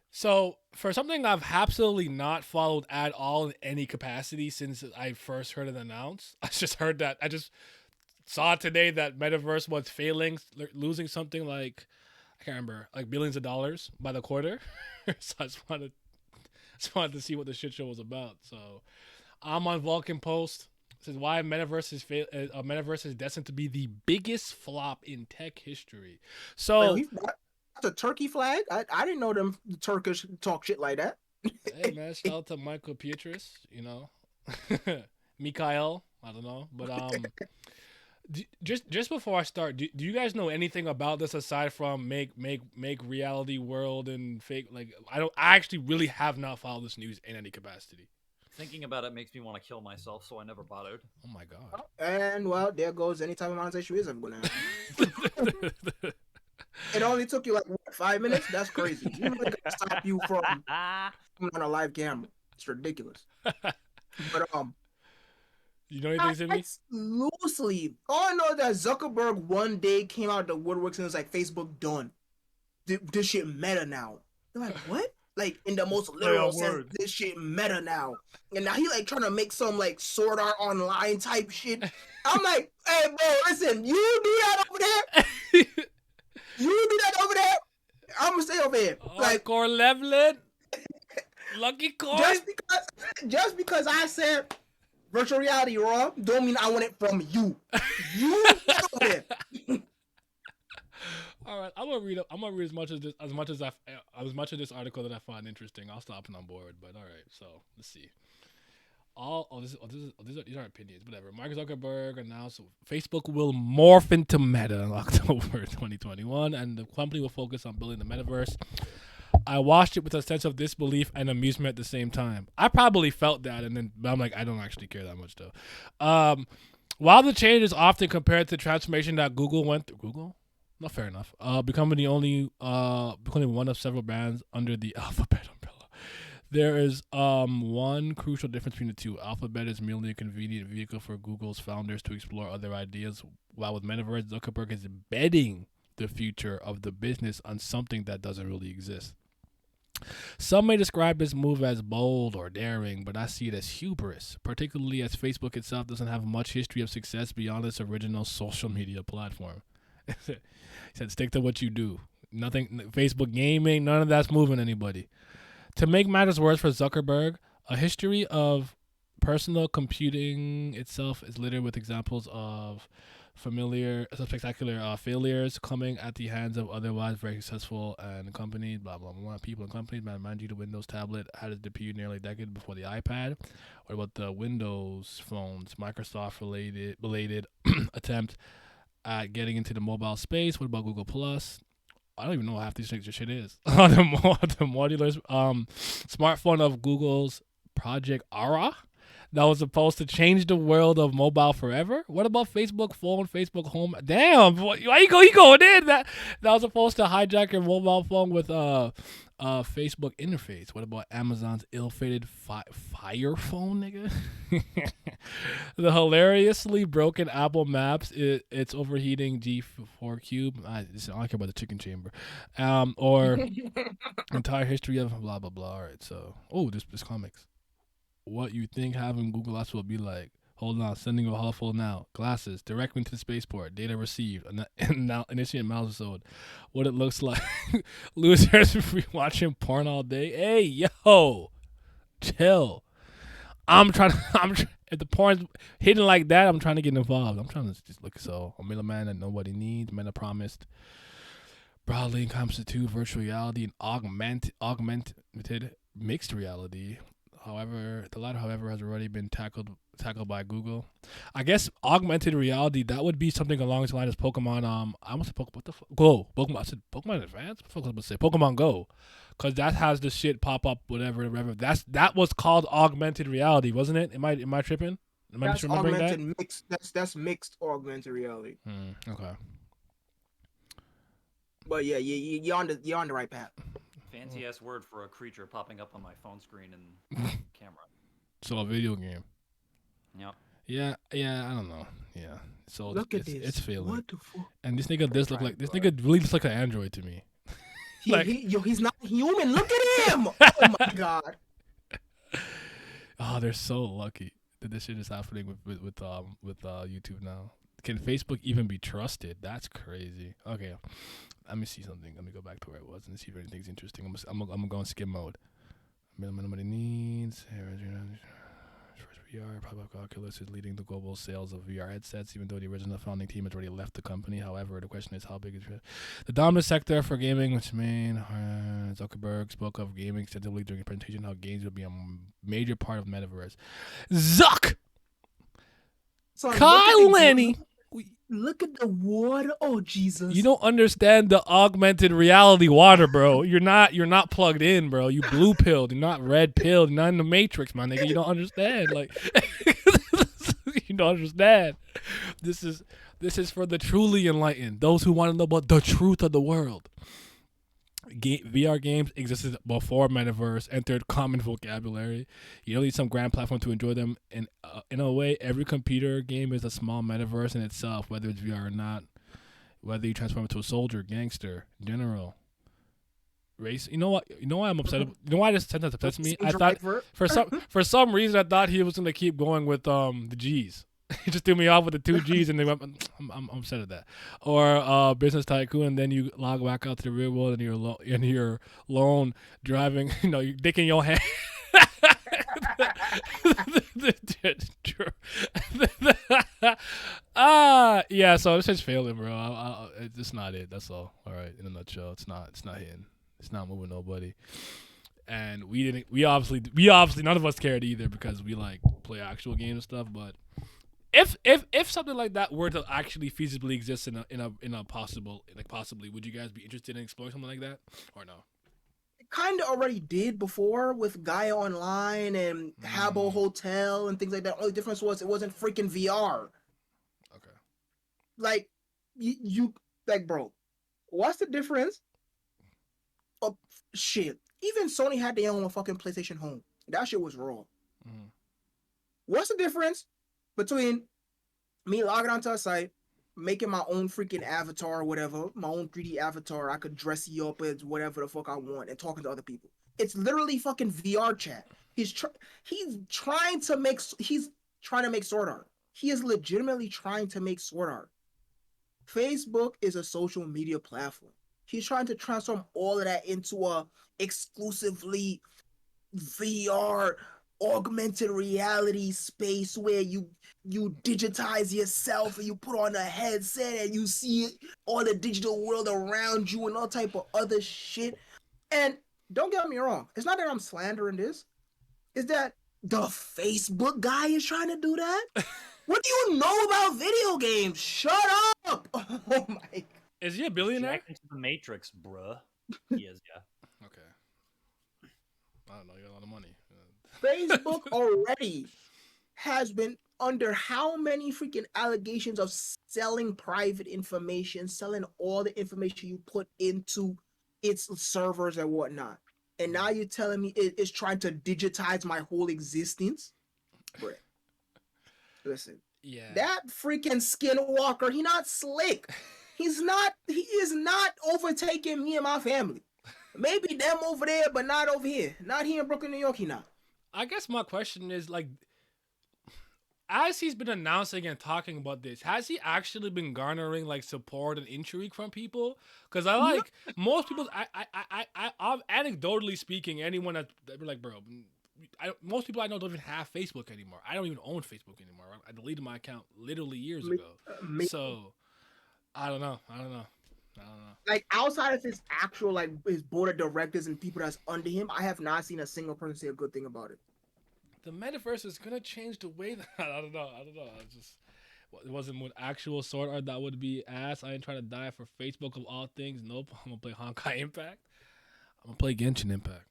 So for something I've absolutely not followed at all in any capacity since I first heard it announced, I just heard that I just saw today that Metaverse was failing, losing something like I can't remember, like billions of dollars by the quarter. So I just wanted to see what the shit show was about. So I'm on Vulcan Post. It says why Metaverse is destined to be the biggest flop in tech history. So That's a turkey flag. I didn't know them Turkish talk shit like that. hey man, shout out to Michael Pietris, you know, Mikhail. I don't know, but just before I start, do you guys know anything about this aside from make reality world and fake? Like I actually really have not followed this news in any capacity. Thinking about it makes me want to kill myself, so I never bothered. Oh my god. And well, there goes any type of monetization is ever gonna happen. It only took you like what, 5 minutes? That's crazy. You really gotta stop you from coming on a live camera. It's ridiculous. But You know anything, Sydney? it's loosely. All I know is that Zuckerberg one day came out of the woodworks and was like, Facebook done. This shit meta now. They're like, what? Like in the most literal sense, this shit meta now. And now he like trying to make some like Sword Art Online type shit. I'm like, hey bro, listen, you do that over there? You do that over there? I'm gonna stay over here. Like core leveling. Lucky coin. just because I said virtual reality wrong, don't mean I want it from you. You get over there. All right, I'm gonna read as much of this article that I find interesting. I'll stop and on board. But all right, so let's see. These are opinions. Whatever. Mark Zuckerberg announced Facebook will morph into Meta in October 2021, and the company will focus on building the metaverse. I watched it with a sense of disbelief and amusement at the same time. I probably felt that, but I'm like, I don't actually care that much though. While the change is often compared to the transformation that Google went through, not fair enough. Becoming one of several brands under the Alphabet umbrella. There is one crucial difference between the two. Alphabet is merely a convenient vehicle for Google's founders to explore other ideas, while with Metaverse, Zuckerberg is betting the future of the business on something that doesn't really exist. Some may describe this move as bold or daring, but I see it as hubris, particularly as Facebook itself doesn't have much history of success beyond its original social media platform. He said, stick to what you do. Nothing, Facebook gaming, none of that's moving anybody. To make matters worse for Zuckerberg, a history of personal computing itself is littered with examples of spectacular failures coming at the hands of otherwise very successful and companies, blah, blah, blah, people and companies. Mind you, the Windows tablet had its debut nearly a decade before the iPad. What about the Windows phones? Microsoft-related attempt at getting into the mobile space. What about Google Plus? I don't even know what half these things shit is. the modular smartphone of Google's Project Aura that was supposed to change the world of mobile forever? What about Facebook phone, Facebook home? Damn, why you going in? That was supposed to hijack your mobile phone with Facebook interface. What about Amazon's ill-fated Fire phone, nigga? The hilariously broken Apple Maps, it's overheating G4 Cube. I don't care about the chicken chamber. Or entire history of blah blah blah. All right, so this comics. What you think having Google Glass will be like? Hold on, sending a helpful now. Glasses, directly to the spaceport. Data received. And now initiate milestone. What it looks like. Losers watching porn all day. Hey, yo, chill. If the porn's hidden like that, I'm trying to get involved. I'm trying to just look so. A middleman that nobody needs. Meta promised. Broadly constitute virtual reality and augmented mixed reality. However, the latter, has already been tackled by Google. I guess augmented reality, that would be something along the lines of Pokemon. I almost said Pokemon. What the fuck? Go. Pokemon. I said Pokemon Advance. What the fuck was I supposed to say? Pokemon Go, because that has the shit pop up, whatever. That was called augmented reality, wasn't it? Am I tripping? Am I That's misremembering that? augmented mixed. That's mixed augmented reality. Okay. But yeah, you're on the right path. Fancy ass word for a creature popping up on my phone screen and camera. So a video game. Yep. Yeah, I don't know. Yeah. So Look at this. It's failing. What the fuck? And this nigga does look like this nigga really looks like an android to me. Like- He's not human. Look at him. Oh my god. Oh, they're so lucky that this shit is happening with YouTube now. Can Facebook even be trusted? That's crazy. Okay, let me see something. Let me go back to where it was and see if anything's interesting. I'm gonna go in skim mode. Nobody needs. VR, probably Oculus is leading the global sales of VR headsets, even though the original founding team has already left the company. However, the question is how big is the dominant sector for gaming, which Zuckerberg spoke of gaming extensively during the presentation, how games will be a major part of metaverse. Zuck! Son, Kyle Lenny! Look at the water. Oh Jesus! You don't understand the augmented reality water, bro. You're not plugged in, bro. You blue pilled. You're not red pilled. You're not in the Matrix, my nigga. You don't understand. Like, you don't understand. This is for the truly enlightened, those who want to know about the truth of the world. VR games existed before metaverse entered common vocabulary. You don't need some grand platform to enjoy them. And in a way, every computer game is a small metaverse in itself, whether it's VR or not. Whether you transform into a soldier, gangster, general, race. You know what? You know why I'm upset? You know why this sentence upsets me? I thought for some reason I thought he was gonna keep going with the G's. He just threw me off with the 2 G's, and I'm upset at that. Or business tycoon, and then you log back out to the real world, and you're alone driving. You know, you're dicking your hand. Yeah. So this is failing, bro. It's not it. That's all. All right. In a nutshell, it's not hitting. It's not moving nobody. And we obviously none of us cared either because we like play actual games and stuff, but. If something like that were to actually feasibly exist in a possibly, would you guys be interested in exploring something like that or no? It kind of already did before with Gaia Online and Habbo Hotel and things like that. Only difference was it wasn't freaking VR. Okay. Like you like, bro, what's the difference? Oh shit! Even Sony had their own fucking PlayStation Home. That shit was raw. Mm-hmm. What's the difference between me logging onto a site, making my own freaking avatar or whatever, my own 3D avatar, I could dress you up as whatever the fuck I want, and talking to other people? It's literally fucking VR chat. He's trying to make Sword Art. He is legitimately trying to make Sword Art. Facebook is a social media platform. He's trying to transform all of that into a exclusively VR augmented reality space where you digitize yourself and you put on a headset and you see all the digital world around you and all type of other shit. And don't get me wrong, it's not that I'm slandering this. It's that the Facebook guy is trying to do that. What do you know about video games? Shut up! Oh my! Is he a billionaire? Jack into the Matrix, bruh. He is, yeah. Okay. I don't know. You got a lot of money. Facebook already has been under how many freaking allegations of selling private information, selling all the information you put into its servers and whatnot. And now you're telling me it's trying to digitize my whole existence? Bruh. Listen, Yeah. that freaking skinwalker, he not slick. He is not overtaking me and my family. Maybe them over there, but not over here. Not here in Brooklyn, New York, he not. I guess my question is, like, as he's been announcing and talking about this, has he actually been garnering like support and intrigue from people? Because I like most people. I'm anecdotally speaking, anyone that be like, bro, most people I know don't even have Facebook anymore. I don't even own Facebook anymore. I deleted my account literally years ago. So I don't know. Like outside of his actual like his board of directors and people that's under him, I have not seen a single person say a good thing about it. The metaverse is gonna change the way that I don't know. It's just it wasn't with actual sword art that would be ass. I ain't trying to die for Facebook of all things. Nope. I'm gonna play Honkai Impact. I'm gonna play Genshin Impact.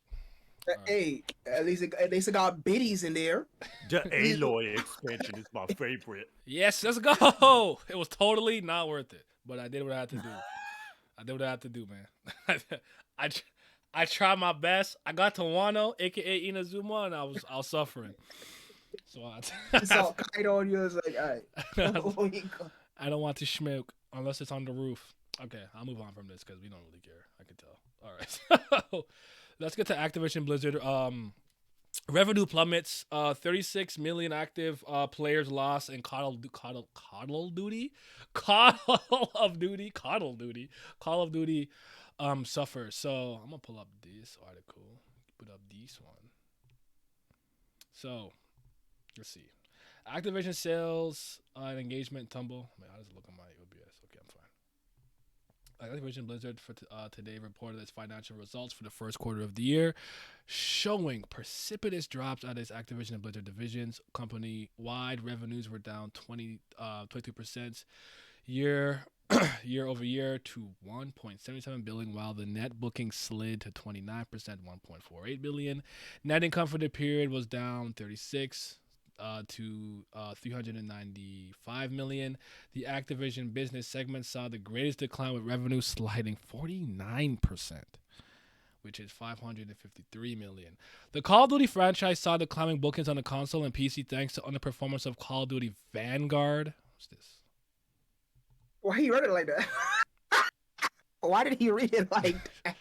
Hey, at least it got biddies in there. The Aloy expansion is my favorite. Yes, let's go. It was totally not worth it, but I did what I had to do. Man. I tried my best. I got to Wano, aka Inazuma, and I was suffering. So I saw Kaido on you. I was like, all right. I don't want to smoke unless it's on the roof. Okay, I'll move on from this because we don't really care. I can tell. All right. So let's get to Activision Blizzard. Revenue plummets. 36 million active players lost in Call of Duty. Suffers. So I'm gonna pull up this article. Put up this one. So let's see. Activision sales and engagement tumble. How does it look on my OBS? Okay, I'm fine. Activision Blizzard for today reported its financial results for the first quarter of the year, showing precipitous drops at its Activision and Blizzard divisions. Company-wide revenues were down 22% year over year to 1.77 billion, while the net booking slid to 29%, 1.48 billion. Net income for the period was down 36 to 395 million. The Activision business segment saw the greatest decline, with revenue sliding 49%, which is 553 million. The Call of Duty franchise saw declining bookings on the console and PC thanks to underperformance of Call of Duty Vanguard. What's this? Why he read it like that? Why did he read it like that?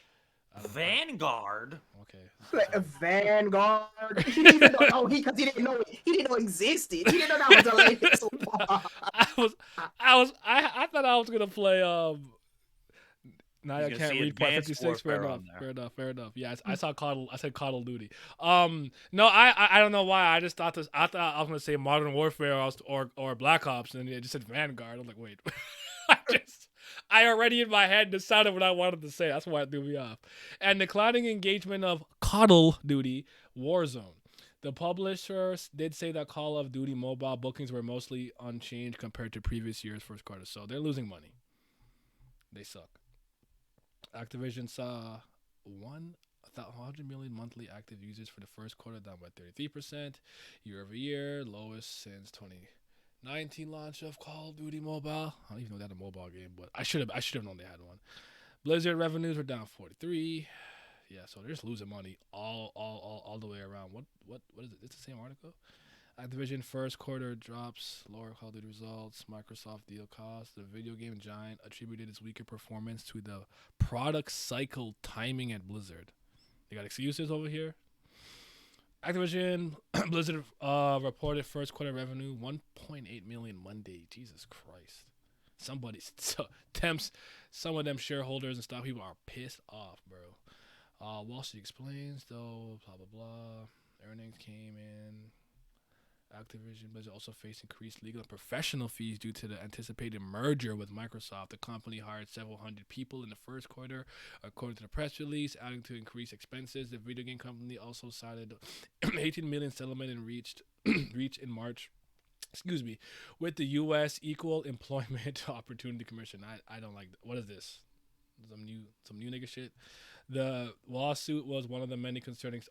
Vanguard. Okay. Like a Vanguard. He didn't even know because he didn't know it. He didn't know it existed. He didn't know that was a latest so far. I thought I was gonna play now I can't read part 56. Fair enough. Yeah, I said Call of Duty. No, I don't know why. I just thought this. I thought I was gonna say Modern Warfare or Black Ops, and it just said Vanguard. I was like, wait. I already in my head decided what I wanted to say. That's why it threw me off. And declining engagement of Call of Duty Warzone. The publishers did say that Call of Duty mobile bookings were mostly unchanged compared to previous year's first quarter. So they're losing money. They suck. Activision saw 100 million monthly active users for the first quarter, down by 33% year over year, lowest since 2019 launch of Call of Duty Mobile. I don't even know they had a mobile game, but I should have known they had one. Blizzard revenues were down 43. Yeah, so they're just losing money all the way around. What is it? It's the same article. Activision first quarter drops, lower Call of Duty results, Microsoft deal costs. The video game giant attributed its weaker performance to the product cycle timing at Blizzard. They got excuses over here. Activision Blizzard reported first quarter revenue 1.8 million Monday. Jesus Christ. Some of them shareholders and stuff, people are pissed off, bro. Wall Street explains, though, blah, blah, blah. Earnings came in. Activision Blizzard also faced increased legal and professional fees due to the anticipated merger with Microsoft. The company hired several hundred people in the first quarter, according to the press release, adding to increased expenses. The video game company also cited 18 million settlement and reached in March. With the U.S. Equal Employment Opportunity Commission. I don't like. What is this? Some new nigga shit. The lawsuit was one of the many concerning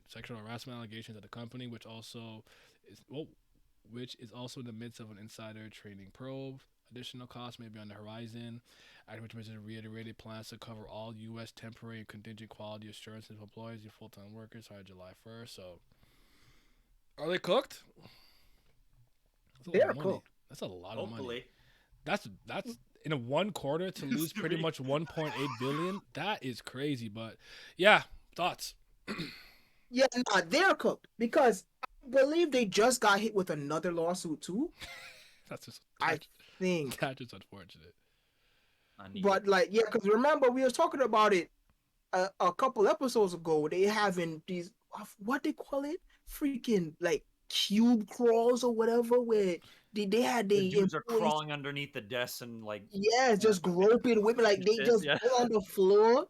sexual harassment allegations at the company, which also is which is also in the midst of an insider trading probe. Additional costs may be on the horizon. Activision Blizzard reiterated plans to cover all U.S. temporary and contingent quality assurances for employees and full-time workers starting July 1st. So, are they cooked? That's a lot They're of money. cooked. That's a lot of money. Hopefully. That's in a one quarter to lose pretty much 1.8 billion. That is crazy. But yeah, thoughts. Yeah, nah, they're cooked because I believe they just got hit with another lawsuit too. That's just I think, that's just unfortunate. I need but like, yeah, because remember we was talking about it a couple episodes ago. They having these what they call it, freaking like cube crawls or whatever, where they had the the dudes are employees, crawling underneath the desks and like yeah, just groping, whipping, like they Shit, just yeah. go on the floor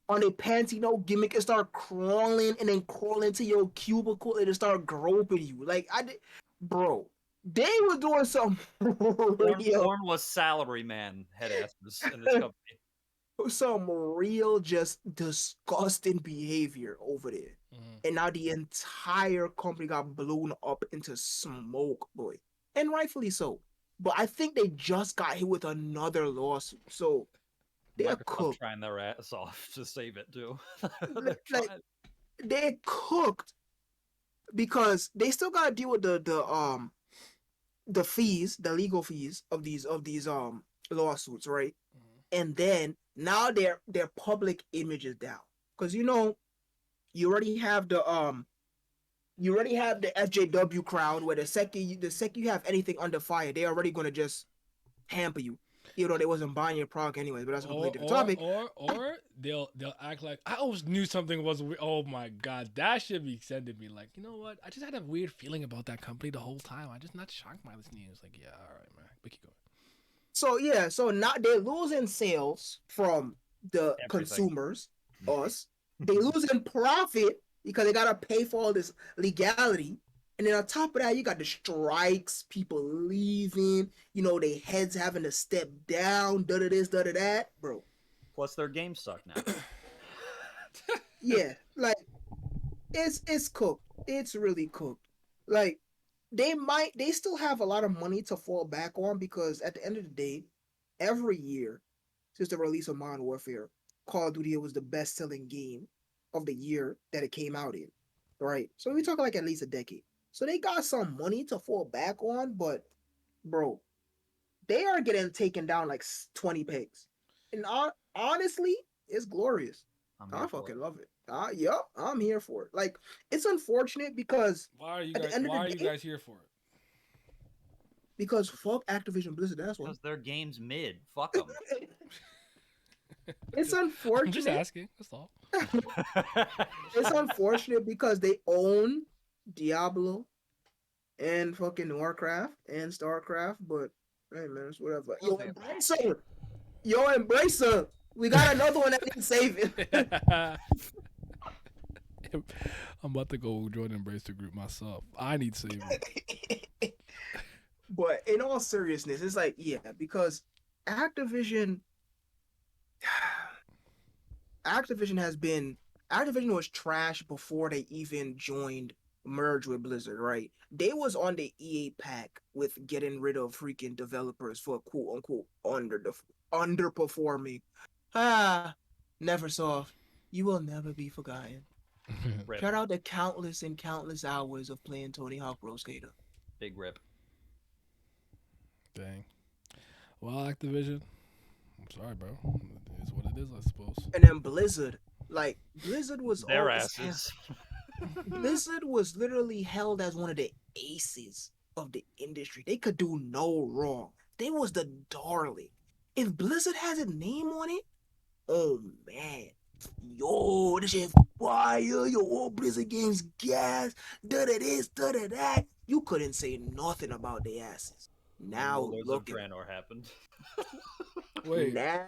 on their pants, gimmick, and start crawling and then crawl into your cubicle and then start groping you. Like bro, they were doing some real, Orn was salary man head asses in this company. some real just disgusting behavior over there. Mhm. And now the entire company got blown up into smoke, boy. And rightfully so. But I think they just got hit with another lawsuit. So they're Microsoft cooked. trying their ass off to save it too. They're Like, trying. they're cooked because they still gotta deal with the fees, the legal fees of these lawsuits, right? And then now their public image is down. Because you already have the FJW crowd where the second you have anything under fire, they're already gonna just hamper you. Even though they wasn't buying your product anyways, but that's a completely different topic. Or they'll act like I always knew something was weird. Oh my god, that should be sending me like, you know what? I just had a weird feeling about that company the whole time. I just not shocked by this news. Like, yeah, all right, man, we keep going. So yeah, so now they're losing sales from the Everything. consumers, us. They losing profit because they gotta pay for all this legality. And then on top of that, you got the strikes, people leaving, their heads having to step down, da da this, da da that, bro. Plus their games suck now. Yeah, like it's cooked. It's really cooked. Like they still have a lot of money to fall back on because at the end of the day, every year since the release of Modern Warfare, Call of Duty was the best selling game of the year that it came out in. Right? So we're talking like at least a decade. So they got some money to fall back on, but bro, they are getting taken down like 20 pegs. And honestly, it's glorious. I'm I here for fucking it. love it. Yep, I'm here for it. Like, it's unfortunate because Why are you at the guys? end of Why the are you day- guys here for it? because fuck Activision Blizzard. That's why. Because their game's mid. Fuck them. It's I'm just unfortunate. asking. That's all. It's unfortunate because they own Diablo and fucking Warcraft and Starcraft, but hey man, it's whatever. Yo, Embracer! Yo, Embracer! We got another one that needs saving. I'm about to go join the Embracer group myself. I need saving. But in all seriousness, it's like, yeah, because Activision was trash before they even merged with Blizzard, right? They was on the EA pack with getting rid of freaking developers for quote unquote underperforming. Neversoft, you will never be forgotten. Rip. Shout out the countless and countless hours of playing Tony Hawk Pro Skater. Big rip. Dang. Well, Activision. I'm sorry, bro. It is what it is, I suppose. And then Blizzard was Their always asses. Blizzard was literally held as one of the aces of the industry. They could do no wrong. They was the darling. If Blizzard has a name on it, oh man, yo, this shit fire. Yo, all Blizzard games gas. Da da this, da da that. You couldn't say nothing about their asses. Now Rulers look of at Draenor happened. Wait, now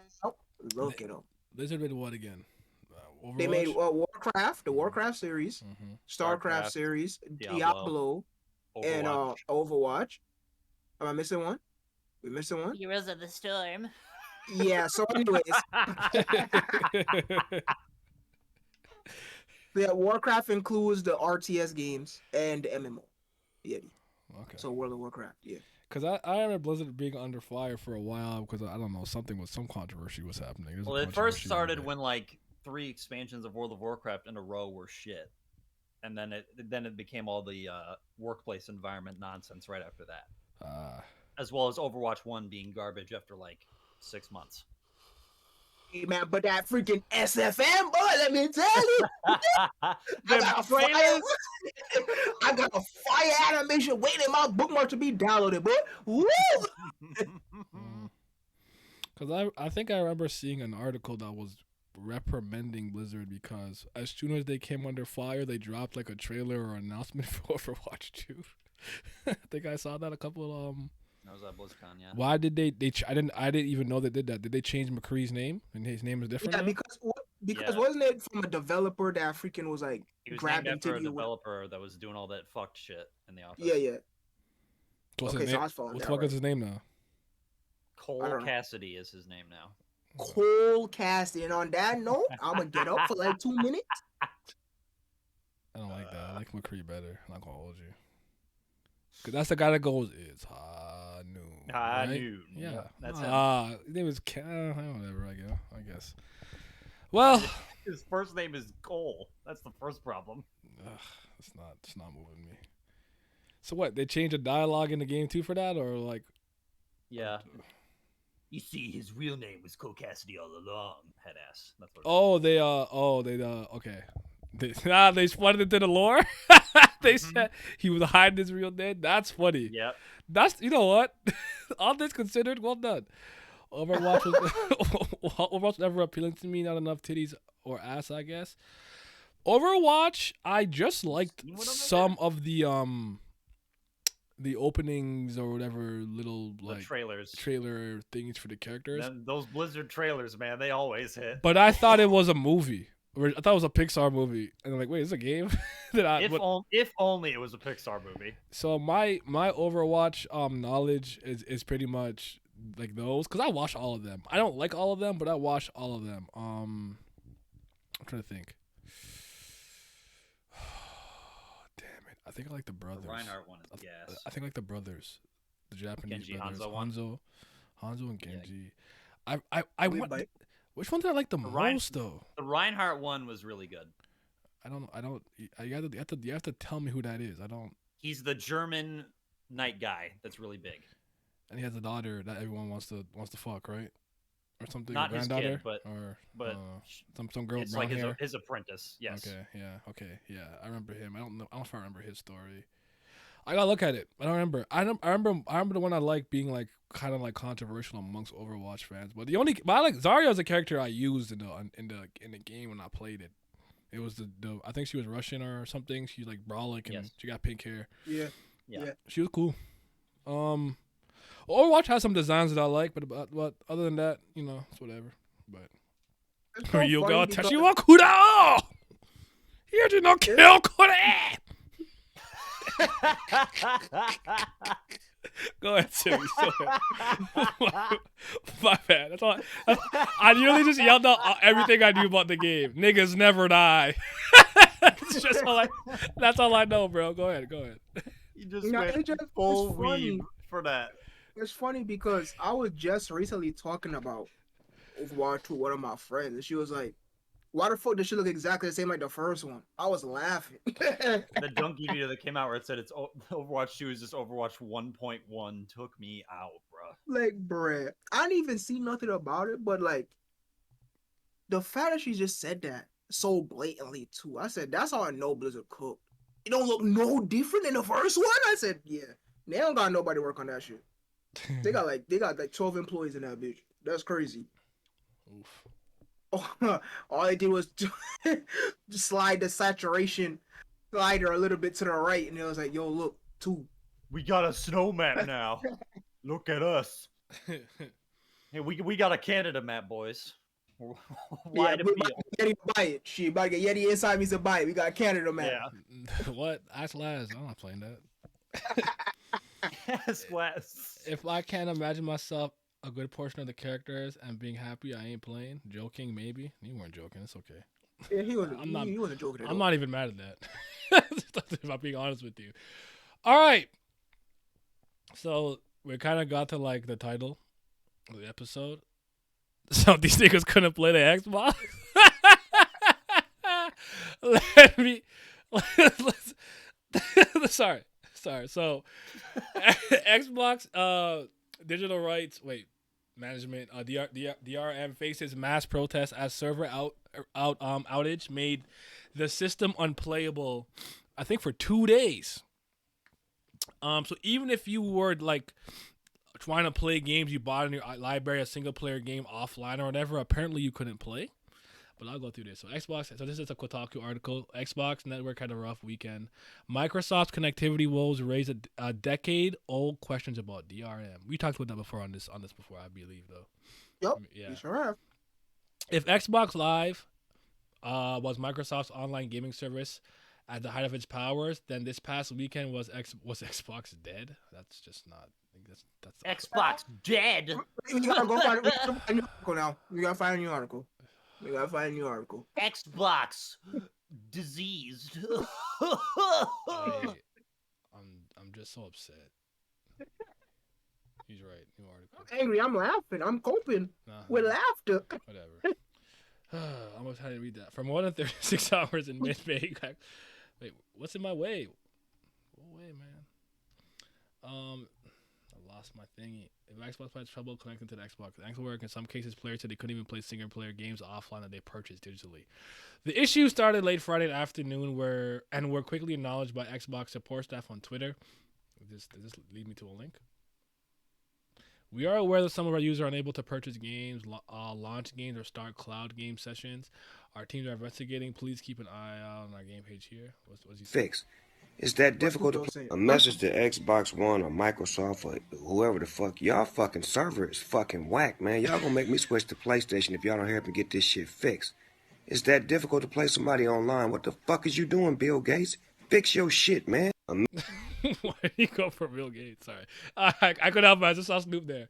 look at them. Blizzard made what again? Overwatch? They made Warcraft, the Warcraft series, Mm-hmm. Starcraft Starcraft, series, Diablo, Diablo, and Overwatch. Overwatch. Am I missing one? We missing one? Heroes of the Storm. Yeah. So, anyways, yeah, Warcraft includes the RTS games and the MMO. Yeah. Okay. So World of Warcraft, yeah. Because I remember Blizzard being under fire for a while because I don't know, some controversy was happening. There's a Well, it first controversy started every day. when like 3 expansions of World of Warcraft in a row were shit, and then it became all the workplace environment nonsense right after that, as well as Overwatch 1 being garbage after like 6 months. Hey, man, but that freaking SFM, boy, let me tell you. I The got a fire. trailers. I got a fire animation waiting in my bookmark to be downloaded, boy. Woo! Because I think I remember seeing an article that was reprimanding Blizzard because as soon as they came under fire, they dropped like a trailer or announcement for Overwatch 2. I think I saw that a couple. That was at BlizzCon, yeah. Why did they? I didn't even know they did that. Did they change McCree's name and his name is different? Yeah, now? because Yeah. wasn't it from a developer that freaking was like He was named grabbing after a Tibia? developer that was doing all that fucked shit in the office. Yeah. What's Okay, his so name? I was following What the that fuck right. is his name now? I Cole don't know. Cassidy is his name now. Cole Cassidy. And on that note, I'm gonna get up for like 2 minutes. I don't like that. I like McCree better. I'm not gonna hold you. Cause that's the guy that goes, it's high noon. High right? noon. Yeah. Yep, that's him. His name is whatever. I guess. Well, His first name is Cole. That's the first problem. it's not moving me. So what? They changed the dialogue in the game too for that, or like? Yeah. You see, his real name was Cole Cassidy all along. Head ass. That's what. Okay. They spun it into the lore. They said he was hiding his real name. That's funny. Yep. That's, you know what? All this considered, well done. Overwatch was never appealing to me. Not enough titties or ass, I guess. Overwatch, I just liked You went over some of the openings or whatever little The like trailers. trailer things for the characters. Those Blizzard trailers, man, they always hit. But I thought it was a movie. I thought it was a Pixar movie, and I'm like, wait, it's a game. If only it was a Pixar movie. So my Overwatch knowledge is pretty much like those because I watch all of them. I don't like all of them, but I watch all of them. I'm trying to think. Damn it! I think I like the brothers. The Reinhardt one is gas. I think I like the brothers, the Japanese Genji, brothers, Hanzo one? Hanzo and Yeah. Genji. I Wait, want. but- Which one did I like the Rein- most though? The Reinhardt one was really good. I don't know. You have to tell me who that is. I don't. He's the German knight guy that's really big. And he has a daughter that everyone wants to fuck, right? Or something. Not a his granddaughter, kid, but some girl with it's brown like hair. his apprentice. Yes. Okay, yeah. I remember him. I don't know if I remember his story. I gotta look at it. I don't remember. I remember the one I like being like kind of like controversial amongst Overwatch fans. But I like Zarya as a character I used in the game when I played it. It was the I think she was Russian or something. She's like brolic and Yes. she got pink hair. Yeah. She was cool. Overwatch has some designs that I like, but other than that, you know, it's whatever. But It's so you funny go because- Teshiwa Kuda. Here did not kill Kuda. Go ahead, Timmy. My bad. That's all. I literally just yelled out everything I knew about the game. Niggas never die. That's all I know, bro. Go ahead. You just No, went it's just- full it's funny. weeb for that. It's funny because I was just recently talking about Overwatch to one of my friends, and she was like, "Why the fuck does she look exactly the same like the first one?" I was laughing. The junkie video that came out where it said it's Overwatch 2 is just Overwatch 1.1 took me out, bro. Like, bruh, I didn't even see nothing about it, but like, the fact that she just said that so blatantly too, I said, that's how I know Blizzard cooked. It don't look no different than the first one. I said, yeah, they don't got nobody work on that shit. They got like 12 employees in that bitch. That's crazy. Oof. All I did was just slide the saturation slider a little bit to the right, and it was like, yo, look, 2. We got a snow map now. Look at us. Hey, we got a Canada map, boys. Wide we appeal. Yeti to buy it. She about to get Yeti inside me to buy it. We got Canada, man. Yeah. What? Ask Laz. I'm not playing that. Yes, Wes. If I can't imagine myself a good portion of the characters and being happy, I ain't playing. Joking, maybe. You weren't joking. It's okay. Yeah, he wasn't. I'm not- He wasn't joking at I'm all. not even mad at that. If I'm being honest with you. All right. So we kind of got to like the title of the episode. So these niggas couldn't play the Xbox. Let me. Sorry. So Xbox digital rights management DRM faces mass protests as server outage made the system unplayable, I think, for 2 days. So even if you were like trying to play games you bought in your library, a single player game offline or whatever, apparently you couldn't play. But I'll go through this. So so this is a Kotaku article. Xbox network had a rough weekend. Microsoft's connectivity woes raised a decade-old questions about DRM. We talked about that before on this before, I believe, though. Yep. Yeah. You sure have. If Xbox Live was Microsoft's online gaming service at the height of its powers, then this past weekend was Xbox dead? That's just not. That's Xbox dead. We gotta go find. We gotta find a new article now. We gotta find a new article. Xbox diseased. I'm just so upset. He's right. New article. I'm angry. I'm laughing. I'm coping with laughter. Whatever. I almost had to read that. For more than 36 hours in mid-May. Wait, what's in my way? Go away, man. I lost my thingy. If Xbox had trouble connecting to the Xbox Network, in some cases, players said they couldn't even play single-player games offline that they purchased digitally. The issue started late Friday afternoon, were quickly acknowledged by Xbox support staff on Twitter. Does this lead me to a link? We are aware that some of our users are unable to purchase games, launch games, or start cloud game sessions. Our teams are investigating. Please keep an eye out on our game page here. What's he saying? Fix. It's that difficult to play a message to Xbox One or Microsoft or whoever the fuck. Y'all fucking server is fucking whack, man. Y'all gonna make me switch to PlayStation if y'all don't help me get this shit fixed. It's that difficult to play somebody online. What the fuck is you doing, Bill Gates? Fix your shit, man. Why did he go for Bill Gates? Sorry. I couldn't help it. I just saw Snoop there.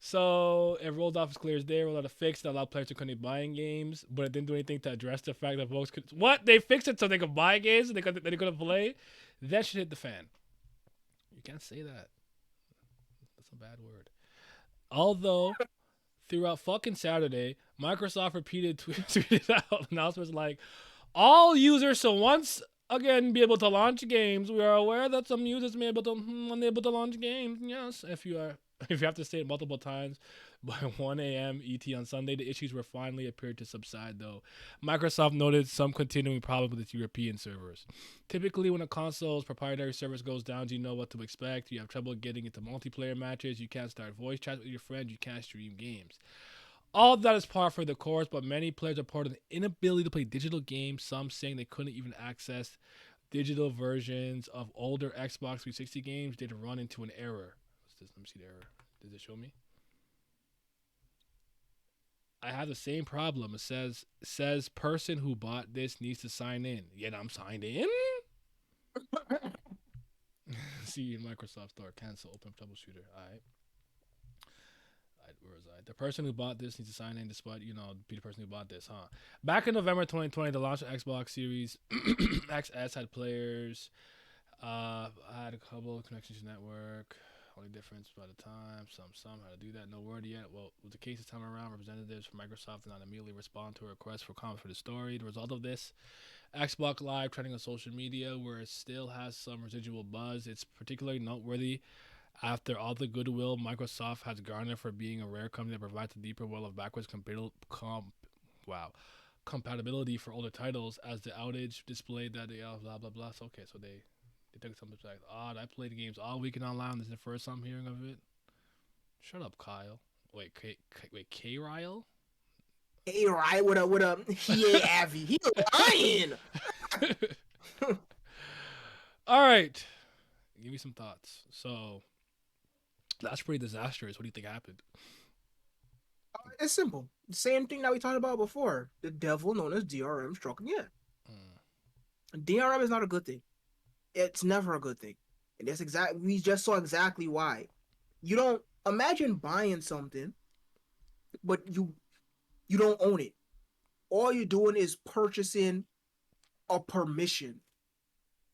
So it rolled off as clear as day. Rolled out a fix that allowed players to continue buying games, but it didn't do anything to address the fact that folks could. What? They fixed it so they could buy games and they couldn't play? That should hit the fan. You can't say that. That's a bad word. Although, throughout fucking Saturday, Microsoft tweeted out announcements like, all users shall once again be able to launch games. We are aware that some users may be unable to launch games. Yes, if you have to say it multiple times by 1 a.m. ET on Sunday, the issues were finally appeared to subside, though. Microsoft noted some continuing problems with its European servers. Typically, when a console's proprietary service goes down, you know what to expect. You have trouble getting into multiplayer matches. You can't start voice chat with your friends. You can't stream games. All of that is par for the course, but many players reported an inability to play digital games, some saying they couldn't even access digital versions of older Xbox 360 games. They'd run into an error. What's this? Let me see the error. Does it show me? I have the same problem. It says person who bought this needs to sign in. Yet I'm signed in? See in Microsoft Store. Cancel. Open troubleshooter. All right. Where was I? The person who bought this needs to sign in despite, be the person who bought this, huh? Back in November 2020, the launch of Xbox Series XS had players. I had a couple of connections to network. Only difference by the time. Some how to do that. No word yet. Well, with the case this time around, representatives from Microsoft did not immediately respond to a request for comment for the story. The result of this, Xbox Live trending on social media, where it still has some residual buzz. It's particularly noteworthy after all the goodwill Microsoft has garnered for being a rare company that provides a deeper well of backwards compatibility for older titles, as the outage displayed that they blah blah blah. So, okay, so they took something like, I played games all weekend online. This is the first I'm hearing of it. Shut up, Kyle. Wait, K-Ryle? K-Ryle with a he Avi. He lying. All right. Give me some thoughts. So that's pretty disastrous. What do you think happened? It's simple. The same thing that we talked about before. The devil known as DRM struck again. DRM is not a good thing. It's never a good thing. And that's we just saw exactly why. You don't imagine buying something, but you don't own it. All you're doing is purchasing a permission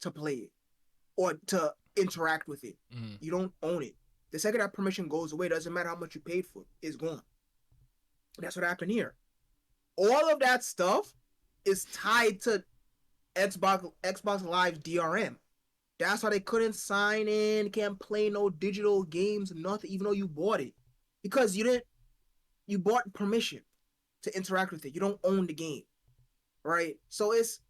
to play it or to interact with it. Mhm. You don't own it. The second that permission goes away, doesn't matter how much you paid for it, it's gone. That's what happened here. All of that stuff is tied to Xbox Live DRM. That's why they couldn't sign in, can't play no digital games, nothing, even though you bought it. Because you bought permission to interact with it. You don't own the game. Right? So it's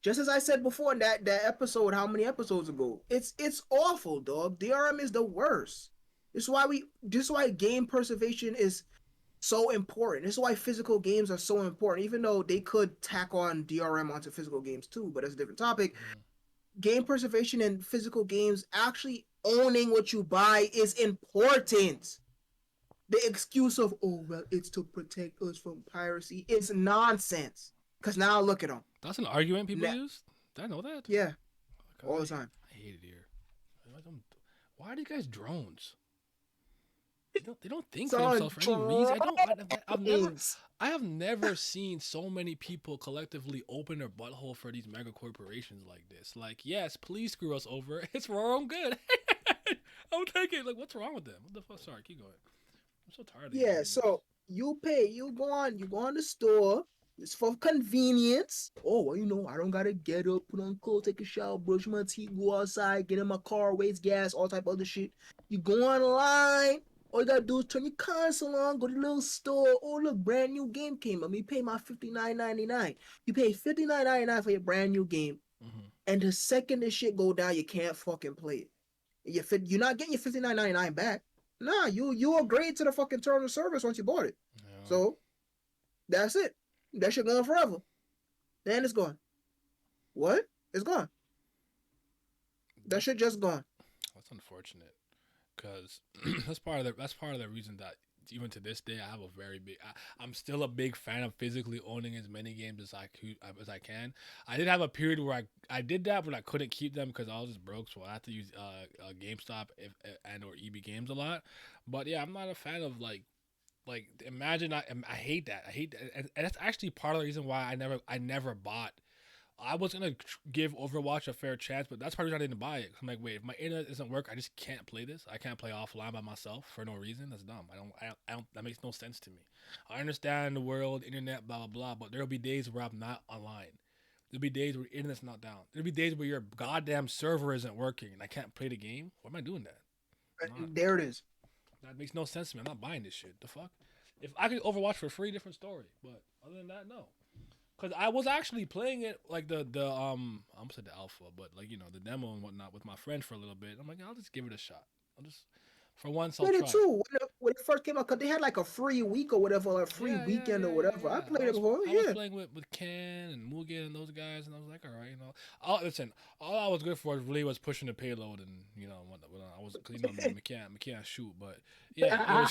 just as I said before in that episode, how many episodes ago? It's awful, dog. DRM is the worst. This is why game preservation is so important. This is why physical games are so important, even though they could tack on DRM onto physical games too, but that's a different topic. Game preservation and physical games, actually owning what you buy is important. The excuse of, oh, well, it's to protect us from piracy is nonsense. Because now look at them. That's an argument people use? Did I know that? Yeah. God, All the time. I hate it here. Why are these guys drones? They don't think for themselves for any reason. I have never seen so many people collectively open their butthole for these mega corporations like this. Like, yes, please screw us over. It's for our own good. I'm taking like, what's wrong with them? What the fuck? Sorry, keep going. I'm so tired of these Yeah, so you pay, you go on the store. It's for convenience. Oh, well, you know, I don't gotta get up, put on clothes, take a shower, brush my teeth, go outside, get in my car, waste gas, all type of other shit. You go online. All you gotta do is turn your console on, go to the little store. Oh, look, brand new game came up. You pay my $59.99. You pay $59.99 for your brand new game. Mm-hmm. And the second this shit go down, you can't fucking play it. You're not getting your $59.99 back. Nah, you upgrade to the fucking terms of service once you bought it. Yeah. So that's it. That shit gone forever. Then it's gone. What? It's gone. That shit just gone. That's unfortunate. Because that's part of the reason that even to this day I'm still a big fan of physically owning as many games as I can. I did have a period where I did that, but I couldn't keep them because I was just broke, so I had to use GameStop and or EB Games a lot. But yeah, I'm not a fan of like imagine I hate that. And that's actually part of the reason why I never bought. I was gonna give Overwatch a fair chance, but that's part of the reason I didn't buy it. I'm like, wait, if my internet doesn't work, I just can't play this. I can't play offline by myself for no reason. That's dumb. I don't. That makes no sense to me. I understand the world, internet, blah blah blah, but there'll be days where I'm not online. There'll be days where the internet's not down. There'll be days where your goddamn server isn't working and I can't play the game. Why am I doing that? There it is. That makes no sense to me. I'm not buying this shit. The fuck? If I could Overwatch for free, different story. But other than that, no. Cause I was actually playing it like the I almost said the alpha, but like, you know, the demo and whatnot with my friend for a little bit. I'm like, I'll just give it a shot. I'll just for once I'll try. Too. When it first came out, cause they had like a free week or whatever, or a free weekend or whatever. I played it before. I was playing with Ken and Mugen and those guys, and I was like, all right, you know, listen. All I was good for really was pushing the payload, and you know, when I was, cause you know, me can't shoot, but yeah,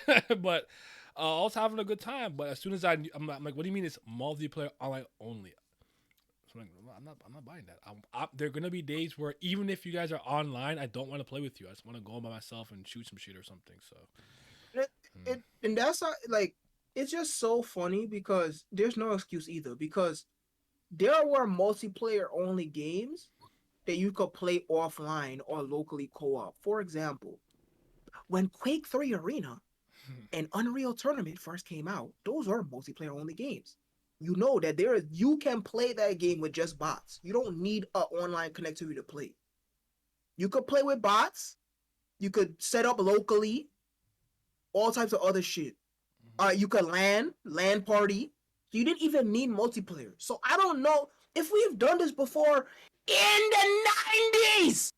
it was, but. I was having a good time, but as soon as I'm like, what do you mean it's multiplayer online only? So I'm not buying that. There are gonna be days where even if you guys are online, I don't want to play with you. I just want to go by myself and shoot some shit or something. So, and that's like, it's just so funny because there's no excuse either, because there were multiplayer only games that you could play offline or locally co-op. For example, when Quake 3 Arena and Unreal Tournament first came out, those were multiplayer only games. You know that you can play that game with just bots. You don't need an online connectivity to play. You could play with bots. You could set up locally, all types of other shit. You could LAN party. You didn't even need multiplayer. So I don't know if we've done this before in the 90s.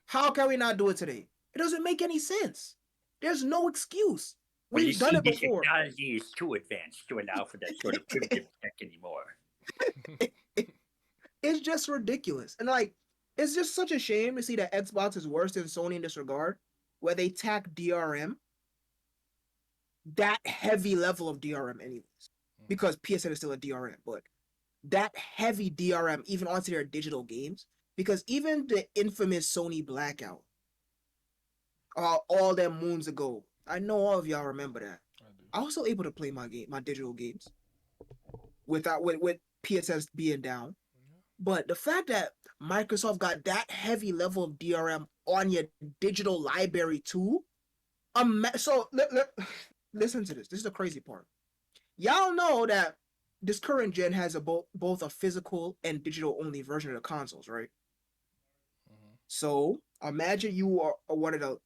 How can we not do it today? It doesn't make any sense. There's no excuse. We've done it before. Technology is too advanced to allow for that sort of primitive tech anymore. It's just ridiculous. And like, it's just such a shame to see that Xbox is worse than Sony in this regard, where they tack DRM, that heavy level of DRM anyways, because PSN is still a DRM, but that heavy DRM even onto their digital games, because even the infamous Sony blackout, all them moons ago. I know all of y'all remember that. I was still able to play my digital games with PSS being down. But the fact that Microsoft got that heavy level of DRM on your digital library too, so listen to this. This is the crazy part. Y'all know that this current gen has both a physical and digital only version of the consoles, right? So imagine you are one of the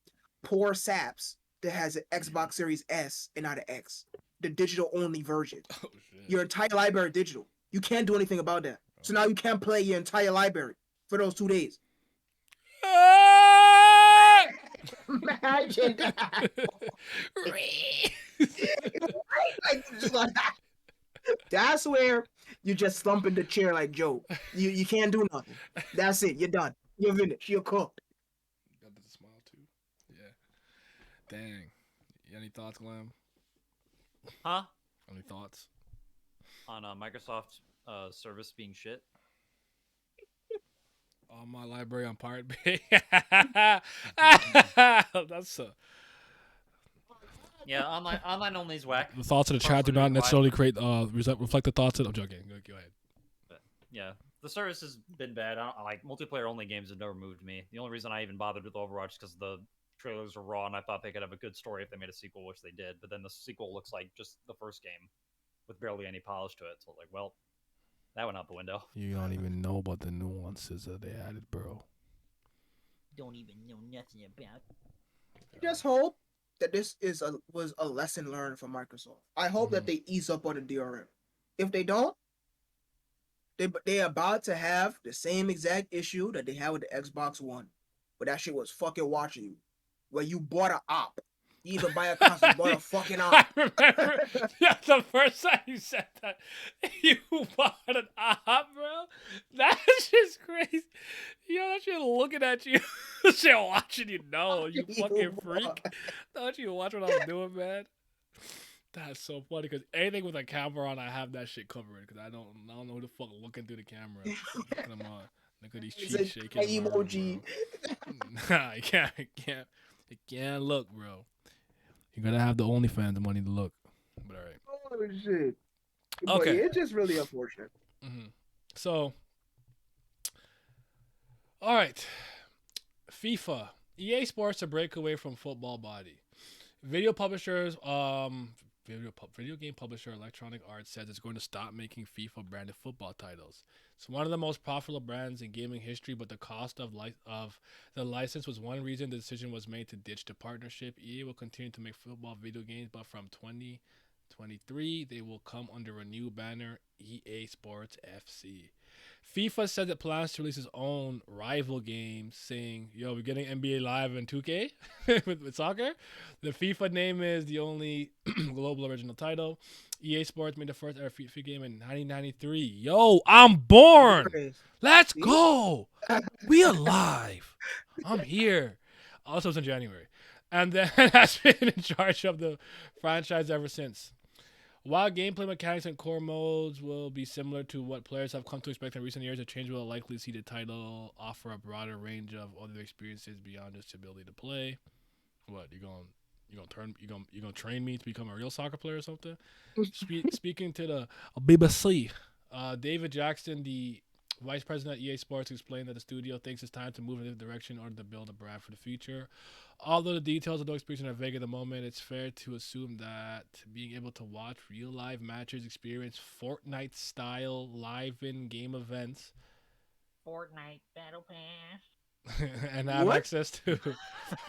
poor saps that has an Xbox Series S and not an X, the digital only version. Oh, shit. Your entire library digital. You can't do anything about that. So now you can't play your entire library for those 2 days. Imagine that. That's where you just slump in the chair like Joe. You can't do nothing. That's it. You're done. You're finished. You're cooked. Got the smile too. Yeah. Dang. Any thoughts, Glam? Huh? Any thoughts? On Microsoft service being shit? On my library on Pirate Bay. That's Yeah, online only is whack. the thoughts of the chat do not necessarily create reflect the thoughts of. I'm joking. Go ahead. But, yeah, the service has been bad. I like multiplayer only games have never moved me. The only reason I even bothered with Overwatch is because the trailers were raw, and I thought they could have a good story if they made a sequel, which they did. But then the sequel looks like just the first game with barely any polish to it. So like, well, that went out the window. You don't even know about the nuances that they added, bro. Don't even know nothing about. Just hope that this was a lesson learned for Microsoft. I hope that they ease up on the DRM. If they don't, they're about to have the same exact issue that they had with the Xbox One, where that shit was fucking watching you, where you bought an op. You even buy a console, you bought a fucking op. I remember the first time you said that, you bought an op, bro. That shit's crazy. Yo, that shit looking at you. Shit watching you. No, you fucking freak. Don't you watch what I'm doing, man? That's so funny, because anything with a camera on, I have that shit covered, because I don't know who the fuck looking through the camera. Come on. Look at these cheeks shaking. Emoji. Nah, you can't look, bro. You gotta have the OnlyFans money to look. But all right. Oh shit. Okay. But it's just really unfortunate. Mm-hmm. So, all right. FIFA. EA Sports to break away from football body. Video publishers, video game publisher Electronic Arts says it's going to stop making FIFA branded football titles. It's one of the most profitable brands in gaming history, but the cost of the license was one reason the decision was made to ditch the partnership. EA will continue to make football video games, but from 2023 they will come under a new banner, EA Sports FC. FIFA says it plans to release its own rival game, saying, yo, we're getting NBA Live and 2K with soccer. The FIFA name is the only global original title. EA Sports made the first ever FIFA game in 1993. Yo, I'm born. Let's go. We alive. I'm here. Also, it's in January. And then has been in charge of the franchise ever since. While gameplay mechanics and core modes will be similar to what players have come to expect in recent years, a change will likely see the title offer a broader range of other experiences beyond just the ability to play. What, you gonna train me to become a real soccer player or something? Speaking to the BBC, David Jackson, the vice president at EA Sports, explained that the studio thinks it's time to move in this direction in order to build a brand for the future. Although the details of the experience are vague at the moment, it's fair to assume that being able to watch real live matches, experience Fortnite-style live in-game events, Fortnite Battle Pass, and have access to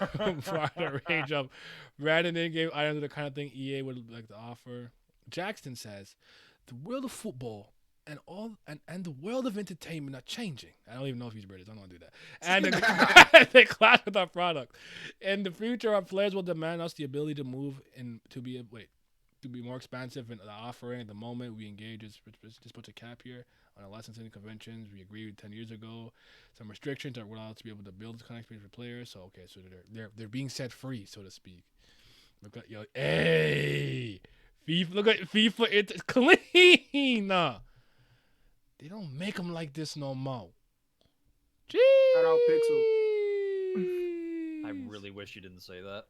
a broader range of random in-game items are the kind of thing EA would like to offer. Jackson says, the world of football and the world of entertainment are changing. I don't even know if he's British. I don't want to do that. And they clash with our product. In the future, our players will demand us the ability to move in to be more expansive in the offering. At the moment, we engage just puts a cap here on our licensing conventions. We agreed 10 years ago. Some restrictions are allowed to be able to build this kind of experience for players. So okay, so they're being set free, so to speak. Look at hey, FIFA. Look at FIFA. It's clean. They don't make them like this no more. Jeez. Shout out Pixel. I really wish you didn't say that.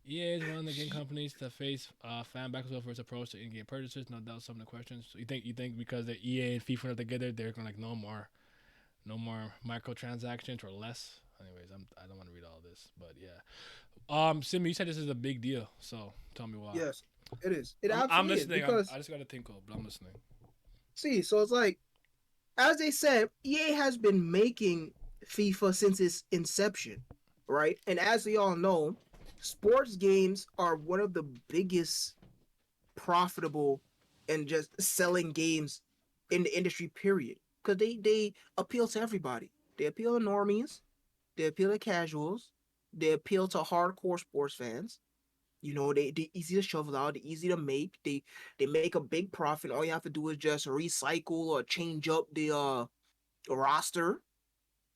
EA is one of the game companies to face fan backlash for its approach to in-game purchases. No doubt, some of the questions. So you think because the EA and FIFA are together, they're gonna like no more microtransactions or less. Anyways, I don't want to read all this, but yeah. Simi, you said this is a big deal, so tell me why. Yes, it is. It I'm absolutely listening. is because I just gotta think of, but I'm listening. see, so it's like, as they said, EA has been making FIFA since its inception, right? And as we all know, sports games are one of the biggest profitable and just selling games in the industry, period. Because they appeal to everybody. They appeal to normies, they appeal to casuals, they appeal to hardcore sports fans. You know, they easy to shovel out, they easy to make. They make a big profit. All you have to do is just recycle or change up the roster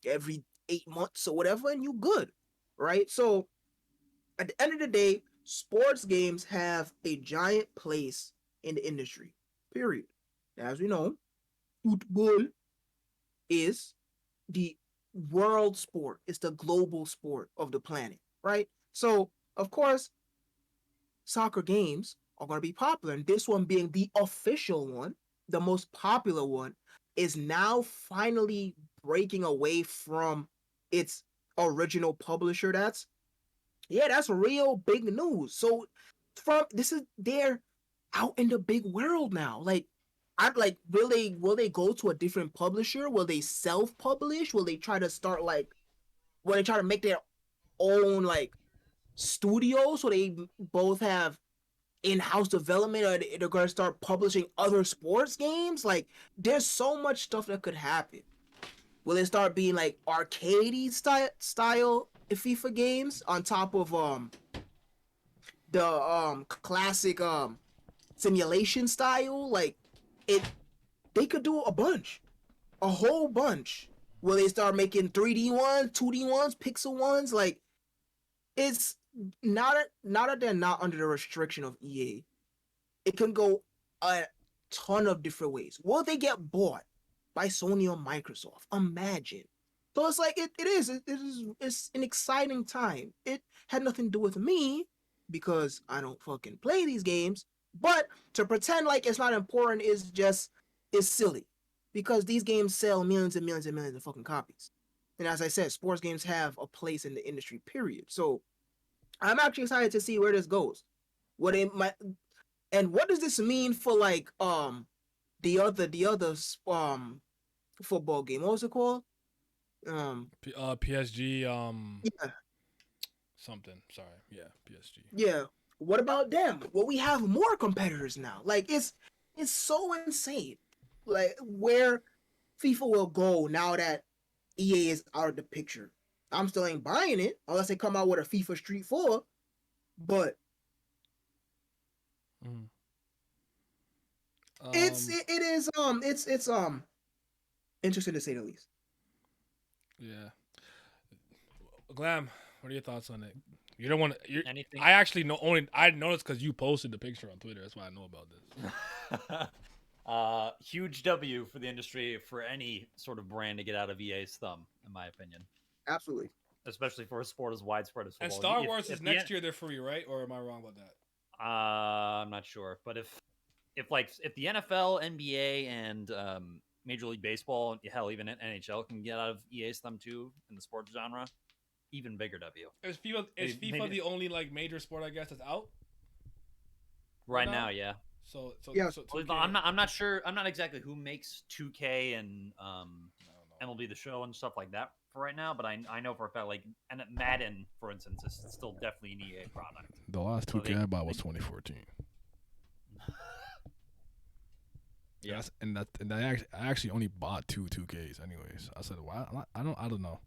every 8 months or whatever, and you good, right? So at the end of the day, sports games have a giant place in the industry. Period. As we know, football is the world sport. It's the global sport of the planet, right? So of course, soccer games are going to be popular, and this one being the official one, the most popular one, is now finally breaking away from its original publisher. That's real big news. So they're out in the big world now. Like, I'm like, will they go to a different publisher? Will they self-publish? Will they try to make their own like studio so they both have in-house development, or they're going to start publishing other sports games? Like, there's so much stuff that could happen. Will it start being like arcadey style FIFA games on top of the classic simulation style? Like, they could do a whole bunch. Will they start making 3D ones, 2D ones, pixel ones? Like, it's not that they're not under the restriction of EA. It can go a ton of different ways. Will they get bought by Sony or Microsoft? Imagine. So it's like it's an exciting time. It had nothing to do with me because I don't fucking play these games. But to pretend like it's not important is silly, because these games sell millions and millions and millions of fucking copies. And as I said, sports games have a place in the industry, period. So I'm actually excited to see where this goes. And what does this mean for like the other football game? What was it called? PSG Yeah. something. Sorry. Yeah, PSG. Yeah. What about them? Well, we have more competitors now. Like, it's so insane. Like, where FIFA will go now that EA is out of the picture. I'm still ain't buying it unless they come out with a FIFA Street 4. But it's interesting to say the least. Yeah. Glam, what are your thoughts on it? You don't want to. Anything? I actually I noticed because you posted the picture on Twitter. That's why I know about this. Huge W for the industry, for any sort of brand to get out of EA's thumb, in my opinion. Absolutely. Especially for a sport as widespread as football. And Star Wars is next year. They're free, right? Or am I wrong about that? I'm not sure, but if the NFL, NBA, and Major League Baseball, hell, even NHL can get out of EA's thumb too in the sports genre, even bigger W. Is FIFA the only like major sport, I guess, that's out right now? Yeah. So yeah. So I'm not sure. I'm not exactly who makes 2K and MLB The Show and stuff like that for right now, but I know for a fact, like, and Madden, for instance, is still definitely an EA product. The last 2K I bought was 2014. Yeah, and I actually only bought 2Ks anyways. I said, well, I don't know.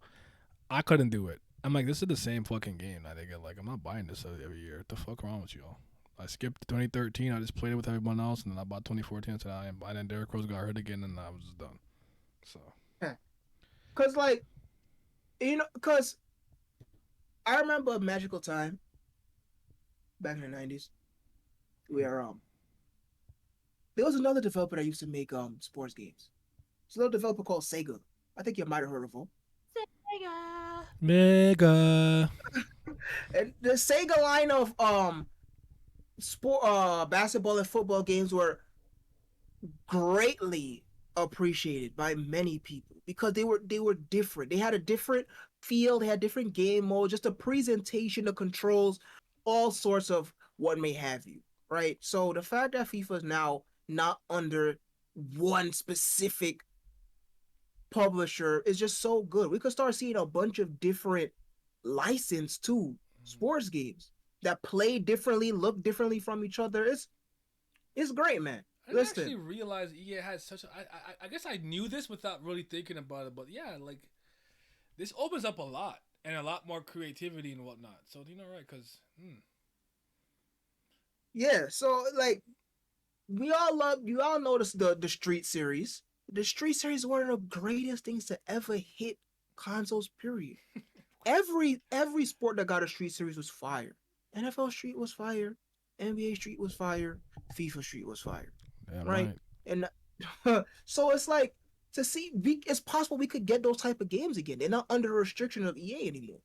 I couldn't do it. I'm like, this is the same fucking game that they get. Like, I'm not buying this every year. What the fuck wrong with y'all? I skipped 2013. I just played it with everyone else, and then I bought 2014. And said I ain't buying. And Derrick Rose got hurt again, and I was just done. So, cause like, cause I remember a magical time back in the 90s where there was another developer that used to make sports games. It's a little developer called Sega. I think you might have heard of him. Mega. And the Sega line of basketball and football games were greatly appreciated by many people because they were different. They had a different feel, they had different game modes, just the presentation, the controls, all sorts of what may have you, right? So the fact that FIFA is now not under one specific publisher is just so good. We could start seeing a bunch of different licensed too sports games that play differently, look differently from each other. It's great, man. I didn't actually realize EA had such a. I guess I knew this without really thinking about it, but yeah, like this opens up a lot and a lot more creativity and whatnot. So you know, right? Because yeah, so like you all notice the Street series. The Street series is one of the greatest things to ever hit consoles. Period. every sport that got a Street series was fire. NFL Street was fire. NBA Street was fire. FIFA Street was fire. yeah, Right? And so it's like to see it's possible we could get those type of games again. They're not under the restriction of EA anymore.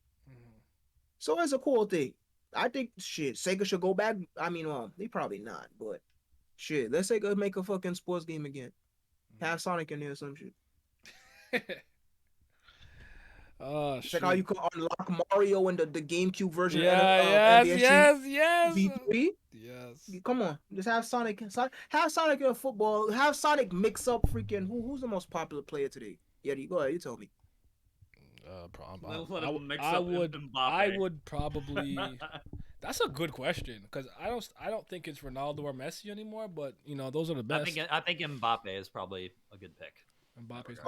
So it's a cool thing. I think shit, Sega should go back. I mean, well, they probably not, but shit, let's Sega make a fucking sports game again. Have Sonic in there or some shit. Oh, it's like how you could unlock Mario in the GameCube version. Yeah, yes. V3. Yes. Come on, just have Sonic. Have Sonic in football. Have Sonic mix up freaking. Who's the most popular player today? Yeah, you go ahead. You tell me. I would probably. That's a good question because I don't think it's Ronaldo or Messi anymore. But you know, those are the best. I think Mbappe is probably a good pick. Mbappe's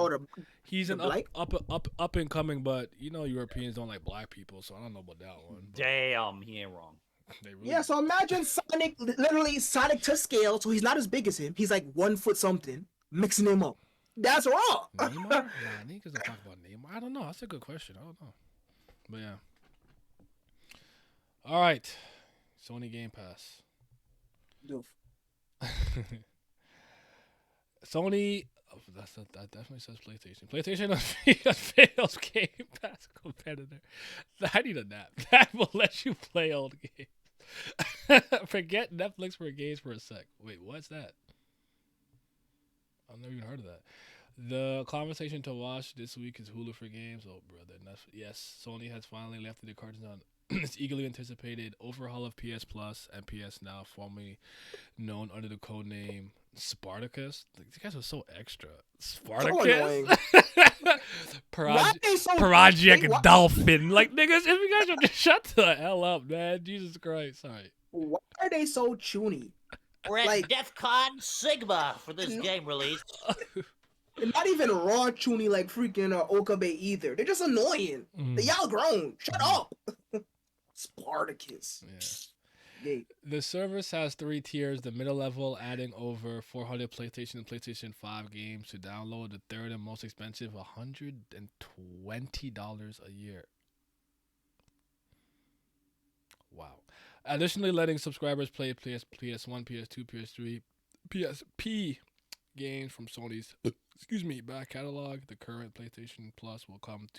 he's an up and coming, but you know Europeans don't like black people, so I don't know about that one. Damn, he ain't wrong. Yeah, so imagine Sonic, literally Sonic to scale, so he's not as big as him. He's like 1 foot something, mixing him up. That's wrong. Neymar? Nah, niggas don't talk about Neymar. I don't know. That's a good question. I don't know. But yeah. All right. Sony Game Pass. Doof. Sony. Oh, that definitely says PlayStation. PlayStation fails Game Pass competitor. I need a nap. That will let you play old games. Forget Netflix for games for a sec. Wait, what's that? I've never even heard of that. The conversation to watch this week is Hulu for games. Oh, brother. Yes, Sony has finally left the cards on its eagerly anticipated overhaul of PS Plus and PS Now, formerly known under the code name Spartacus. These guys are so extra. Spartacus? Project Dolphin. Like, niggas, if you guys would just shut the hell up, man. Jesus Christ. Sorry. Why are they so chuny? We're at DEFCON Sigma for this game release. They're not even raw chuny like freaking Okabe either. They're just annoying. Y'all grown. Shut up. Spartacus. Yeah. The service has 3 tiers. The middle level adding over 400 PlayStation and PlayStation 5 games to download. The third and most expensive, $120 a year. Wow. Additionally, letting subscribers play PS1, PS2, PS3, PSP games from Sony's back catalog. The current PlayStation Plus will come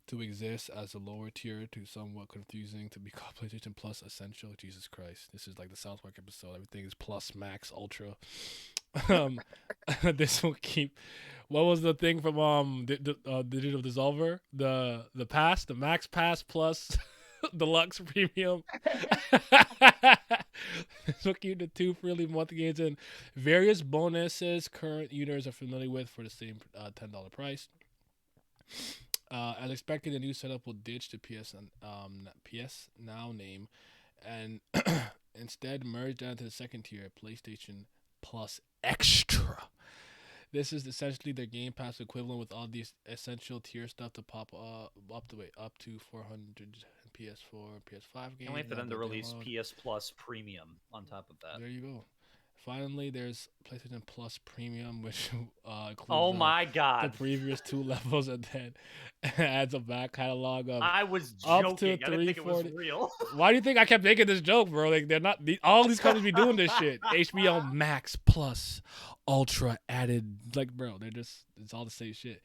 to exist as a lower tier to somewhat confusing to be called PlayStation Plus Essential. Jesus Christ, this is like the South Park episode. Everything is Plus, Max, Ultra. This will keep. What was the thing from Digital Dissolver? The Pass, the Max Pass Plus. Deluxe Premium. This will keep the 2 freely monthly games and various bonuses current users are familiar with for the same $10 price. As expected, the new setup will ditch the PS Now name and instead merge down to the second tier, PlayStation Plus Extra. This is essentially their Game Pass equivalent with all these essential tier stuff to pop up to 400 PS4, PS5 games. Can't wait for them to release PS Plus Premium on top of that. There you go. Finally, there's PlayStation Plus Premium, which includes the previous 2 levels, and then adds a back catalog of I was up joking. to I didn't think it was real. Why do you think I kept making this joke, bro? Like, they're not. All these companies be doing this shit. HBO Max Plus Ultra added. Like, bro, it's all the same shit.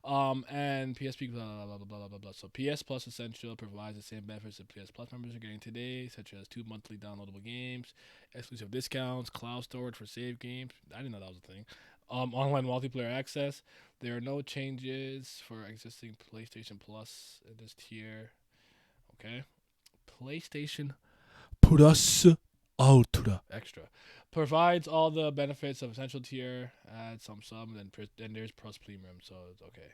And PSP blah blah blah blah blah blah blah. So PS Plus Essential provides the same benefits that PS Plus members are getting today, such as 2 monthly downloadable games, exclusive discounts, cloud storage for save games. I didn't know that was a thing. Online multiplayer access. There are no changes for existing PlayStation Plus in this tier. Okay. PlayStation Plus Ultra Extra provides all the benefits of Essential tier. Add some sub, and then there's Plus Premium, so it's okay.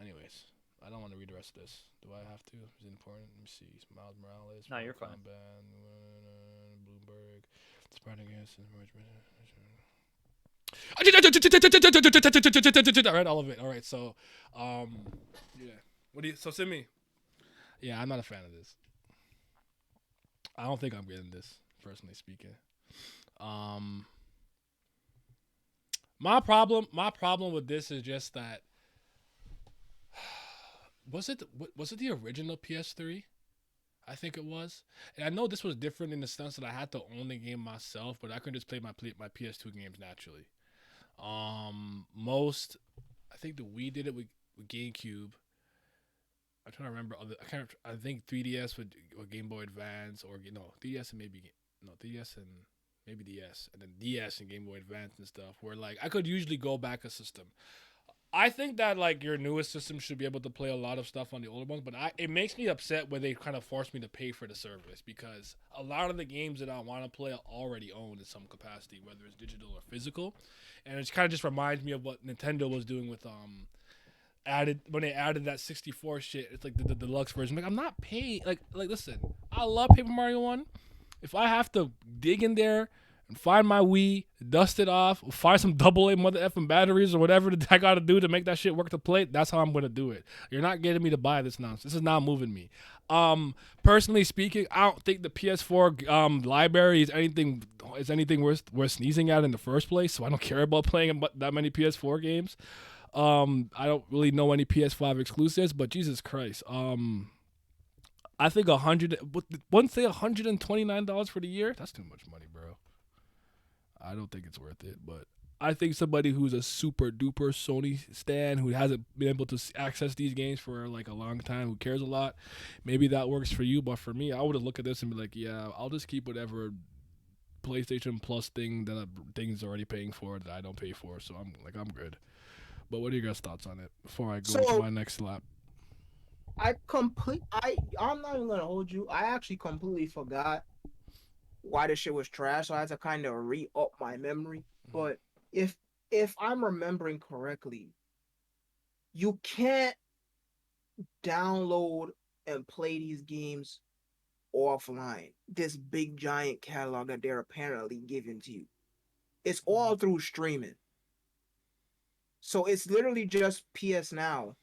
Anyways, I don't want to read the rest of this. Do I have to? Is it important? Let me see. Miles Morales. No, you're fine. Bloomberg. Spreading against I read all of it. All right, so, yeah. What do you? So send me. Yeah, I'm not a fan of this. I don't think I'm getting this, personally speaking. My problem with this is just that. Was it the original PS3? I think it was. And I know this was different in the sense that I had to own the game myself, but I could just play my PS2 games naturally. I think the Wii did it with GameCube. I'm trying to remember I think 3DS with Game Boy Advance, or 3DS and maybe 3DS and maybe DS, and then DS and Game Boy Advance and stuff, where like I could usually go back a system. I think that like your newest system should be able to play a lot of stuff on the older ones, but it makes me upset when they kind of force me to pay for the service, because a lot of the games that I want to play I already own in some capacity, whether it's digital or physical, and it kind of just reminds me of what Nintendo was doing with when they added that 64 shit. It's like the deluxe version. Like I'm not paying. Like listen, I love Paper Mario 1. If I have to dig in there and find my Wii, dust it off, find some AA mother effing batteries or whatever that I got to do to make that shit work to play, that's how I'm going to do it. You're not getting me to buy this nonsense. This is not moving me. Personally speaking, I don't think the PS4 library is anything worth sneezing at in the first place, so I don't care about playing that many PS4 games. I don't really know any PS5 exclusives, but Jesus Christ. I think $129 for the year? That's too much money, bro. I don't think it's worth it, but I think somebody who's a super duper Sony stan who hasn't been able to access these games for like a long time, who cares a lot, maybe that works for you. But for me, I would have looked at this and be like, yeah, I'll just keep whatever PlayStation Plus thing's already paying for that I don't pay for. So I'm good. But what are your guys' thoughts on it before I go to my next lap? I'm not even gonna hold you. I actually completely forgot why this shit was trash, so I had to kind of re-up my memory. But if I'm remembering correctly, you can't download and play these games offline. This big giant catalog that they're apparently giving to you. It's all through streaming. So it's literally just PS Now,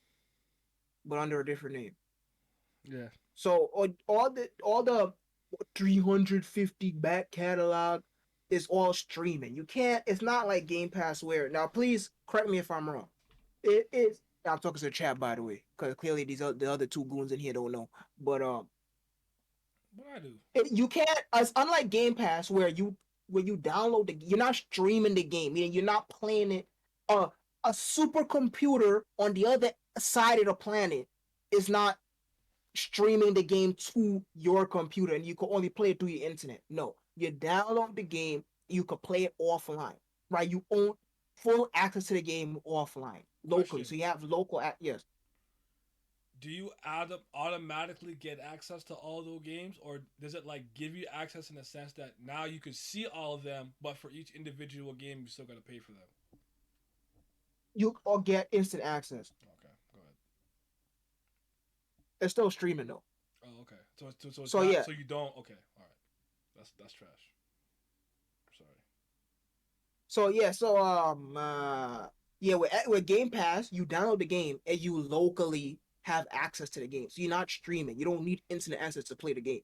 but under a different name. Yeah. So all the 350 back catalog is all streaming. You can't. It's not like Game Pass where. Now, please correct me if I'm wrong. It is. I'm talking to the chat, by the way, because clearly the other two goons in here don't know. But what I do? You can't. It's unlike Game Pass where you download you're not streaming the game. Meaning you're not playing it. A supercomputer on the other side of the planet is not streaming the game to your computer, and you can only play it through your internet. No, you download the game, you can play it offline, right? You own full access to the game offline, locally. So you have local yes. Do you automatically get access to all those games, or does it like give you access in the sense that now you can see all of them, but for each individual game you still got to pay for them? You all get instant access. Okay, go ahead. It's still streaming though. Oh, okay. So yeah. So you don't. Okay, all right. That's trash. Sorry. So yeah. With Game Pass, you download the game and you locally have access to the game. So you're not streaming. You don't need instant access to play the game,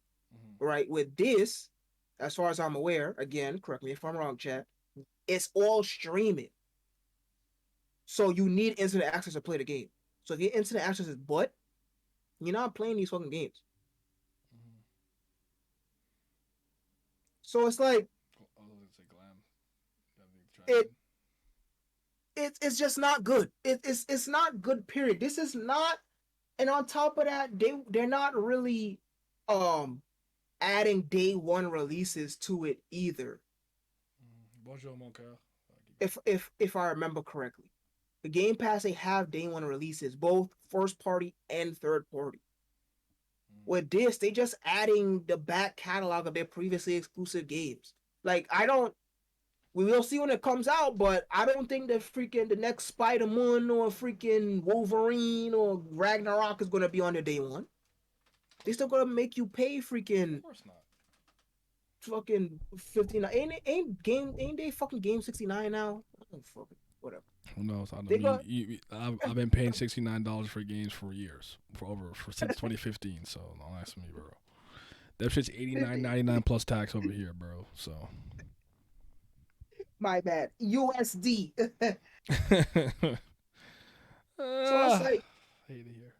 right? With this, as far as I'm aware, again, correct me if I'm wrong, chat. It's all streaming. So you need instant access to play the game. So if your instant access is you're not playing these fucking games. So it's like it's just not good. It's not good. Period. This is not. And on top of that, they're not really adding day one releases to it either. Bonjour, mon cœur. If I remember correctly, the Game Pass, they have day one releases, both first party and third party. With this, they just adding the back catalog of their previously exclusive games. Like, we will see when it comes out, but I don't think that freaking the next Spider-Man or freaking Wolverine or Ragnarok is gonna be on the day one. They still gonna make you pay freaking. Of course not. Fucking 59. Ain't they fucking game 69 now? Oh, fuck it. Whatever. Who knows? I don't. I've been paying $69 for games for years, since 2015. So don't ask me, bro. That shit's $89.99 plus tax over here, bro. So. My bad. USD. So it's like. Hate it here.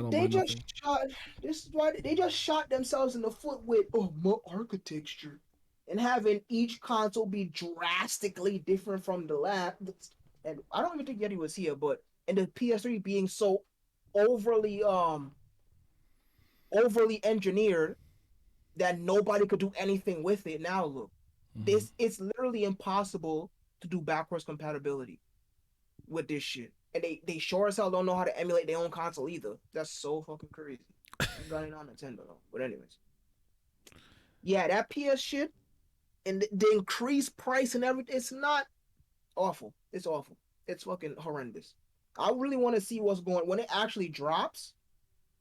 They just shot. This is why they just shot themselves in the foot with more architecture, and having each console be drastically different from the last. And I don't even think Yeti was here, but and the PS3 being so overly engineered that nobody could do anything with it. Now look, it's literally impossible to do backwards compatibility with this shit. And they sure as hell don't know how to emulate their own console either. That's so fucking crazy. I got it on Nintendo though. But anyways. Yeah, that PS shit and the increased price and everything, it's not awful. It's awful. It's fucking horrendous. I really want to see what's going when it actually drops.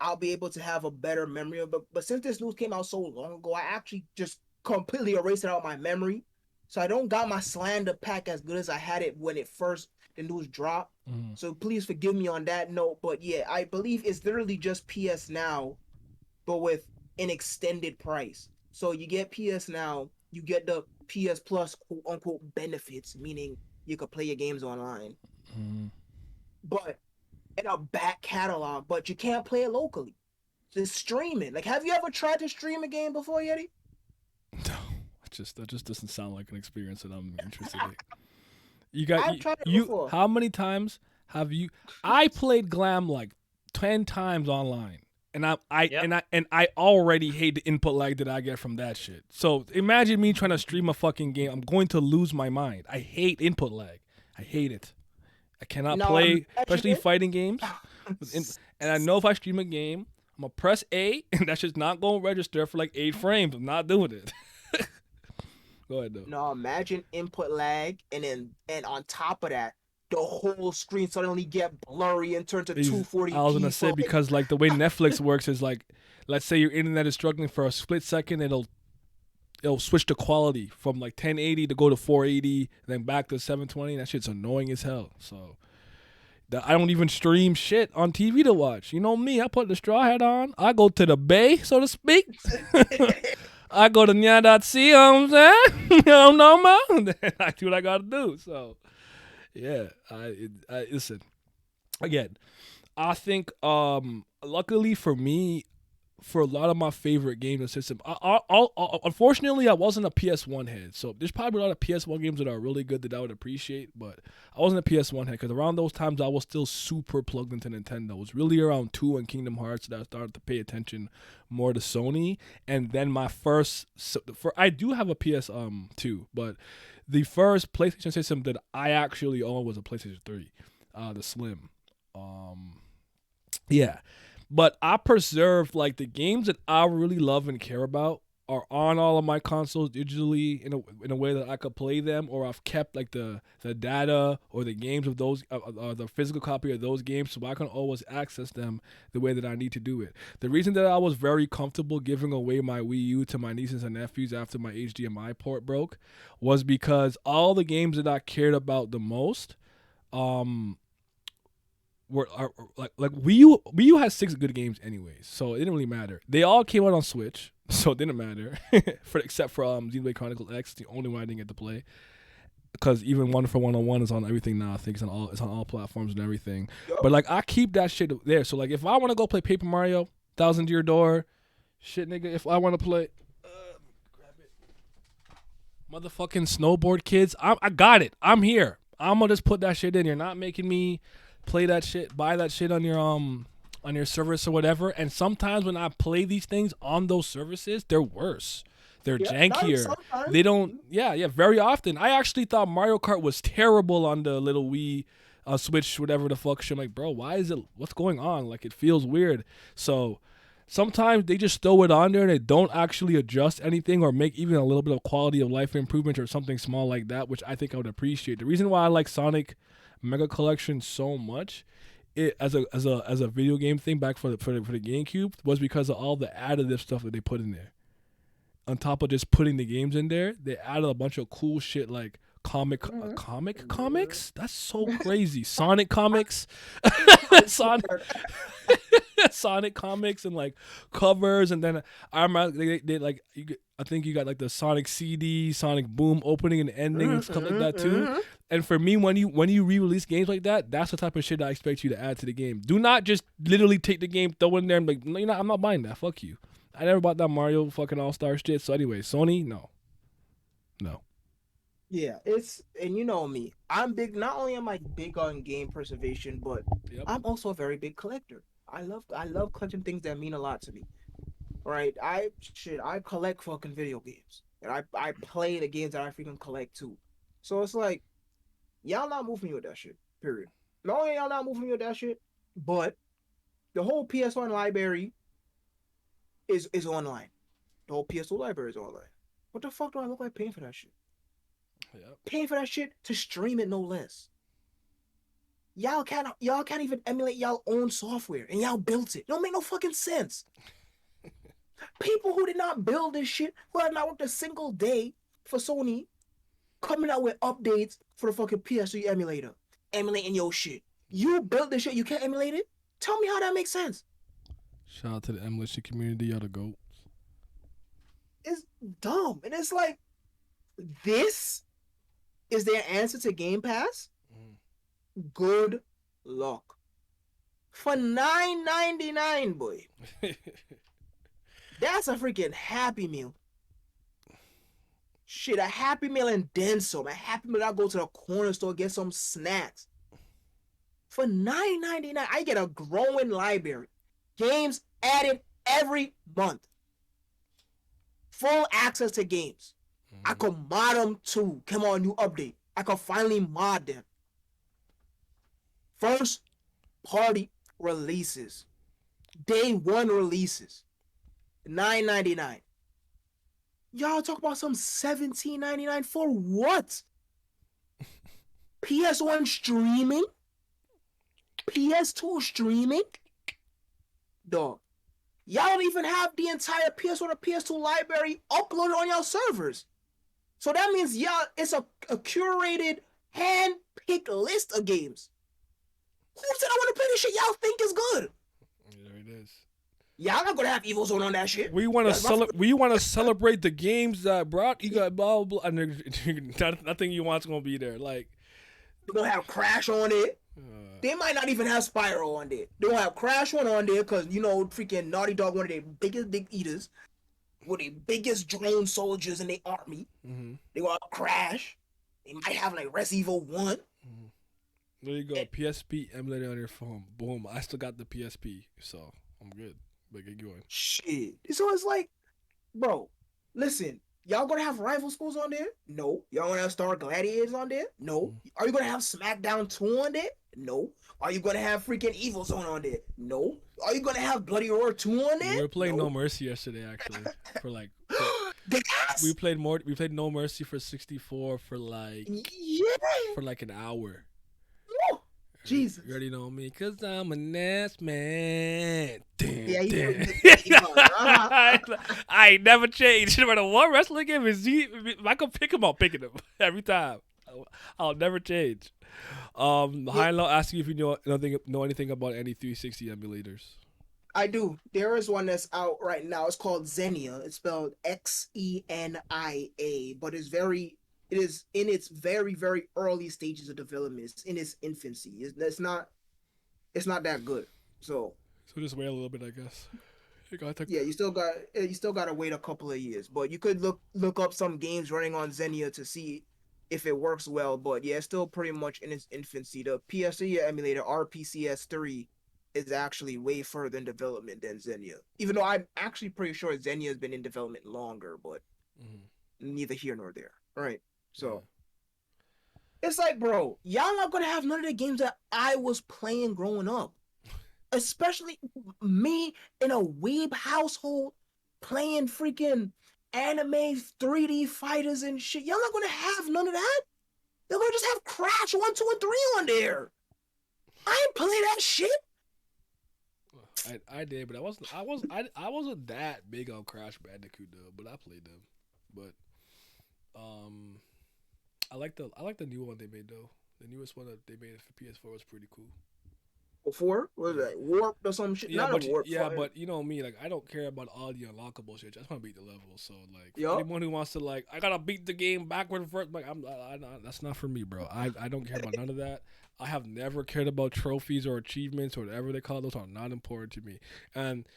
I'll be able to have a better memory of it. But since this news came out so long ago, I actually just completely erased it out of my memory. So I don't got my slander pack as good as I had it when the news dropped. So please forgive me on that note. But yeah, I believe it's literally just PS Now, but with an extended price. So you get PS Now, you get the PS Plus quote unquote benefits, meaning you could play your games online. But in a back catalog, but you can't play it locally. Just stream it. Like, have you ever tried to stream a game before, Yeti? No, that just doesn't sound like an experience that I'm interested in. How many times have you? I played Glam like 10 times online, and I already hate the input lag that I get from that shit. So imagine me trying to stream a fucking game. I'm going to lose my mind. I hate input lag. I hate it. I cannot play, especially fighting games. And I know if I stream a game, I'm gonna press A, and that's just not going to register for like 8 frames. I'm not doing it. Go ahead, though. No, imagine input lag, and on top of that, the whole screen suddenly get blurry and turn to 240p. I was gonna say, because like the way Netflix works is like, let's say your internet is struggling for a split second, it'll switch the quality from like 1080 to go to 480, then back to 720. That shit's annoying as hell. So I don't even stream shit on TV to watch. You know me, I put the straw hat on. I go to the bay, so to speak. I go to nya.c, you know what I'm saying? You don't know, man? I do what I gotta do. So, yeah, I listen. Again, I think, luckily for me, for a lot of my favorite games and system, unfortunately, I wasn't a PS1 head. So there's probably a lot of PS1 games that are really good that I would appreciate, but I wasn't a PS1 head because around those times I was still super plugged into Nintendo. It was really around 2 and Kingdom Hearts that I started to pay attention more to Sony. And then my I do have a PS2, but the first PlayStation system that I actually owned was a PlayStation 3, the Slim. Yeah. But I preserved, like, the games that I really love and care about are on all of my consoles digitally in a way that I could play them, or I've kept, like, the data or the games of those, the physical copy of those games, so I can always access them the way that I need to do it. The reason that I was very comfortable giving away my Wii U to my nieces and nephews after my HDMI port broke was because all the games that I cared about the most, like Wii U has 6 good games anyways, so it didn't really matter. They all came out on Switch, so it didn't matter. Except for Xenoblade Chronicles X, the only one I didn't get to play. Because even Wonderful 101 is on everything now. I think it's on all platforms and everything. But like I keep that shit there. So like if I want to go play Paper Mario, Thousand Year Door, shit nigga, if I want to play grab it. Motherfucking Snowboard Kids, I got it. I'm here. I'm gonna just put that shit in. You're not making me play that shit, buy that shit on your service or whatever. And sometimes when I play these things on those services, they're worse. They're jankier. They don't. Yeah. Very often, I actually thought Mario Kart was terrible on the little Wii, Switch, whatever the fuck. Shit. I'm like, bro, why is it? What's going on? Like, it feels weird. So sometimes they just throw it on there and they don't actually adjust anything or make even a little bit of quality of life improvement or something small like that, which I think I would appreciate. The reason why I like Sonic Mega Collection so much, it as a video game thing back for the GameCube, was because of all the additive stuff that they put in there. On top of just putting the games in there, they added a bunch of cool shit like comics. That's so crazy. Sonic comics, Sonic comics, and like covers, and then I remember they like I think you got like the Sonic CD, Sonic Boom opening and ending and stuff like that too. And for me, when you re-release games like that, that's the type of shit I expect you to add to the game. Do not just literally take the game, throw it in there, and like, no, you're not. I'm not buying that. Fuck you. I never bought that Mario fucking All-Star shit. So anyway, Sony, no. Yeah, and you know me. I'm big. Not only am I big on game preservation, but I'm also a very big collector. I love collecting things that mean a lot to me. Right? I collect fucking video games, and I play the games that I freaking collect too. So it's like, y'all not moving me with that shit. Period. Not only y'all not moving me with that shit, but the whole PS1 library is online. The whole PS2 library is online. What the fuck do I look like paying for that shit? Yep. Paying for that shit to stream it, no less. Y'all can't even emulate y'all own software, and y'all built it. It don't make no fucking sense. People who did not build this shit, who have not worked a single day for Sony, coming out with updates for the fucking PS3 emulator, emulating your shit. You built this shit, you can't emulate it? Tell me how that makes sense. Shout out to the emulation community, y'all the GOATs. It's dumb. And it's like, this is their answer to Game Pass? Good luck. For $9.99, boy. That's a freaking Happy Meal. Shit, a Happy Meal and then some. A Happy Meal, I'll go to the corner store, get some snacks. For $9.99, I get a growing library. Games added every month. Full access to games. I could mod them too. Come on, new update. I could finally mod them. First party releases. Day one releases. $9.99. Y'all talk about some $17.99 for what? PS1 streaming? PS2 streaming? Dog. Y'all don't even have the entire PS1 or PS2 library uploaded on y'all servers. So that means y'all, it's a curated, hand-picked list of games. Who said I want to play this shit y'all think is good? There it is. Y'all not gonna have Evil Zone on that shit. We want to celebrate the games that brought you got blah blah. And nothing you want's gonna be there. Like they're gonna have Crash on it. They might not even have Spyro on there. They gonna have Crash one on there because you know freaking Naughty Dog, one of their biggest big eaters, with the biggest drone soldiers in their army. They gonna have Crash. They might have like Resident Evil 1. There you go. PSP emulator on your phone. Boom. I still got the PSP, so I'm good. But get going. Shit. So it's like, bro, listen. Y'all gonna have Rival Schools on there? No. Y'all gonna have Star Gladiators on there? No. Are you gonna have SmackDown 2 on there? No. Are you gonna have freaking Evil Zone on there? No. Are you gonna have Bloody Roar 2 on there? We were playing No Mercy yesterday, actually. We played No Mercy for 64 for like an hour. Jesus. You already know me, cause I'm an ass man. Damn. I ain't never changed. No matter what wrestling game is, I can pick him, I'm picking him every time. I'll never change. High and Low asking if you know anything about any 360 emulators. I do. There is one that's out right now. It's called Xenia. It's spelled Xenia, but it is in its very, very early stages of development. It's in its infancy. It's not that good. So just wait a little bit, I guess. You still got to wait a couple of years. But you could look up some games running on Xenia to see if it works well. But yeah, it's still pretty much in its infancy. The PS3 emulator RPCS3 is actually way further in development than Xenia. Even though I'm actually pretty sure Xenia has been in development longer, but neither here nor there. Right. So it's like, bro, y'all not gonna have none of the games that I was playing growing up. Especially me in a weeb household playing freaking anime 3D fighters and shit. Y'all not gonna have none of that. They're gonna just have Crash 1, 2, and 3 on there. I ain't play that shit. I did, but I wasn't that big on Crash Bandicoot though, but I played them. But I like the new one they made though. The newest one that they made for PS4 was pretty cool. Before was that Warped or some shit? Yeah, Not a Warped. but you know me, like I don't care about all the unlockable shit. I just want to beat the level. So like, for anyone who wants to like, I gotta beat the game backward and forth. Like that's not for me, bro. I don't care about none of that. I have never cared about trophies or achievements or whatever they call it. Those are not important to me. And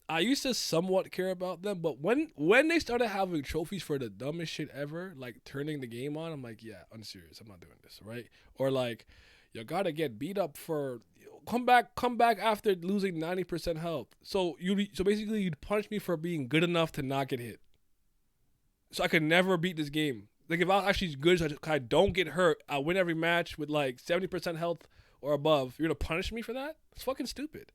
I used to somewhat care about them, but when they started having trophies for the dumbest shit ever, like turning the game on, I'm like, yeah, I'm serious. I'm not doing this, right? Or like, you gotta get beat up for come back after losing 90% health. So basically you'd punish me for being good enough to not get hit. So I could never beat this game. Like if I was actually good, so I don't get hurt, I win every match with like 70% health or above. You're gonna punish me for that? It's fucking stupid.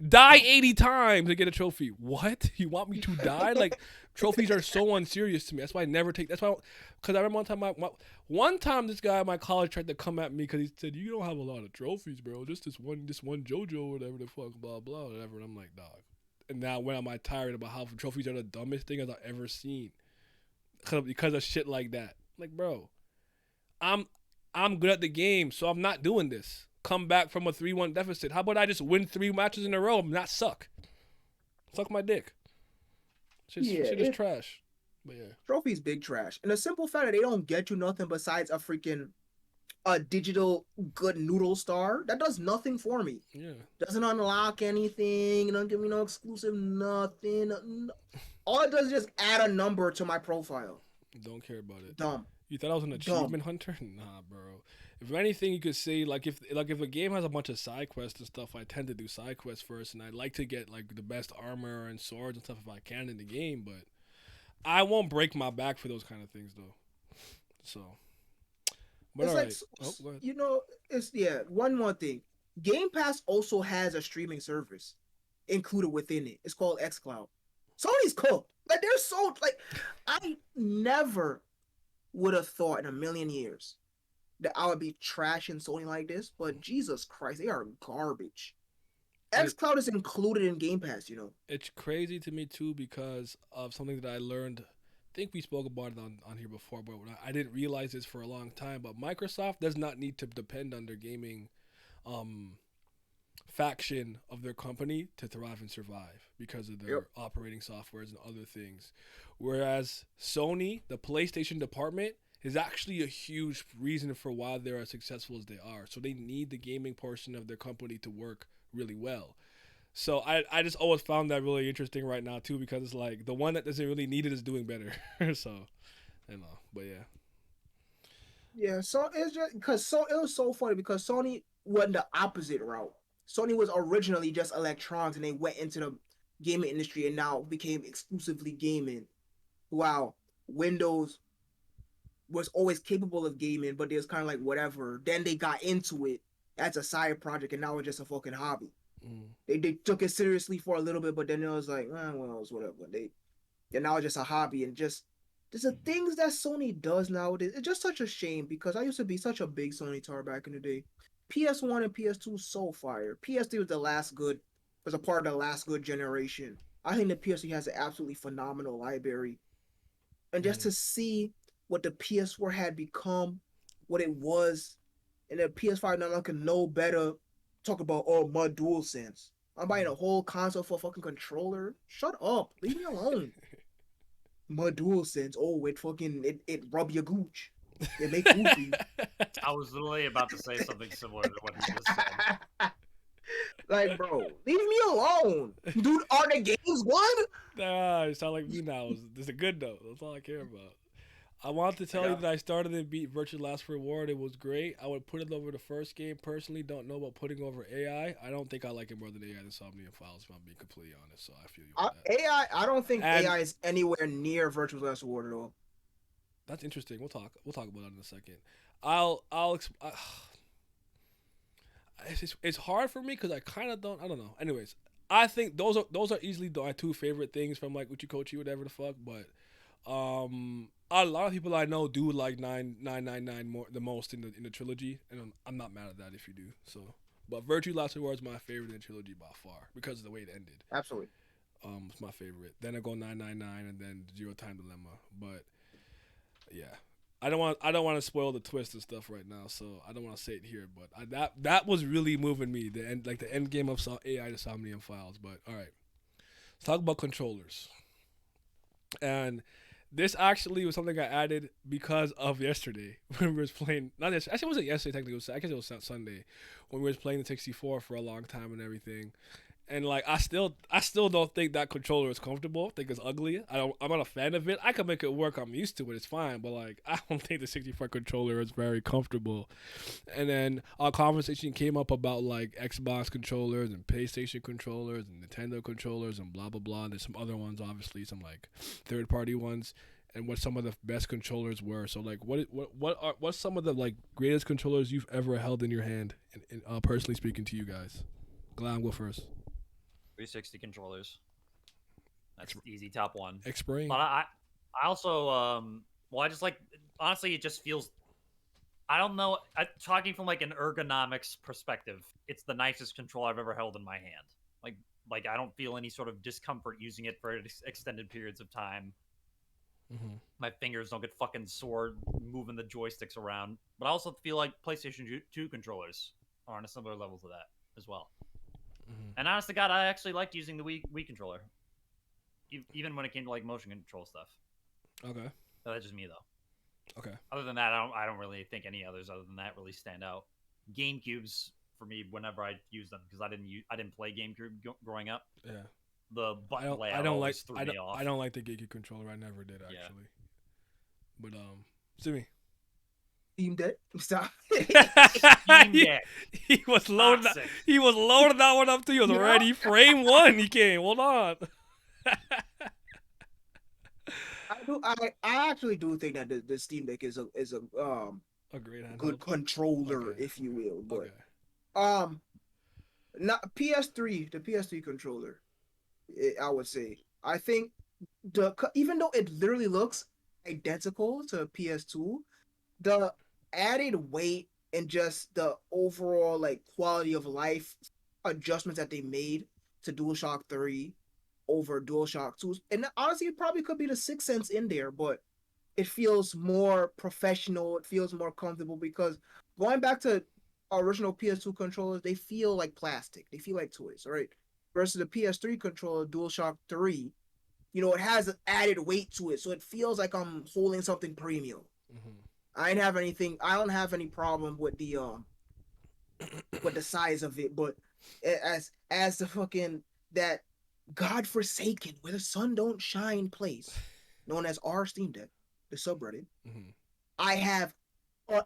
Die 80 times to get a trophy. What? You want me to die? Like trophies are so unserious to me. That's why I never take. That's why, because I remember one time this guy at my college tried to come at me because he said, "You don't have a lot of trophies, bro. Just this one JoJo or whatever the fuck, blah blah whatever." And I'm like, dog. And now when am I tired about how trophies are the dumbest thing I've ever seen because of shit like that? Like, bro, I'm good at the game, so I'm not doing this. Come back from a 3-1 deficit. How about I just win 3 matches in a row and not suck? Suck my dick. Shit is trash. But yeah. Trophies big trash. And the simple fact that they don't get you nothing besides a digital good noodle star, that does nothing for me. Yeah. Doesn't unlock anything, don't give me no exclusive nothing. All it does is just add a number to my profile. Don't care about it. Dumb. You thought I was an achievement hunter? Nah, bro. If anything, you could say if a game has a bunch of side quests and stuff, I tend to do side quests first, and I like to get like the best armor and swords and stuff if I can in the game. But I won't break my back for those kind of things though. So, but it's one more thing. Game Pass also has a streaming service included within it. It's called xCloud. Sony's cooked. Like they're so like I never would have thought in a million years that I would be trashing Sony like this, but Jesus Christ, they are garbage. xCloud is included in Game Pass, you know. It's crazy to me too because of something that I learned. I think we spoke about it on here before, but I didn't realize this for a long time. But Microsoft does not need to depend on their gaming faction of their company to thrive and survive because of their operating softwares and other things. Whereas Sony, the PlayStation department, is actually a huge reason for why they're as successful as they are. So they need the gaming portion of their company to work really well. So I just always found that really interesting right now too, because it's like the one that doesn't really need it is doing better. So, you know, but yeah. Yeah, so it's just because it was so funny because Sony went the opposite route. Sony was originally just electronics, and they went into the gaming industry and now became exclusively gaming. While Windows was always capable of gaming, but it was kind of like whatever. Then they got into it as a side project, and now it's just a fucking hobby. They took it seriously for a little bit, but then it was like, well, it's whatever. And now it's just a hobby, and just there's the things that Sony does nowadays. It's just such a shame because I used to be such a big Sony tar back in the day. PS1 and PS2 so fire. PS3 was a part of the last good generation. I think the PS3 has an absolutely phenomenal library, and just to see what the PS4 had become, what it was, and the PS5 now can know better. Talk about my DualSense. I'm buying a whole console for a fucking controller. Shut up. Leave me alone. My DualSense. It rub your gooch. It make goofy. I was literally about to say something similar to what he just said. Like, bro, leave me alone. Dude, are the games good? Nah, you sound like me now. This is a good note. That's all I care about. I want to tell you that I started and beat Virtual Last Reward. It was great. I would put it over the first game. Personally, don't know about putting over AI. I don't think I like it more than AI Insomnium Files, if I'm being completely honest. So I feel you on that. AI, I don't think AI is anywhere near Virtual Last Reward at all. That's interesting. We'll talk about that in a second. It's hard for me because I kind of don't. I don't know. Anyways, I think those are easily my two favorite things from like Uchikochi, whatever the fuck. But a lot of people I know do like 999 more the most in the trilogy, and I'm not mad at that if you do. So, but Virtual Last Reward is my favorite in the trilogy by far because of the way it ended. Absolutely. It's my favorite. Then I go 999 and then Zero Time Dilemma. But yeah. I don't want to spoil the twist and stuff right now, so I don't want to say it here. But that was really moving me. The end game of AI Insomnium Files. But all right, let's talk about controllers. And this actually was something I added because of yesterday when we was playing. Not yesterday. Actually, it wasn't yesterday technically. I guess it was Sunday when we was playing the 64 for a long time and everything. And like I still don't think that controller is comfortable. I think it's ugly. I'm not a fan of it. I can make it work. I'm used to it. It's fine. But like I don't think the 64 controller is very comfortable. And then our conversation came up about like Xbox controllers and PlayStation controllers and Nintendo controllers and blah blah blah. And there's some other ones, obviously, some like third party ones, and what some of the best controllers were. So like what's some of the like greatest controllers you've ever held in your hand? And personally speaking to you guys, Glam, go first. 360 controllers. That's easy top one. Explain. But I also I just like, honestly, it just feels, I don't know, talking from like an ergonomics perspective, it's the nicest controller I've ever held in my hand. Like I don't feel any sort of discomfort using it for extended periods of time. Mm-hmm. My fingers don't get fucking sore moving the joysticks around. But I also feel like PlayStation 2 controllers are on a similar level to that as well. Mm-hmm. And honest to God, I actually liked using the Wii controller, even when it came to like motion control stuff. Okay. So that's just me though. Okay. Other than that, I don't really think any others other than that really stand out. GameCubes for me, whenever I use them, because I didn't play GameCube growing up. Yeah. The button layout threw me off. I don't like the GameCube controller. I never did actually. Yeah. But Simi. Steam Deck. Stop. He was loading. He was loading that one up too. He was ready. Frame one. He came. Hold on. I actually do think that the Steam Deck is a great handheld. Good controller, okay. if you will. But not PS3. The PS3 controller, I would say. I think even though it literally looks identical to PS2, the added weight and just the overall like quality of life adjustments that they made to DualShock 3 over DualShock 2, and honestly it probably could be the 6 cents in there, but it feels more professional, it feels more comfortable, because going back to original PS2 controllers, they feel like plastic, they feel like toys, right? Versus the PS3 controller, DualShock 3, it has an added weight to it, so it feels like I'm holding something premium. Mm-hmm. I don't have any problem with the size of it, but as the fucking that godforsaken where the sun don't shine place, known as our Steam Deck, the subreddit, mm-hmm. I have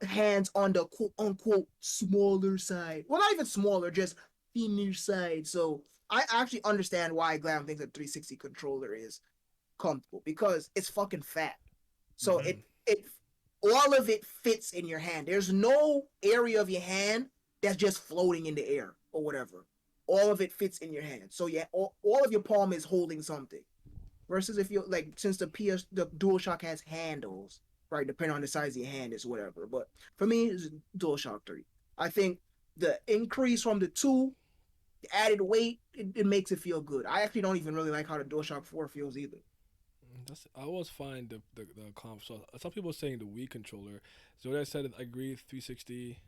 hands on the quote unquote smaller side. Well, not even smaller, just thinner side. So I actually understand why Glam thinks a 360 controller is comfortable, because it's fucking fat. So mm-hmm. it all of it fits in your hand. There's no area of your hand that's just floating in the air or whatever. All of it fits in your hand. So yeah, all of your palm is holding something. Versus if you're like, since the DualShock has handles, right? Depending on the size of your hand is whatever. But for me, it's DualShock 3. I think the increase from the 2, the added weight, it makes it feel good. I actually don't even really like how the DualShock 4 feels either. I always find the comp. So some people are saying the Wii controller. So what I said, I agree. 360,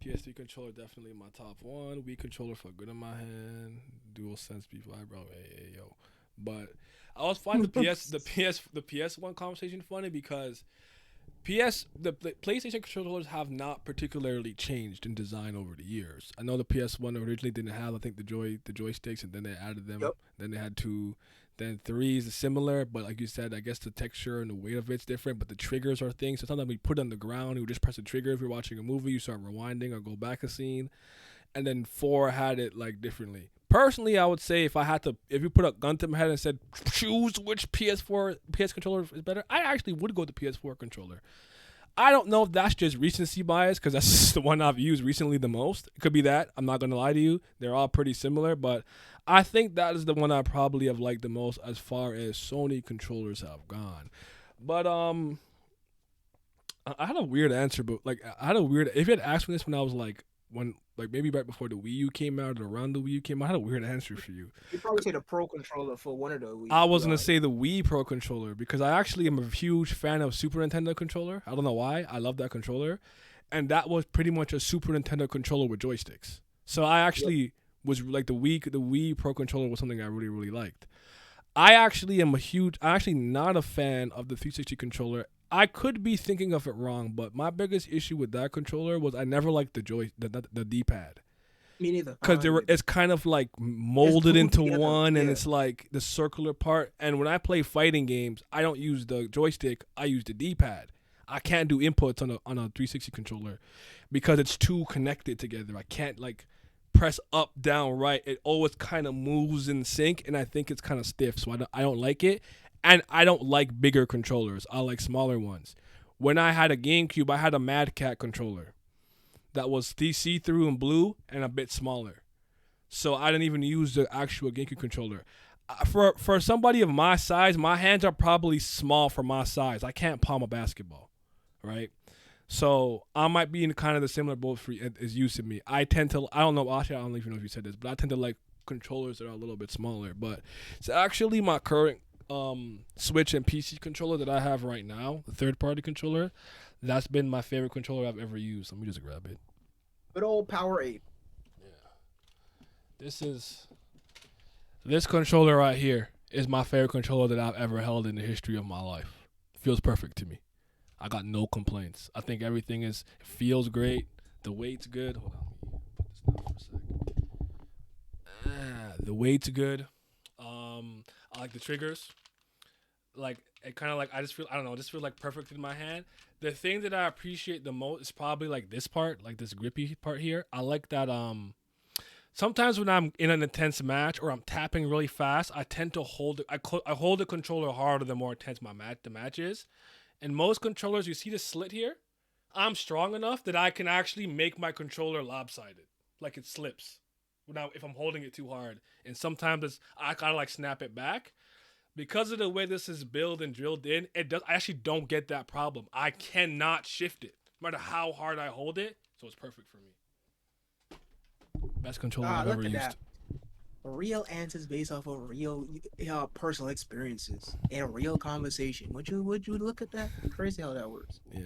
PS3 controller definitely my top one. Wii controller felt good in my hand. DualSense vibro, yo. But I always find the PS1 conversation funny, because the PlayStation controllers have not particularly changed in design over the years. I know the PS1 originally didn't have, I think, the joysticks, and then they added them. Yep. Then they had two Then 3 is similar, but like you said, I guess the texture and the weight of it's different, but the triggers are things. So sometimes we put it on the ground, you just press the trigger. If you're watching a movie, you start rewinding or go back a scene. And then 4 had it like differently. Personally, I would say if you put a gun to my head and said choose which PS controller is better, I actually would go with the PS4 controller. I don't know if that's just recency bias because that's just the one I've used recently the most. It could be that. I'm not going to lie to you. They're all pretty similar, but I think that is the one I probably have liked the most as far as Sony controllers have gone. But I had a weird answer, but like if you had asked me this when I was like maybe right before the Wii U came out or around the Wii U came out, I had a weird answer for you. You'd probably say the Pro controller for one of the Wii. I was going to say the Wii Pro controller because I actually am a huge fan of Super Nintendo controller. I don't know why. I love that controller. And that was pretty much a Super Nintendo controller with joysticks. So I actually was like the Wii Pro controller was something I really, really liked. I'm actually not a fan of the 360 controller. I could be thinking of it wrong, but my biggest issue with that controller was I never liked the D-pad. Me neither. Because it's kind of like molded into together. one, and Yeah. it's like the circular part. And when I play fighting games, I don't use the joystick. I use the D-pad. I can't do inputs on a 360 controller because it's too connected together. I can't like press up, down, right. It always kind of moves in sync, and I think it's kind of stiff, so I don't like it. And I don't like bigger controllers. I like smaller ones. When I had a GameCube, I had a Mad Cat controller that was see-through and blue and a bit smaller. So I didn't even use the actual GameCube controller. For somebody of my size, my hands are probably small for my size. I can't palm a basketball, right? So I might be in kind of the similar boat as you to me. I don't know, actually, I don't even know if you said this, but I tend to like controllers that are a little bit smaller. But it's actually my current Switch and PC controller that I have right now, the third-party controller. That's been my favorite controller I've ever used. Let me just grab it. Good old Power 8. Yeah. This controller right here is my favorite controller that I've ever held in the history of my life. It feels perfect to me. I got no complaints. I think it feels great. The weight's good. Hold on, let me put this down for a sec. The weight's good. I like the triggers. Like it kind of like I just feel like perfect in my hand. The thing that I appreciate the most is probably like this part, like this grippy part here. I like that sometimes when I'm in an intense match or I'm tapping really fast, I tend to hold it. I hold the controller harder the more intense the match is. And most controllers, you see the slit here? I'm strong enough that I can actually make my controller lopsided, like it slips. Now, if I'm holding it too hard, and sometimes I gotta like snap it back. Because of the way this is built and drilled in, I actually don't get that problem. I cannot shift it, no matter how hard I hold it. So it's perfect for me. Best controller I've ever used. That. Real answers based off of real personal experiences and real conversation. Would you look at that? Crazy how that works. Yeah.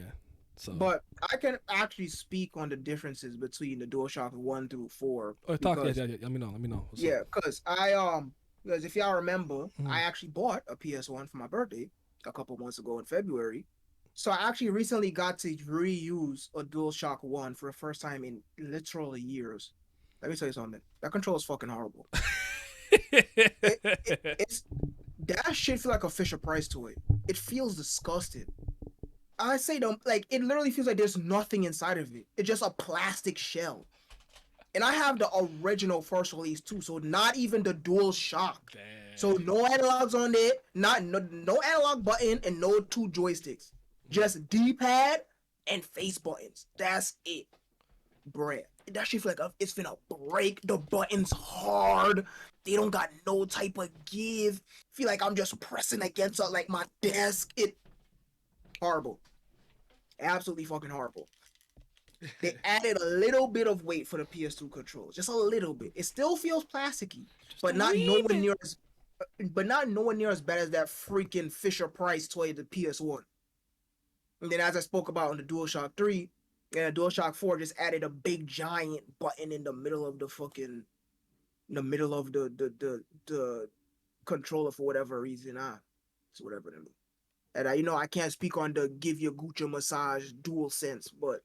So. But I can actually speak on the differences between the DualShock 1 through 4. Oh, talk. Yeah. Let me know. Because because if y'all remember, I actually bought a PS1 for my birthday a couple months ago in February. So I actually recently got to reuse a DualShock 1 for the first time in literally years. Let me tell you something. That control is fucking horrible. It's that shit feel like a Fisher Price toy. It feels disgusting. I say it literally feels like there's nothing inside of it. It's just a plastic shell. And I have the original first release too, so not even the DualShock. Damn. So no analogs on it, no analog button and no 2 joysticks. Just D-pad and face buttons. That's it. Bruh. That shit feel like it's finna break. The buttons hard. They don't got no type of give. Feel like I'm just pressing against like my desk. It horrible. Absolutely fucking horrible. They added a little bit of weight for the PS2 controls. Just a little bit. It still feels plasticky, but not nowhere near as bad as that freaking Fisher Price toy, the PS1. And then as I spoke about on the DualShock 3, and the DualShock 4 just added a big giant button in the middle of the the controller for whatever reason. It's whatever to me. And I can't speak on the give your Gucci massage dual sense, but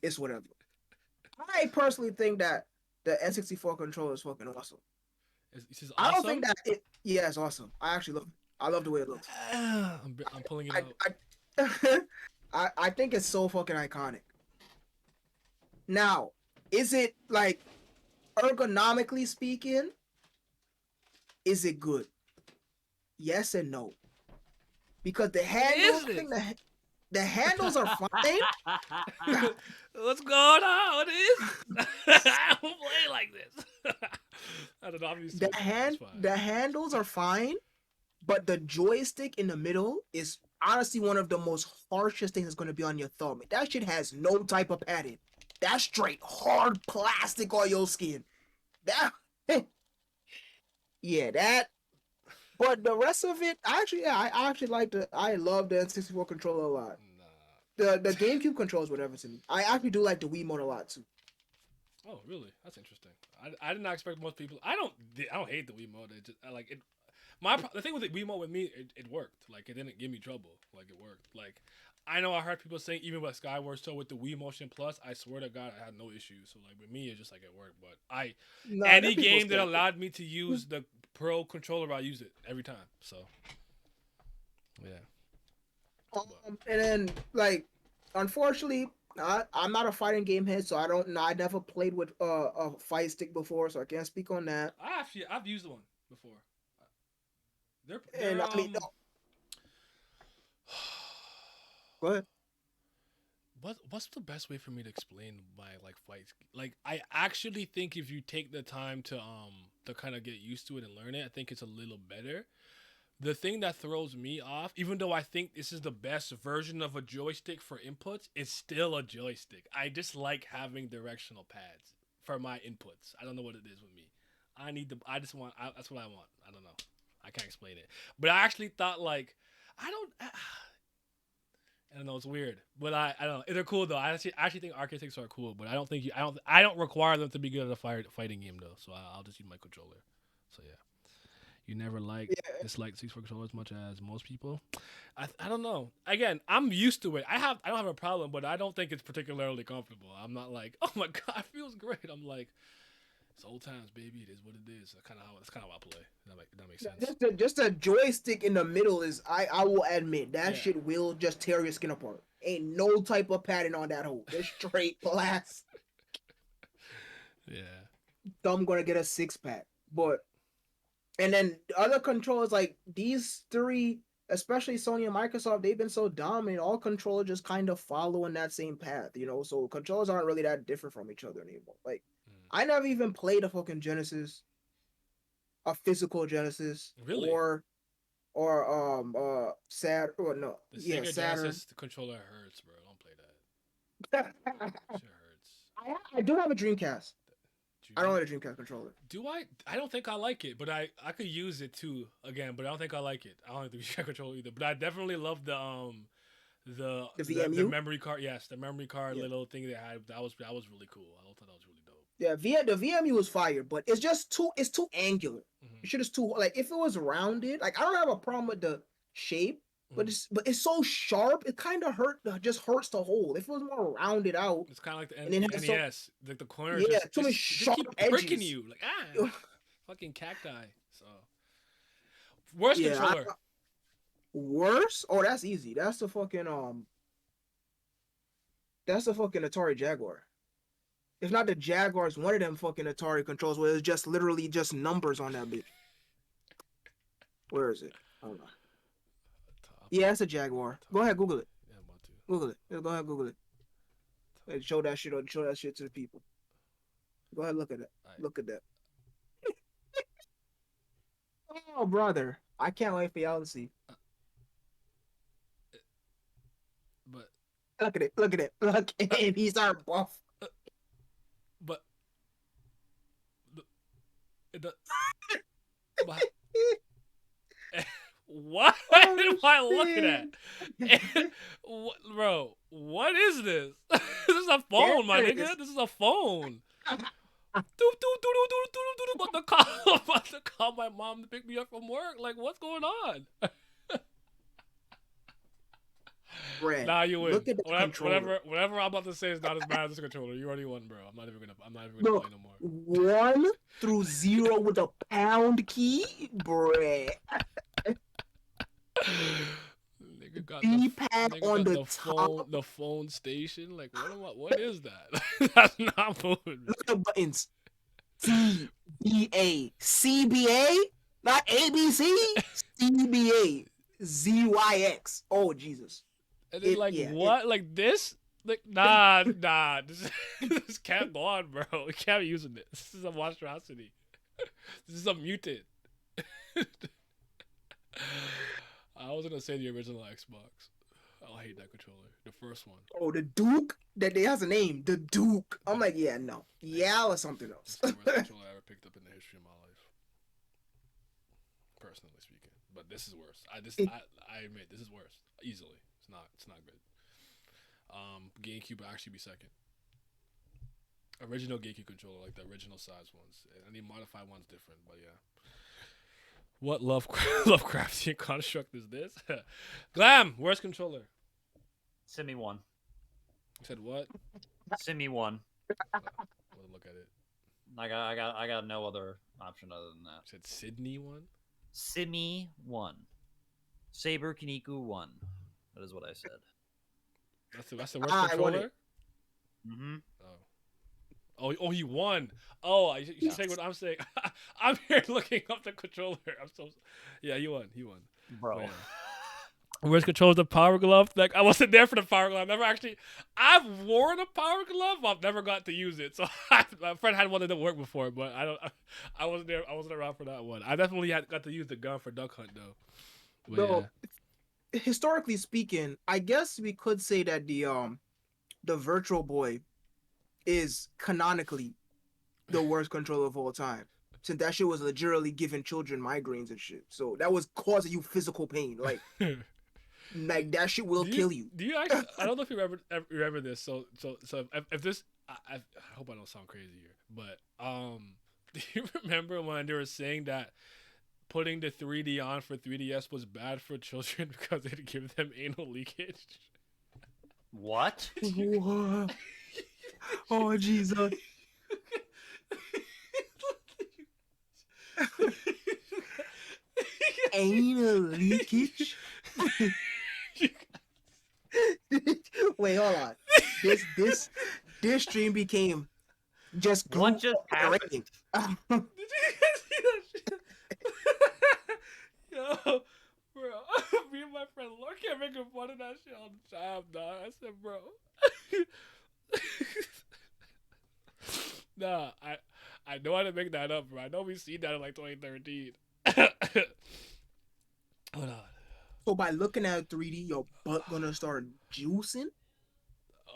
it's whatever. I personally think that the N64 controller is fucking awesome. It's just I awesome. don't think that it. Yeah, it's awesome. I actually love it. I love the way it looks. I'm pulling it I, out. I think it's so fucking iconic. Now, is it like ergonomically speaking? Is it good? Yes and no. Because the handles, I think the handles are fine. What's going on? What is? I don't play like this. I don't know. The handles are fine, but the joystick in the middle is honestly one of the most harshest things that's going to be on your thumb. That shit has no type of padding. That's straight hard plastic on your skin. That, yeah, that. But the rest of it, I actually like I love the N64 controller a lot. The GameCube controls whatever to me. I actually do like the Wiimote a lot too. Oh, really? That's interesting. I did not expect most people. I don't hate the Wiimote. It just, I like it. The thing with the Wiimote with me, it worked. Like, it didn't give me trouble. Like, it worked. Like, I know I heard people saying even with Skyward Sword with the Wii Motion Plus, I swear to God I had no issues. So like with me, it's just like it worked. But any game that allowed me to use the Pro controller, I used it every time. So yeah. And then like, unfortunately, I'm not a fighting game head, so I never played with a fight stick before, so I can't speak on that. I've used one before. I mean, no. Go ahead. What's the best way for me to explain my like fights? Like, I actually think if you take the time to kind of get used to it and learn it, I think it's a little better. The thing that throws me off, even though I think this is the best version of a joystick for inputs, it's still a joystick. I just like having directional pads for my inputs. I don't know what it is with me. That's what I want. I don't know. I can't explain it. But I actually thought like, I don't know, it's weird, but I don't know. They're cool though. I actually think arcade sticks are cool, but I don't require them to be good at a fighting game though. So I'll just use my controller. So yeah, you never dislike 64 controller as much as most people. I don't know. Again, I'm used to it. I don't have a problem, but I don't think it's particularly comfortable. I'm not like, oh my god, it feels great. I'm like, it's old times, baby. It is what it is. That's kind of how I play. That makes sense. Just a joystick in the middle is I will admit that shit will just tear your skin apart. Ain't no type of padding on that hole. It's straight plastic. Yeah. So I'm gonna get a 6-pack. And then the other controllers, like these three, especially Sony and Microsoft, they've been so dominant. All controllers just kind of follow in that same path, you know. So controllers aren't really that different from each other anymore. Like, I never even played a fucking Genesis, a physical Genesis, really, or Saturn. Sega Saturn. Genesis, the controller hurts, bro. Don't play that. Shit hurts. I do have a Dreamcast. I don't like a Dreamcast controller. Do I? I don't think I like it, but I could use it too again. But I don't think I like it. I don't like the Dreamcast controller either. But I definitely love the VMU? the memory card. Yes, the memory card little thing they had. That was really cool. I thought that was really dope. Yeah, the VMU was fire, but it's just too angular. Mm-hmm. Shit is too like, if it was rounded, like I don't have a problem with the shape, but it's so sharp, it kind of hurts to hold. If it was more rounded out, it's kind of like the NES, like the corners. Yeah, too many sharp edges. Pricking you like fucking cacti. So worst controller. Worse? Oh, that's easy. That's the fucking Atari Jaguar. If not the Jaguars, one of them fucking Atari controls where it's just literally just numbers on that bitch. Where is it? I don't know. Yeah, it's a Jaguar. Go ahead, Google it. Yeah, I'm about to. Google it. Yeah, go ahead, Google it. And show that shit to the people. Go ahead, look at it. Right. Look at that. Oh, brother. I can't wait for y'all to see. But look at it. Look at it. He's our buff. But what am I looking at? Bro, what is this? This is a phone, my nigga. This is a phone. I'm about to call my mom to pick me up from work. Like, what's going on? Brad, Nah, you win. look at the controller. Whatever I'm about to say is not as bad as this controller. You already won, bro. I'm not even gonna Look, play no more. 1 through 0 with a pound key, Brad. Nigga got D-pad nigga on got the top. the phone station. Like what is that? That's not moving. Look at the buttons. C B A C B A, not ABC. CBA ZYX. Oh Jesus! And then what? Like this? Like nah. This can't go on, bro. We can't be using this. This is a monstrosity. This is a mutant. I was gonna say the original Xbox. I hate that controller. The first one. Oh, the Duke. That they has a name. The Duke. I'm like, yeah, no, yeah, or something else. It's the worst controller I ever picked up in the history of my life, personally speaking. But this is worse. I admit this is worse. Easily, it's not good. GameCube will actually be second. Original GameCube controller, like the original size ones. Any modified one's different, but yeah. What Lovecraftian construct is this? Glam, worst controller. Simi 1. You said what? Simi 1. We'll look at it. I got no other option other than that. You said Sydney 1? Simi 1. Saber Kiniku 1. That is what I said. That's the worst controller? Mm-hmm. Oh, he won. Oh, you saying what I'm saying? I'm here looking up the controller. Yeah, he won. Bro. Yeah. Worst controller, the Power Glove. Like I wasn't there for the Power Glove. I've worn a Power Glove. I've never got to use it. So my friend had one that didn't work before, but I wasn't there. I wasn't around for that one. I definitely got to use the gun for Duck Hunt though. But historically speaking, I guess we could say that the Virtual Boy is canonically the worst controller of all time. Since that shit was legitimately giving children migraines and shit. So that was causing you physical pain. Like that shit will kill you. Do you actually? I don't know if you remember this. So if this, I hope I don't sound crazy here, but do you remember when they were saying that putting the 3D on for 3DS was bad for children because it give them anal leakage? What? Oh Jesus! Anal leakage. Wait, hold on. This stream became just what just happened? Did you guys see that shit? Yo, bro, me and my friend Loki are making fun of that shit on the job, dog. I said, bro. Nah, I know how to make that up, bro. I know we seen that in like 2013. Hold on. So by looking at 3D, your butt gonna start juicing?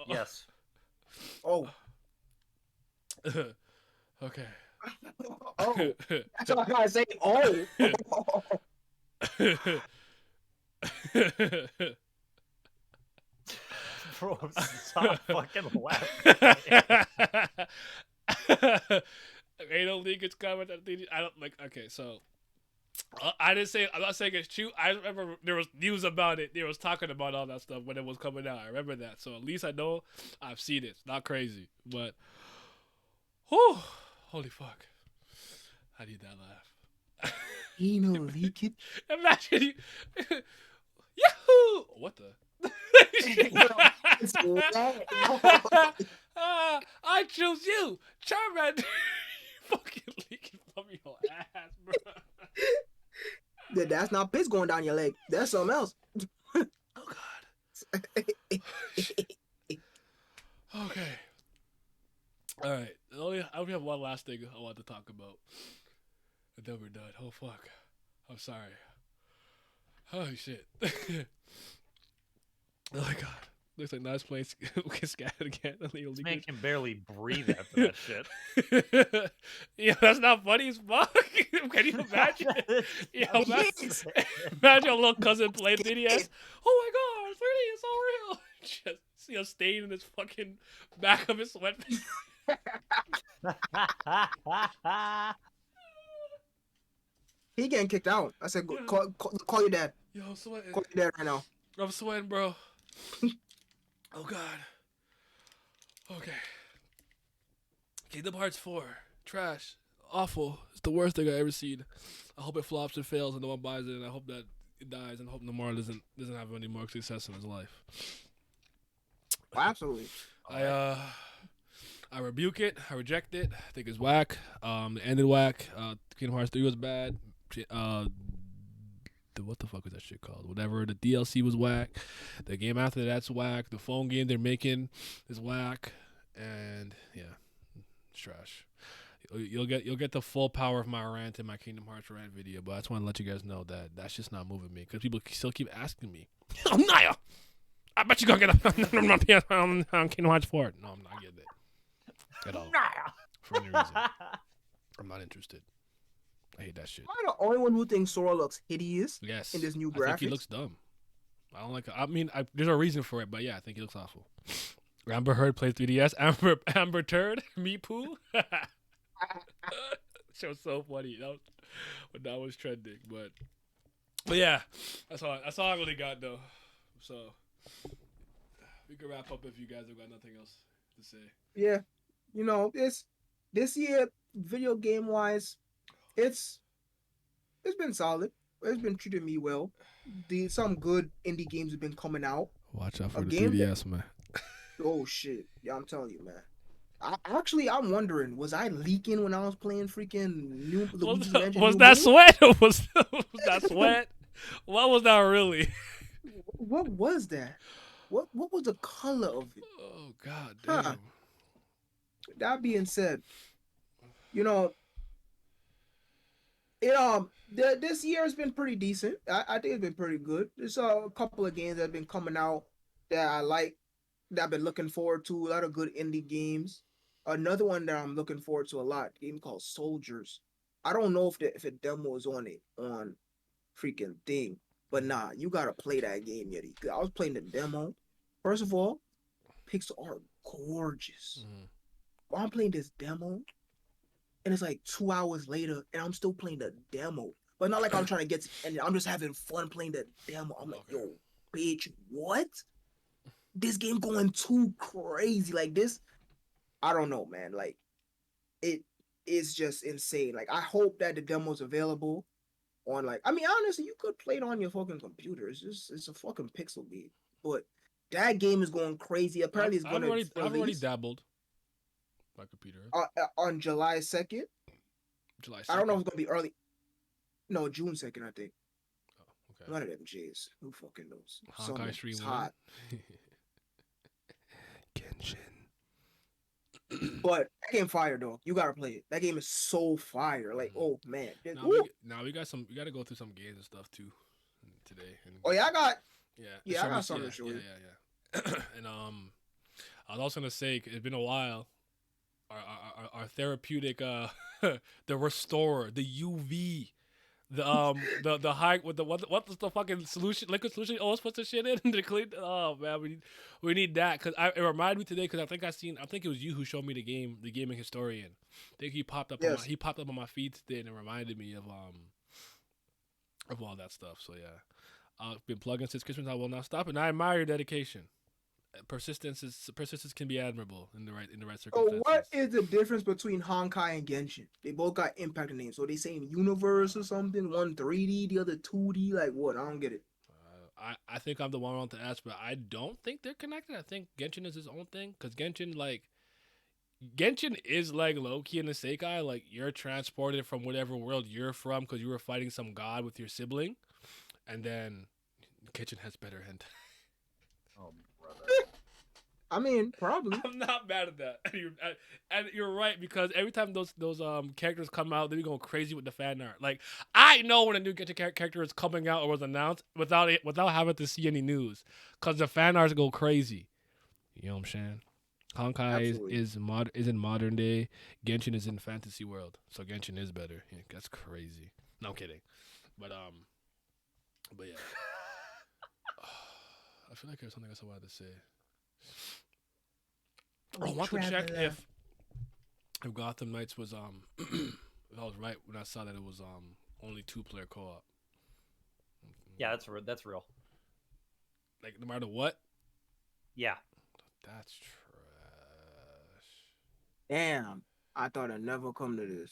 Yes. Oh. Okay. Oh. That's what I gotta say. Oh. Bro, stop fucking laughing. Anal leakage comment. I don't like. Okay, so I didn't say. I'm not saying it's true. I remember there was news about it. They was talking about all that stuff when it was coming out. I remember that. So at least I know I've seen it. It's not crazy, but whew, holy fuck! I need that laugh. Anal leakage. Imagine you. Yahoo! What the? I choose you, Charmander. Fucking leaking from your ass, bro. That's not piss going down your leg. That's something else. Oh God. Okay. All right. I only have one last thing I want to talk about. And then we're done. Oh fuck. I'm sorry. Holy shit. Oh my God. Looks like Nas playing Scat again. This man can barely breathe after that shit. Yeah, that's not funny as fuck. Can you imagine? Yeah, imagine a little cousin playing 3DS. Oh my God, 3D is so real. Just see a stain in his fucking back of his sweatpants. He getting kicked out. I said, call your dad. Yo, I'm sweating. Call your dad right now. I'm sweating, bro. Oh God. Okay. Kingdom Hearts 4. Trash. Awful. It's the worst thing I've ever seen. I hope it flops and fails and no one buys it, and I hope that it dies, and I hope Nomura doesn't have any more success in his life. Absolutely. I rebuke it. I reject it. I think it's whack. It ended whack. Kingdom Hearts 3 was bad. What the fuck was that shit called? Whatever. The DLC was whack. The game after that's whack. The phone game they're making is whack. And yeah, it's trash. You'll get the full power of my rant in my Kingdom Hearts rant video, but I just want to let you guys know that that's just not moving me because people still keep asking me, "Oh, Naya, I bet you gonna get on Kingdom Hearts 4." No, I'm not getting it at all. For any reason, I'm not interested. I hate that shit. Am I the only one who thinks Sora looks hideous? Yes. In this new graphics? I think he looks dumb. I don't like it. I mean, there's a reason for it, but yeah, I think he looks awful. Amber Heard plays 3DS. Amber Turd. Me Poo. Show's so funny. That was trending, but yeah, that's all I really got though. So we can wrap up if you guys have got nothing else to say. Yeah, this year, video game wise, it's been solid. It's been treating me well. Some good indie games have been coming out. Watch out for the 3DS, man. Oh shit! Yeah, I'm telling you, man. I'm wondering, was I leaking when I was playing freaking new Luigi's Mansion? Was that sweat? was that sweat? What was that really? What was that? What was the color of it? Oh God damn. Huh. That being said, this year has been pretty decent. I think it's been pretty good. There's a couple of games that have been coming out that I like, that I've been looking forward to. A lot of good indie games. Another one that I'm looking forward to a lot, a game called Soldiers. I don't know if a demo is on freaking thing, but nah, you gotta play that game, Yeti. I was playing the demo. First of all, pixel art gorgeous. While I'm playing this demo, and it's like 2 hours later, and I'm still playing the demo. But not like I'm trying to get to the end. I'm just having fun playing the demo. I'm like, yo, bitch, what? This game going too crazy. Like this, I don't know, man. Like, it is just insane. Like, I hope that the demo's available on, like, I mean, honestly, you could play it on your fucking computer. It's a fucking pixel game. But that game is going crazy. Apparently, it's going to release. I've already dabbled my computer. On July 2nd. July 2nd. I don't know if it's going to be early. No, June 2nd, I think. Oh, okay. One of them J's. Who fucking knows? Honkai Stream hot. Genshin. But that game fire though. You gotta play it. That game is so fire. Like, oh man. We gotta go through some games and stuff too today. Oh yeah, I got something to show you. Yeah. And I was also gonna say it's been a while. Our therapeutic the Restorer, the UV, the high with the what's the fucking solution, liquid solution? Oh, what's the shit in to clean? Oh man, we need that because it reminded me today because I think it was you who showed me the gaming historian. I think he popped up on my feed today and it reminded me of all that stuff. So yeah, I've been plugging since Christmas. I will not stop, and I admire your dedication. Persistence can be admirable in the right circumstances. Oh, what is the difference between Honkai and Genshin? They both got impact names. So they same universe or something? One 3D, the other 2D. Like what? I don't get it. I think I'm the one to ask, but I don't think they're connected. I think Genshin is his own thing because Genshin is like Loki and the Seikai. Like you're transported from whatever world you're from because you were fighting some god with your sibling, and then Genshin has better hentai. Oh. I mean, probably. I'm not mad at that, and you're right because every time those characters come out, they be going crazy with the fan art. Like I know when a new Genshin character is coming out or was announced without having to see any news, because the fan arts go crazy. You know what I'm saying? Honkai is in modern day. Genshin is in fantasy world, so Genshin is better. Yeah, that's crazy. No I'm kidding, but yeah. I feel like there's something else I wanted to say. I want to check if Gotham Knights was if I was right when I saw that it was only 2-player co-op. Yeah, that's real. Like no matter what, Yeah. That's trash. Damn, I thought I'd never come to this.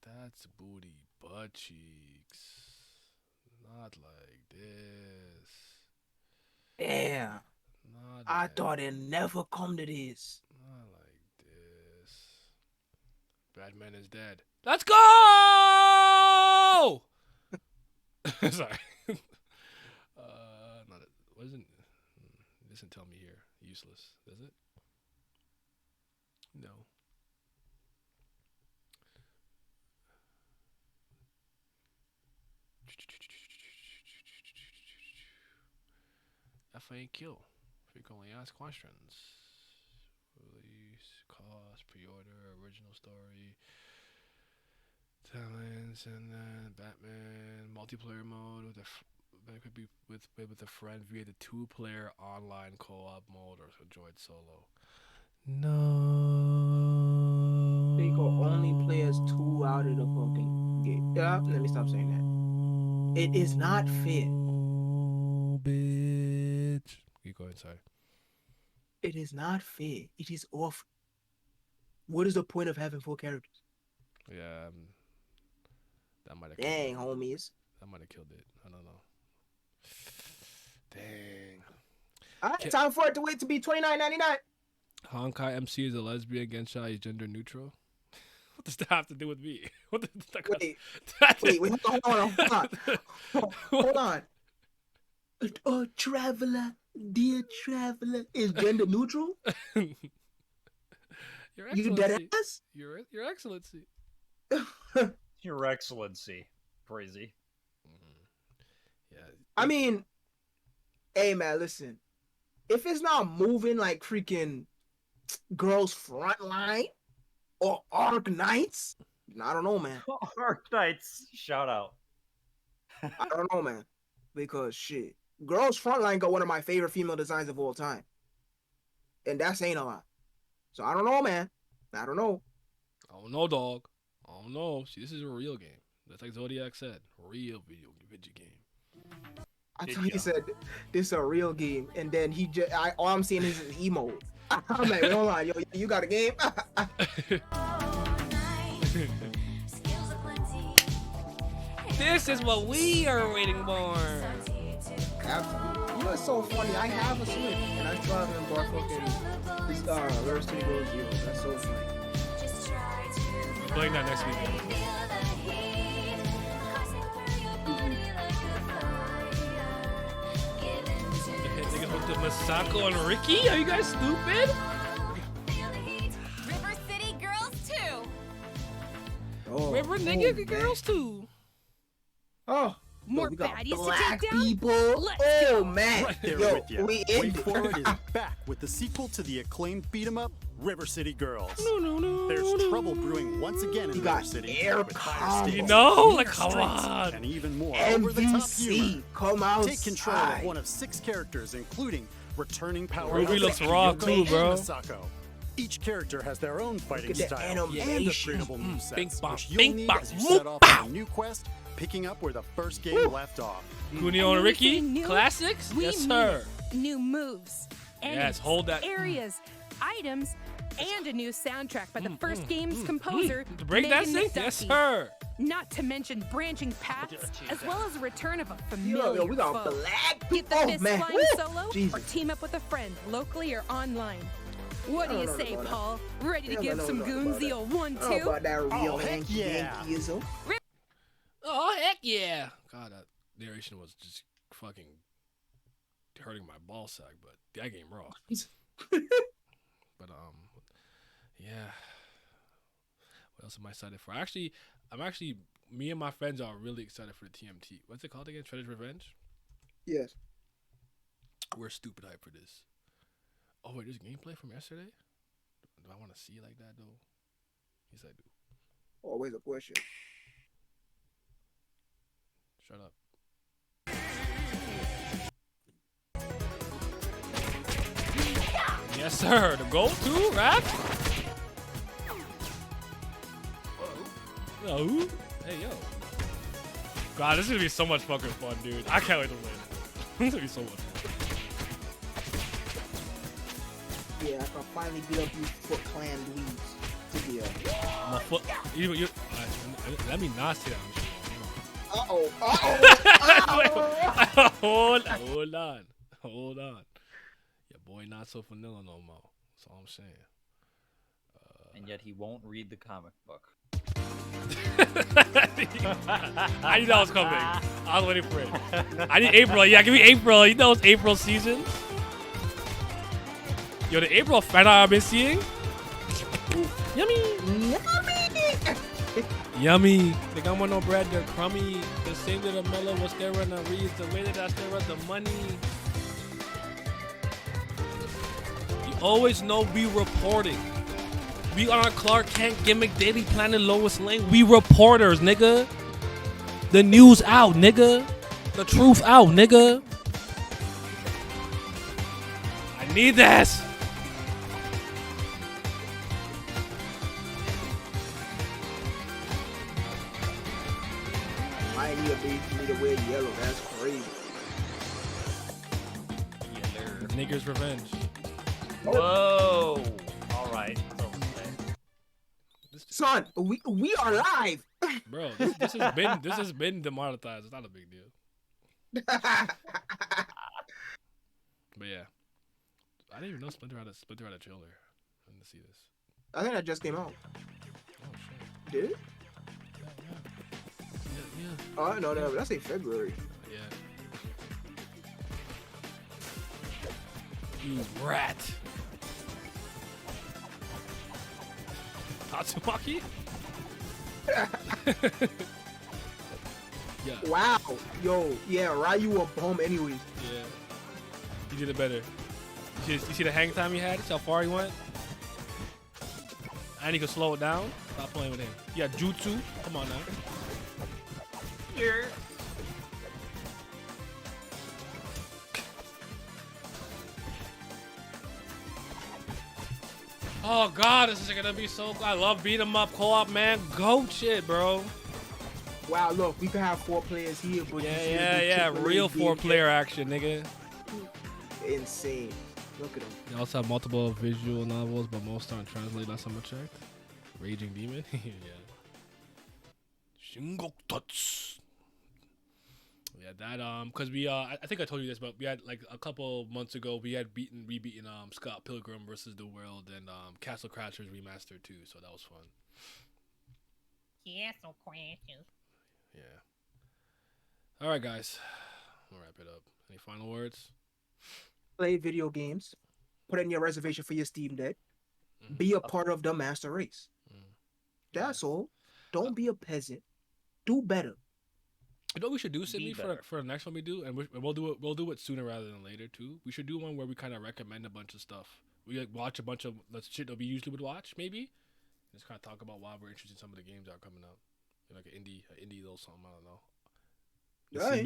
That's booty butt cheeks. Not like this. Damn, Not I like, thought it'd never come to this. not like this. Batman is dead. Let's go! Sorry. Not it. Wasn't. Doesn't tell me here. Useless. Does it? No. F ain't kill. Frequently asked questions. Release, cost, pre-order, original story, talents, and then Batman multiplayer mode with that could be with a friend via the 2-player online co-op mode or enjoyed solo. No. They go only play as 2 out of the fucking game. Let me stop saying that. It is not fair. Bitch. Keep going, sorry. It is not fair. It is off. What is the point of having 4 characters? Yeah, that might have. Dang, homies. That might have killed it. I don't know. Dang. All right, time for it to wait to be $29.99. Honkai MC is a lesbian. Gensha is gender neutral. What does that have to do with me? What does that Wait, hold on. Traveler, dear traveler, is gender neutral? Your You Excellency. dead ass? Your Excellency. Your Excellency. Crazy. Yeah. I mean, hey man, listen. If it's not moving like freaking Girls Frontline or Arc Knights, I don't know, man. Arc Knights. Shout out. I don't know, man. Because shit, Girls Frontline got one of my favorite female designs of all time. And that saying a lot. So I don't know, man. I don't know. I don't know, dog. I don't know. See, this is a real game. That's like Zodiac said. Real video game. I thought he said this is a real game, and then he just all I'm seeing is his emote. I'm like, wait, hold on, yo, you got a game? This is what we are waiting for. Absolutely. You know, it's so funny. I have a Switch, and I still haven't bought fucking this River City Girls Zero. That's so funny. I'm playing that next weekend. Niggas hooked up Masako and Ricky? Are you guys stupid? River City Girls 2. Oh, River nigga girls too. Oh, More we got baddies to black take down? people. Let's Oh go. man, Right there yo, with you. we Wait in for it, is back with the sequel to the acclaimed beat-em-up, River City Girls. No. There's trouble brewing once again in You River got City. air with higher stakes, You know? meaner Like, come streets, on. and even more over-the-top humor. MVC, come out. Take control of one of 6 characters, including returning Power Ruby Rangers looks raw Kyoko too, and bro. Masako. Each character has their own fighting at the style and animation. upgradable movesets, Bing bong, which you'll bing need bong, as you whoop, set off pow. on a new quest, picking up where the first game left off. Kunio and Ricky? Anything new? Classics? We Yes, mean sir. it. New moves. Yes, enemies, hold that. Areas, items, and a new soundtrack by the first game's composer, The breakdancing? Megan Yes, McDuffie. sir. Not to mention branching paths, as well as a return of a familiar Yo, we got foe. black Get the people. fist Man, flying woo! solo or Jesus. team up with a friend, locally or online. What do you don't know say, about that. Paul? Ready to I give don't some know goons about the that. old I don't know 1-2? about that real Oh, heck yeah. Yankeeism. Oh, heck yeah. God, that narration was just fucking hurting my ball sack, but that game raw. But, yeah. What else am I excited for? Me and my friends are really excited for the TMT. What's it called again? Shredder's Revenge? Yes. We're stupid hype for this. Oh, wait, there's gameplay from yesterday? Do I want to see it like that, though? Yes, I do. Always a question. Shut up. Yes, sir. The goal too, rap. Oh, hey yo. God, this is gonna be so much fucking fun, dude. I can't wait to win. This is gonna be so much fun. Yeah, I can finally beat up you Foot Clan dweebs. Tibia. My foot. Let me not say that. Uh-oh. Hold on. Your boy not so vanilla no more. That's all I'm saying. And yet he won't read the comic book. I knew that was coming. I was waiting for it. I need April. Yeah, give me April. You know it's April season. Yo, the April fan art I've been seeing. Yummy. Yummy. They got no bread. They're crummy. The same that the mellow was there when I reads. The way that I stare at the money. You always know we reporting. We are Clark Kent gimmick daily planet Lois Lane. We reporters, nigga. The news out, nigga. The truth out, nigga. I need this. I need a baby for me to wear yellow. That's crazy. Nigger's revenge. Whoa. All right. Son, we are live. Bro, this has been demonetized. It's not a big deal. But yeah, I didn't even know Splinter had a trailer. I didn't see this. I think that just came out. Oh shit. Did it? Yeah. Oh no, that's in February. Yeah. You rat. Tatsumaki? Yeah. Wow. Yo, yeah, Ryu a bum anyways. Yeah. He did it better. You see the hang time he had? See how far he went? And he could slow it down? Stop playing with him. Yeah, Jutsu. Come on now. Here. Oh god, this is gonna be so cool. I love beat 'em up co-op, man. Go shit, bro. Wow, look, we can have 4 players here, but Yeah. Real 4-player action, nigga. Insane. Look at them. They also have multiple visual novels, but most aren't translated. Last time I checked. Raging Demon. Yeah. Shingokutsu. Yeah, that because we I think I told you this, but we had like a couple months ago we had beaten Scott Pilgrim versus the World and Castle Crashers remastered too, so that was fun. Castle Crashers. Yeah. All right, guys, we'll wrap it up. Any final words? Play video games. Put in your reservation for your Steam Deck. Be a part of the master race. That's all. Don't be a peasant. Do better. You know what we should do, Sydney, for the next one we do, and we'll do it sooner rather than later too. We should do one where we kind of recommend a bunch of stuff. We like watch a bunch of shit that we usually would watch, maybe. Just kind of talk about why we're interested in some of the games that are coming out, like an indie little something. I don't know.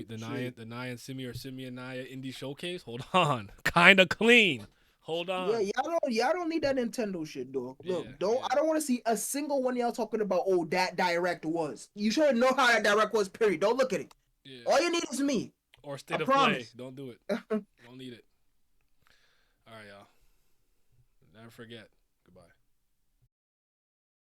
The Naya and Simi or Simi and Naya indie showcase. Hold on, kind of clean. Hold on. Yeah, y'all don't need that Nintendo shit, dog. Look, I don't want to see a single one y'all talking about. Oh, that direct was. You should know how that direct was. Period. Don't look at it. Yeah. All you need is me. Or state of play. Don't do it. Don't need it. All right, y'all. Never forget. Goodbye.